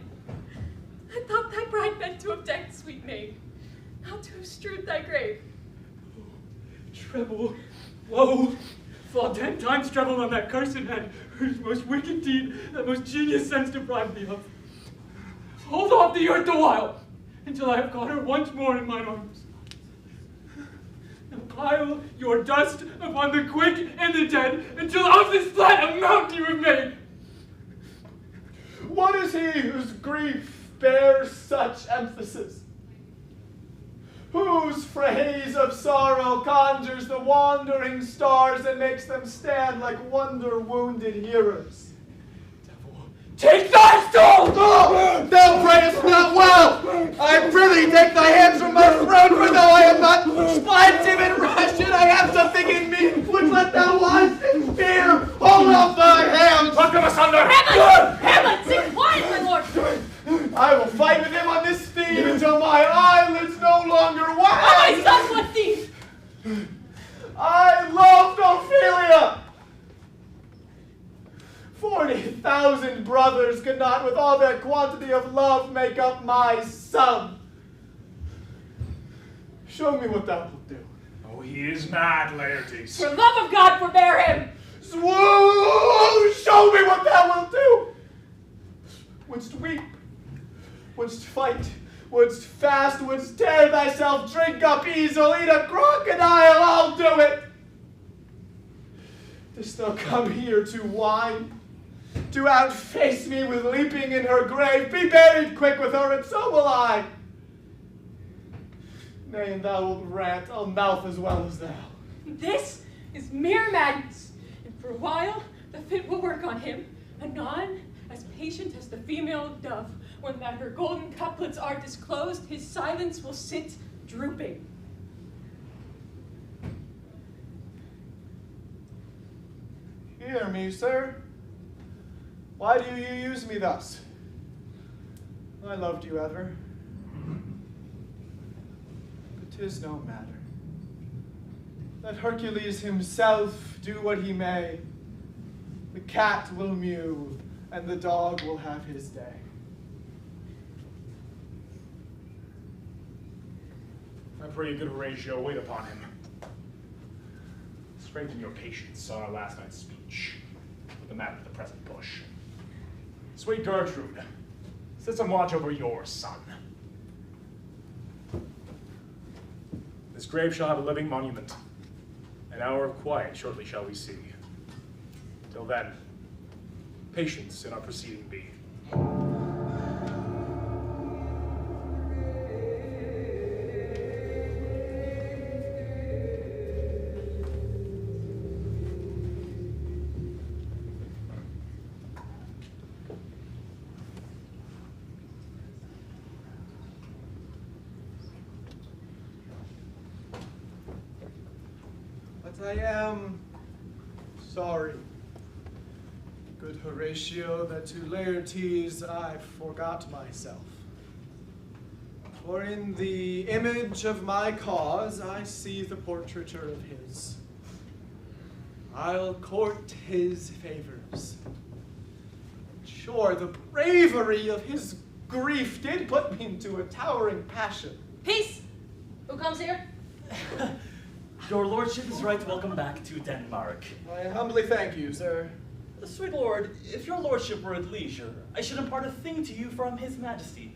I thought thy bride meant to have decked, sweet maid, not to have strewed thy grave. Treble, woe, fall 10 times treble on that cursed head, whose most wicked deed, that most genius sense deprived thee of. Hold off the earth a while, until I have caught her once more in mine arms. Now pile your dust upon the quick and the dead, until of this flat a mountain you have made. What is he whose grief bears such emphasis? Whose phrase of sorrow conjures the wandering stars and makes them stand like wonder-wounded hearers? Take thy soul! Oh, thou prayest not well! I prithee take thy hands from my throat, for though I am not splendid and rash, yet I have something in me which let thou lie in fear. Hold up thy hands! Pluck them asunder! Hamlet! Hamlet, sit quiet, my lord! I will fight with him on this theme until my eyelids no longer wag. Oh, my son, what thief? I loved Ophelia! 40,000 brothers could not with all their quantity of love make up my sum. Show me what thou wilt do. Oh, he is mad, Laertes. For love of God, forbear him! Swoon! Show me what thou wilt do! Wouldst weep? Wouldst fight? Wouldst fast? Wouldst tear thyself, drink up easel, eat a crocodile? I'll do it! Dost thou come here to whine? To outface me with leaping in her grave? Be buried quick with her, and so will I. Nay, and thou wilt rant, I'll mouth as well as thou. This is mere madness, and for a while the fit will work on him, anon, as patient as the female dove, when that her golden couplets are disclosed, his silence will sit drooping. Hear me, sir. Why do you use me thus? I loved you ever. But 'tis no matter. Let Hercules himself do what he may. The cat will mew, and the dog will have his day. I pray you, good Horatio, wait upon him. Strengthen your patience on our last night's speech with the matter of the present push. Sweet Gertrude, set some watch over your son. This grave shall have a living monument. An hour of quiet shortly shall we see. Till then, patience in our proceeding be. I am sorry, good Horatio, that to Laertes I forgot myself. For in the image of my cause I see the portraiture of his. I'll court his favors. Sure, the bravery of his grief did put me into a towering passion. Peace! Who comes here? Your lordship is right welcome back to Denmark. I humbly thank you, sir. Sweet lord, if your lordship were at leisure, I should impart a thing to you from his majesty.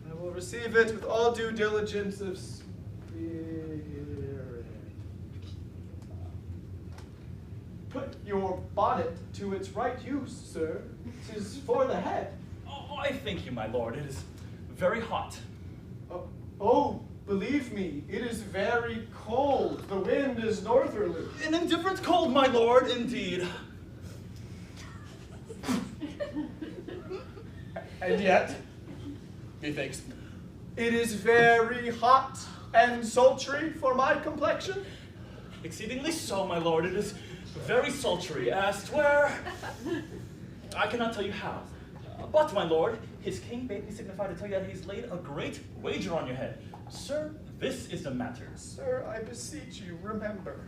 I will receive it with all due diligence of spirit. Put your bonnet to its right use, sir. 'Tis for the head. Oh, I thank you, my lord. It is very hot. Oh, believe me, it is very cold. The wind is northerly. An indifferent cold, my lord, indeed. And yet, methinks, it is very hot and sultry for my complexion. Exceedingly so, my lord. It is very sultry, as 'twere. I cannot tell you how. But, my lord, his king bade me signify to tell you that he's laid a great wager on your head. Sir, this is the matter. Sir, I beseech you, remember.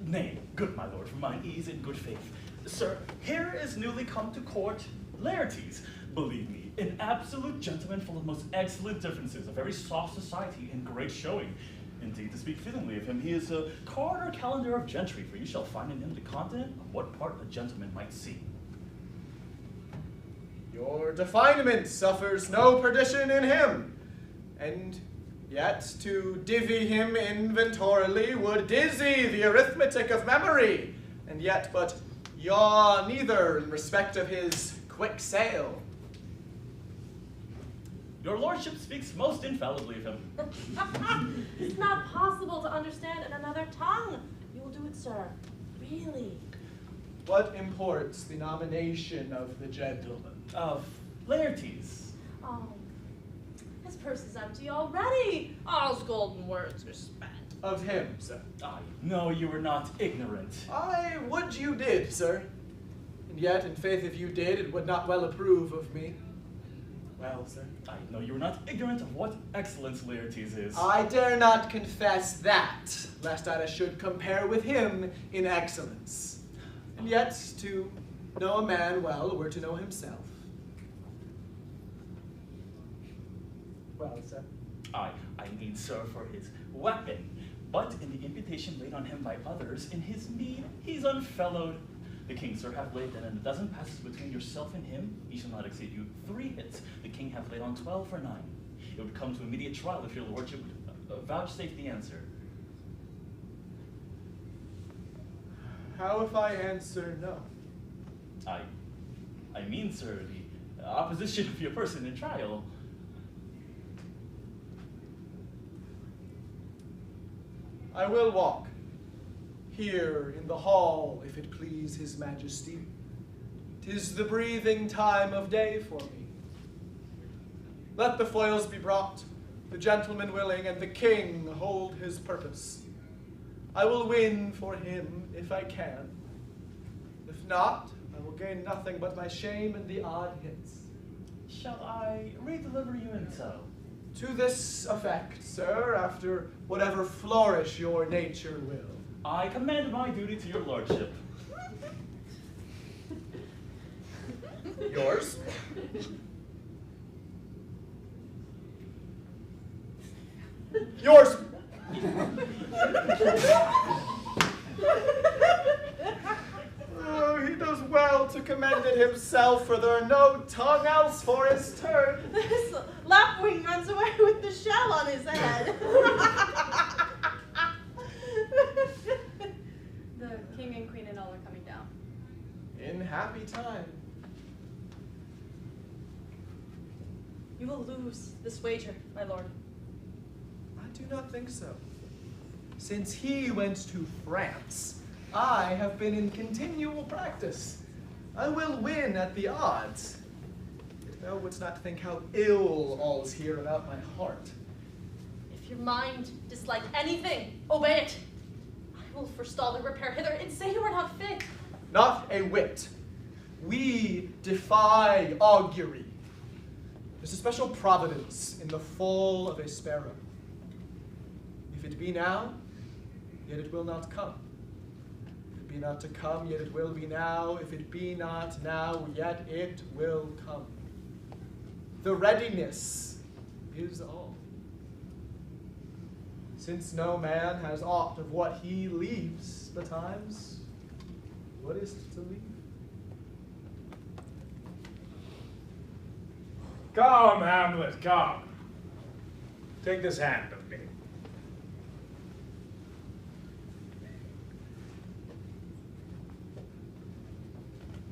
Nay, good my lord, for mine ease and good faith. Sir, here is newly come to court Laertes. Believe me, an absolute gentleman full of most excellent differences, a very soft society and great showing. Indeed, to speak fittingly of him, he is a card or calendar of gentry, for you shall find in him the continent of what part a gentleman might see. Your definement suffers no perdition in him, and yet to divvy him inventorily would dizzy the arithmetic of memory, and yet but yaw neither in respect of his quick sail. Your lordship speaks most infallibly of him. It's not possible to understand in another tongue. You will do it, sir. Really. What imports the nomination of the gentleman? Of Laertes. Oh, his purse is empty already. All his golden words are spent. Of him, sir. I know you were not ignorant. I would you did, sir. And yet, in faith, if you did, it would not well approve of me. Well, sir. I know you were not ignorant of what excellence Laertes is. I dare not confess that, lest I should compare with him in excellence. And yet, to know a man well were to know himself. Well, sir. I mean, sir, for his weapon. But in the imputation laid on him by others, in his meed, he's unfellowed. The king, sir, hath laid then in a dozen passes between yourself and him. He shall not exceed you 3 hits. The king hath laid on 12 for 9. It would come to immediate trial if your lordship would vouchsafe the answer. How if I answer no? I mean, sir, the opposition of your person in trial. I will walk here in the hall, if it please his majesty. 'Tis the breathing time of day for me. Let the foils be brought, the gentleman willing, and the king hold his purpose. I will win for him if I can. If not, I will gain nothing but my shame and the odd hits. Shall I redeliver you in tow? To this effect, sir, after whatever flourish your nature will. I commend my duty to your lordship. Yours? Yours! Oh, he does well to commend it himself, for there are no tongue else for his turn. This lapwing runs away with the shell on his head. The king and queen and all are coming down. In happy time. You will lose this wager, my lord. I do not think so. Since he went to France, I have been in continual practice. I will win at the odds. Thou wouldst not think how ill all's here about my heart. If your mind dislike anything, obey it. will forestall and repair hither, and say you are not fit. Not a whit. We defy augury. There's a special providence in the fall of a sparrow. If it be now, yet it will not come. If it be not to come, yet it will be now. If it be not now, yet it will come. The readiness is all. Since no man has aught of what he leaves betimes, what is to leave? Come, Hamlet, come. Take this hand of me.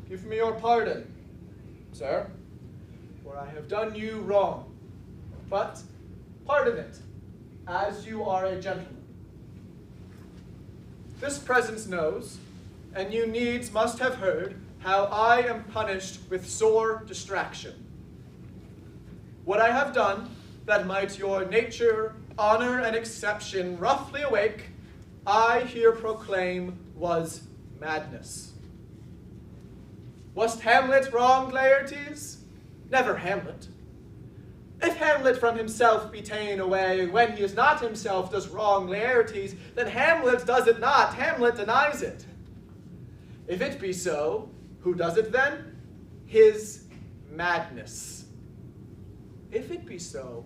Give me your pardon, sir, for I have done you wrong. But pardon it, as you are a gentleman. This presence knows, and you needs must have heard, how I am punished with sore distraction. What I have done, that might your nature, honor, and exception roughly awake, I here proclaim was madness. Wast Hamlet wrong, Laertes? Never Hamlet. If Hamlet from himself be ta'en away, when he is not himself does wrong Laertes, then Hamlet does it not, Hamlet denies it. If it be so, who does it then? His madness. If it be so,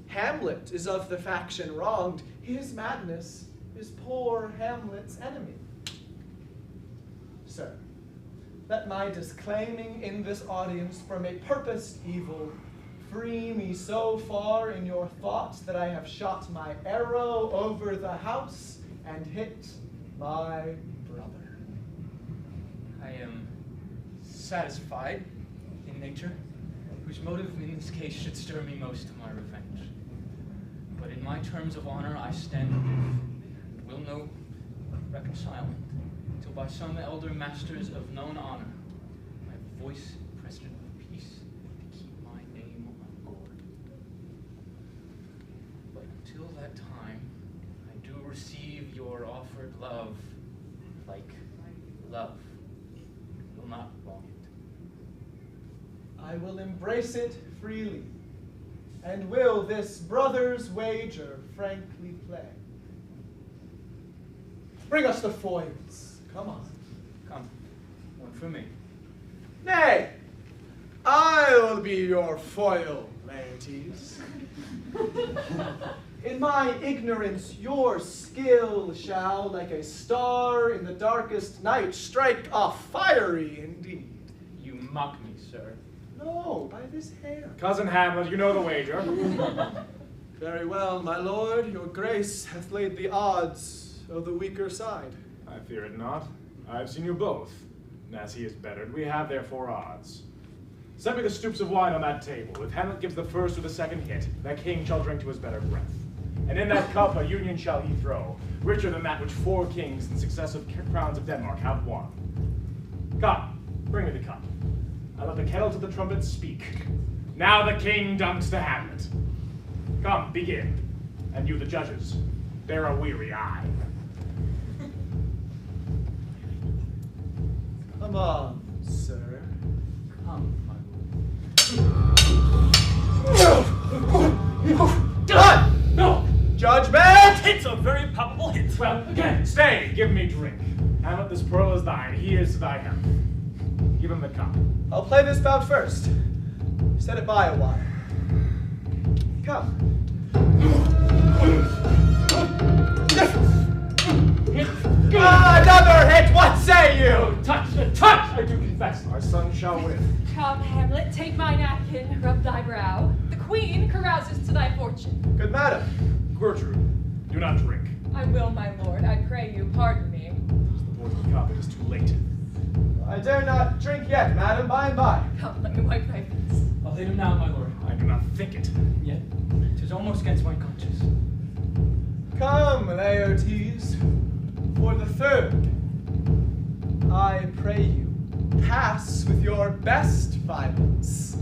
Hamlet is of the faction wronged, his madness is poor Hamlet's enemy. Sir, let my disclaiming in this audience from a purposed evil free me so far in your thoughts that I have shot my arrow over the house and hit my brother. I am satisfied in nature, whose motive in this case should stir me most to my revenge. But in my terms of honor I stand aloof, will no reconcilement, till by some elder masters of known honor, my voice precedent of peace to keep my name on board. But until that time, I do receive your offered love like love. Will not wrong it. I will embrace it freely, and will this brother's wager frankly play. Bring us the foils. Come on. Come, one for me. Nay, I'll be your foil, Laertes. In my ignorance, your skill shall, like a star in the darkest night, strike off fiery indeed. You mock me, sir. No, by this hair. Cousin Hamlet, you know the wager. Very well, my lord. Your grace hath laid the odds of the weaker side. I fear it not. I have seen you both. And as he is bettered, we have therefore odds. Set me the stoops of wine on that table. If Hamlet gives the first or the second hit, that king shall drink to his better breath. And in that cup a union shall he throw, richer than that which 4 kings and successive crowns of Denmark have won. Come, bring me the cup. I let the kettle to the trumpet speak. Now the king dunks to Hamlet. Come, begin. And you, the judges, bear a weary eye. Come on, sir. Come, Done! No! Judgment! It's a very palpable hit. Well, again, stay, give me drink. Hamlet, this pearl is thine. He is to thy health. Give him the cup. I'll play this bout first. Set it by a while. Come. Another hit! What say you? Touch! I do confess. Our son shall win. Come, Hamlet, take my napkin, rub thy brow. The queen carouses to thy fortune. Good madam. Gertrude, do not drink. I will, my lord. I pray you pardon me. The poison cup, it is too late. I dare not drink yet, madam, by and by. Come, let me wipe thy face. I'll lay him now, my lord. I do not think it. Yet, 'tis almost against my conscience. Come, Laertes, for the third. I pray you, pass with your best violence.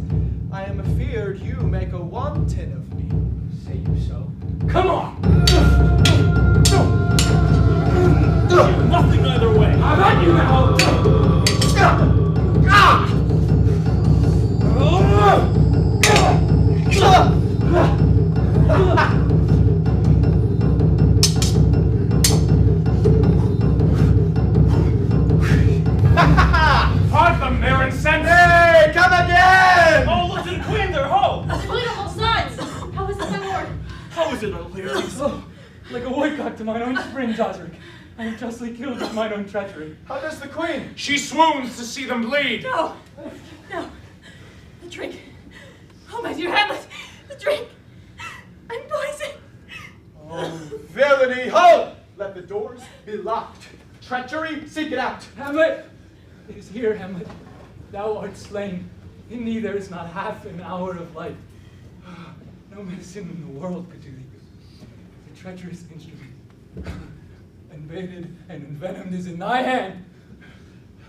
I am afeard you make a wanton of me. Say you so. Come on! Nothing either way. I'm on you now! Part the mirror and send Hey, come again! Oh, look to the queen there, ho! The queen on both sides! How is it, my lord? How is it, Laertes? Oh, like a woodcock to mine own spring, Osric. I am justly killed with mine own treachery. How does the queen? She swoons to see them bleed. No! No! The drink! Oh, my dear Hamlet! The drink! I'm poisoned! Oh, villainy! Ho! Let the doors be locked. Treachery, seek it out. Hamlet! It is here, Hamlet. Thou art slain. In thee there is not half an hour of life. No medicine in the world could do thee. The treacherous instrument, invaded and envenomed, is in thy hand.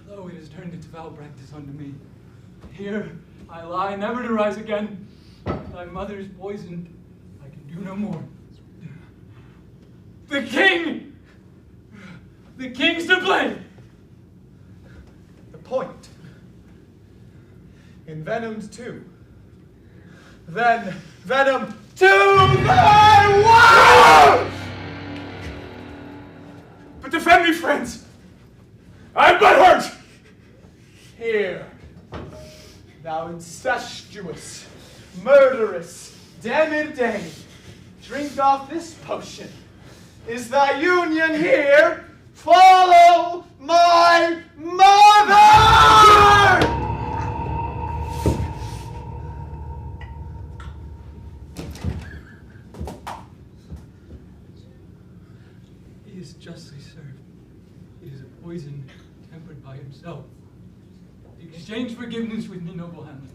Lo, it has turned its foul practice unto me. Here I lie, never to rise again. Thy mother is poisoned. I can do no more. The king! The king's to blame! The point. Envenomed too. Then venom to thy wound! But defend me, friends! I'm but hurt! Here, thou incestuous, murderous, damned dame, drink off this potion. Is thy union here? Follow my mother! He is justly served. It is a poison tempered by himself. Exchange forgiveness with me, noble Hamlet.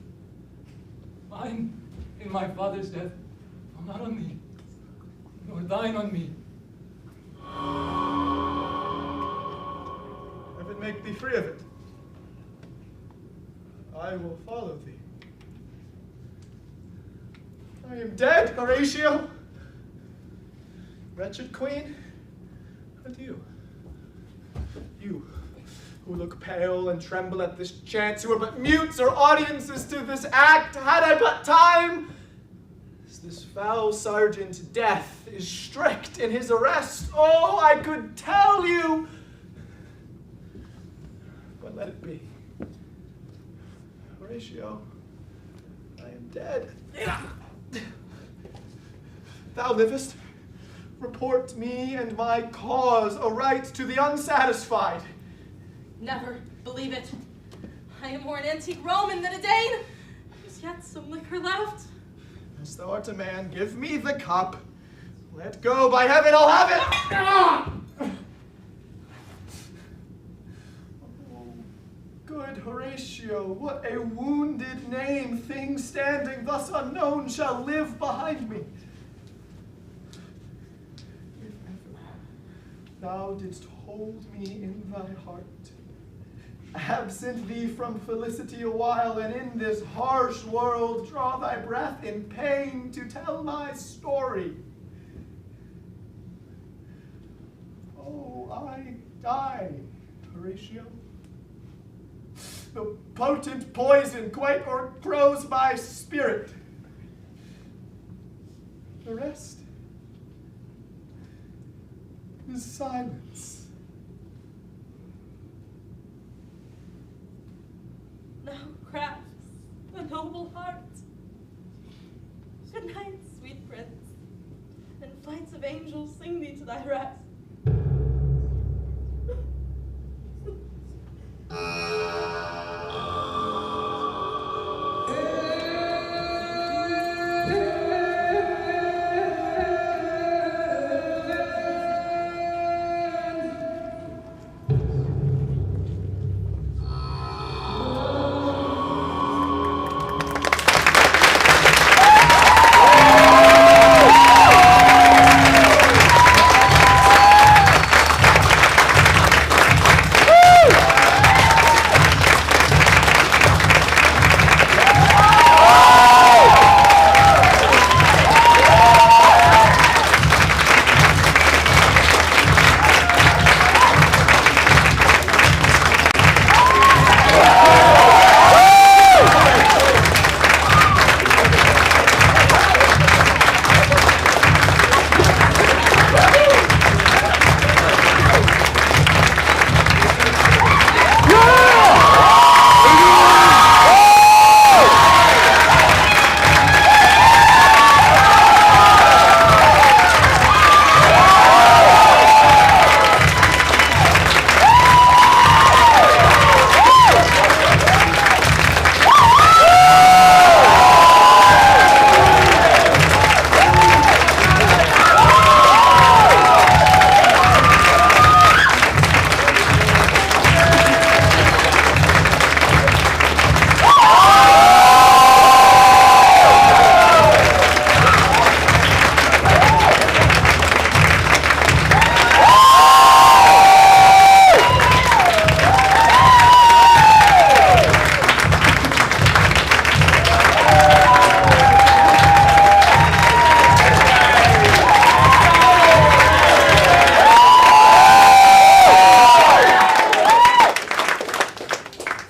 Mine, in my father's death, fall not on thee, nor thine on me. Heaven make thee free of it. I will follow thee. I am dead, Horatio. Wretched queen, adieu. You, who look pale and tremble at this chance, who are but mutes or audiences to this act, had I but time, as this foul sergeant death is strict in his arrest, oh, I could tell you, but let it be. Horatio, I am dead. Thou livest. Report me and my cause aright to the unsatisfied. Never believe it. I am more an antique Roman than a Dane. There's yet some liquor left. As thou art a man, give me the cup. Let go, by heaven, I'll have it! Ah! Oh, good Horatio, what a wounded name, thing standing thus unknown shall live behind me. If ever thou didst hold me in thy heart, absent thee from felicity a while, and in this harsh world draw thy breath in pain to tell my story. Oh, I die, Horatio. The potent poison quite o'erthrows my spirit. The rest is silence. Now cracks the noble heart. Good night, sweet prince, and flights of angels sing thee to thy rest.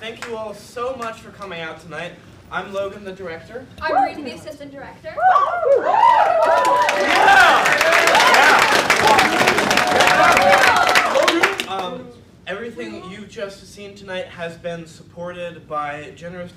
Thank you all so much for coming out tonight. I'm Logan, the director. I'm Reed, the assistant director. Everything you've just seen tonight has been supported by generous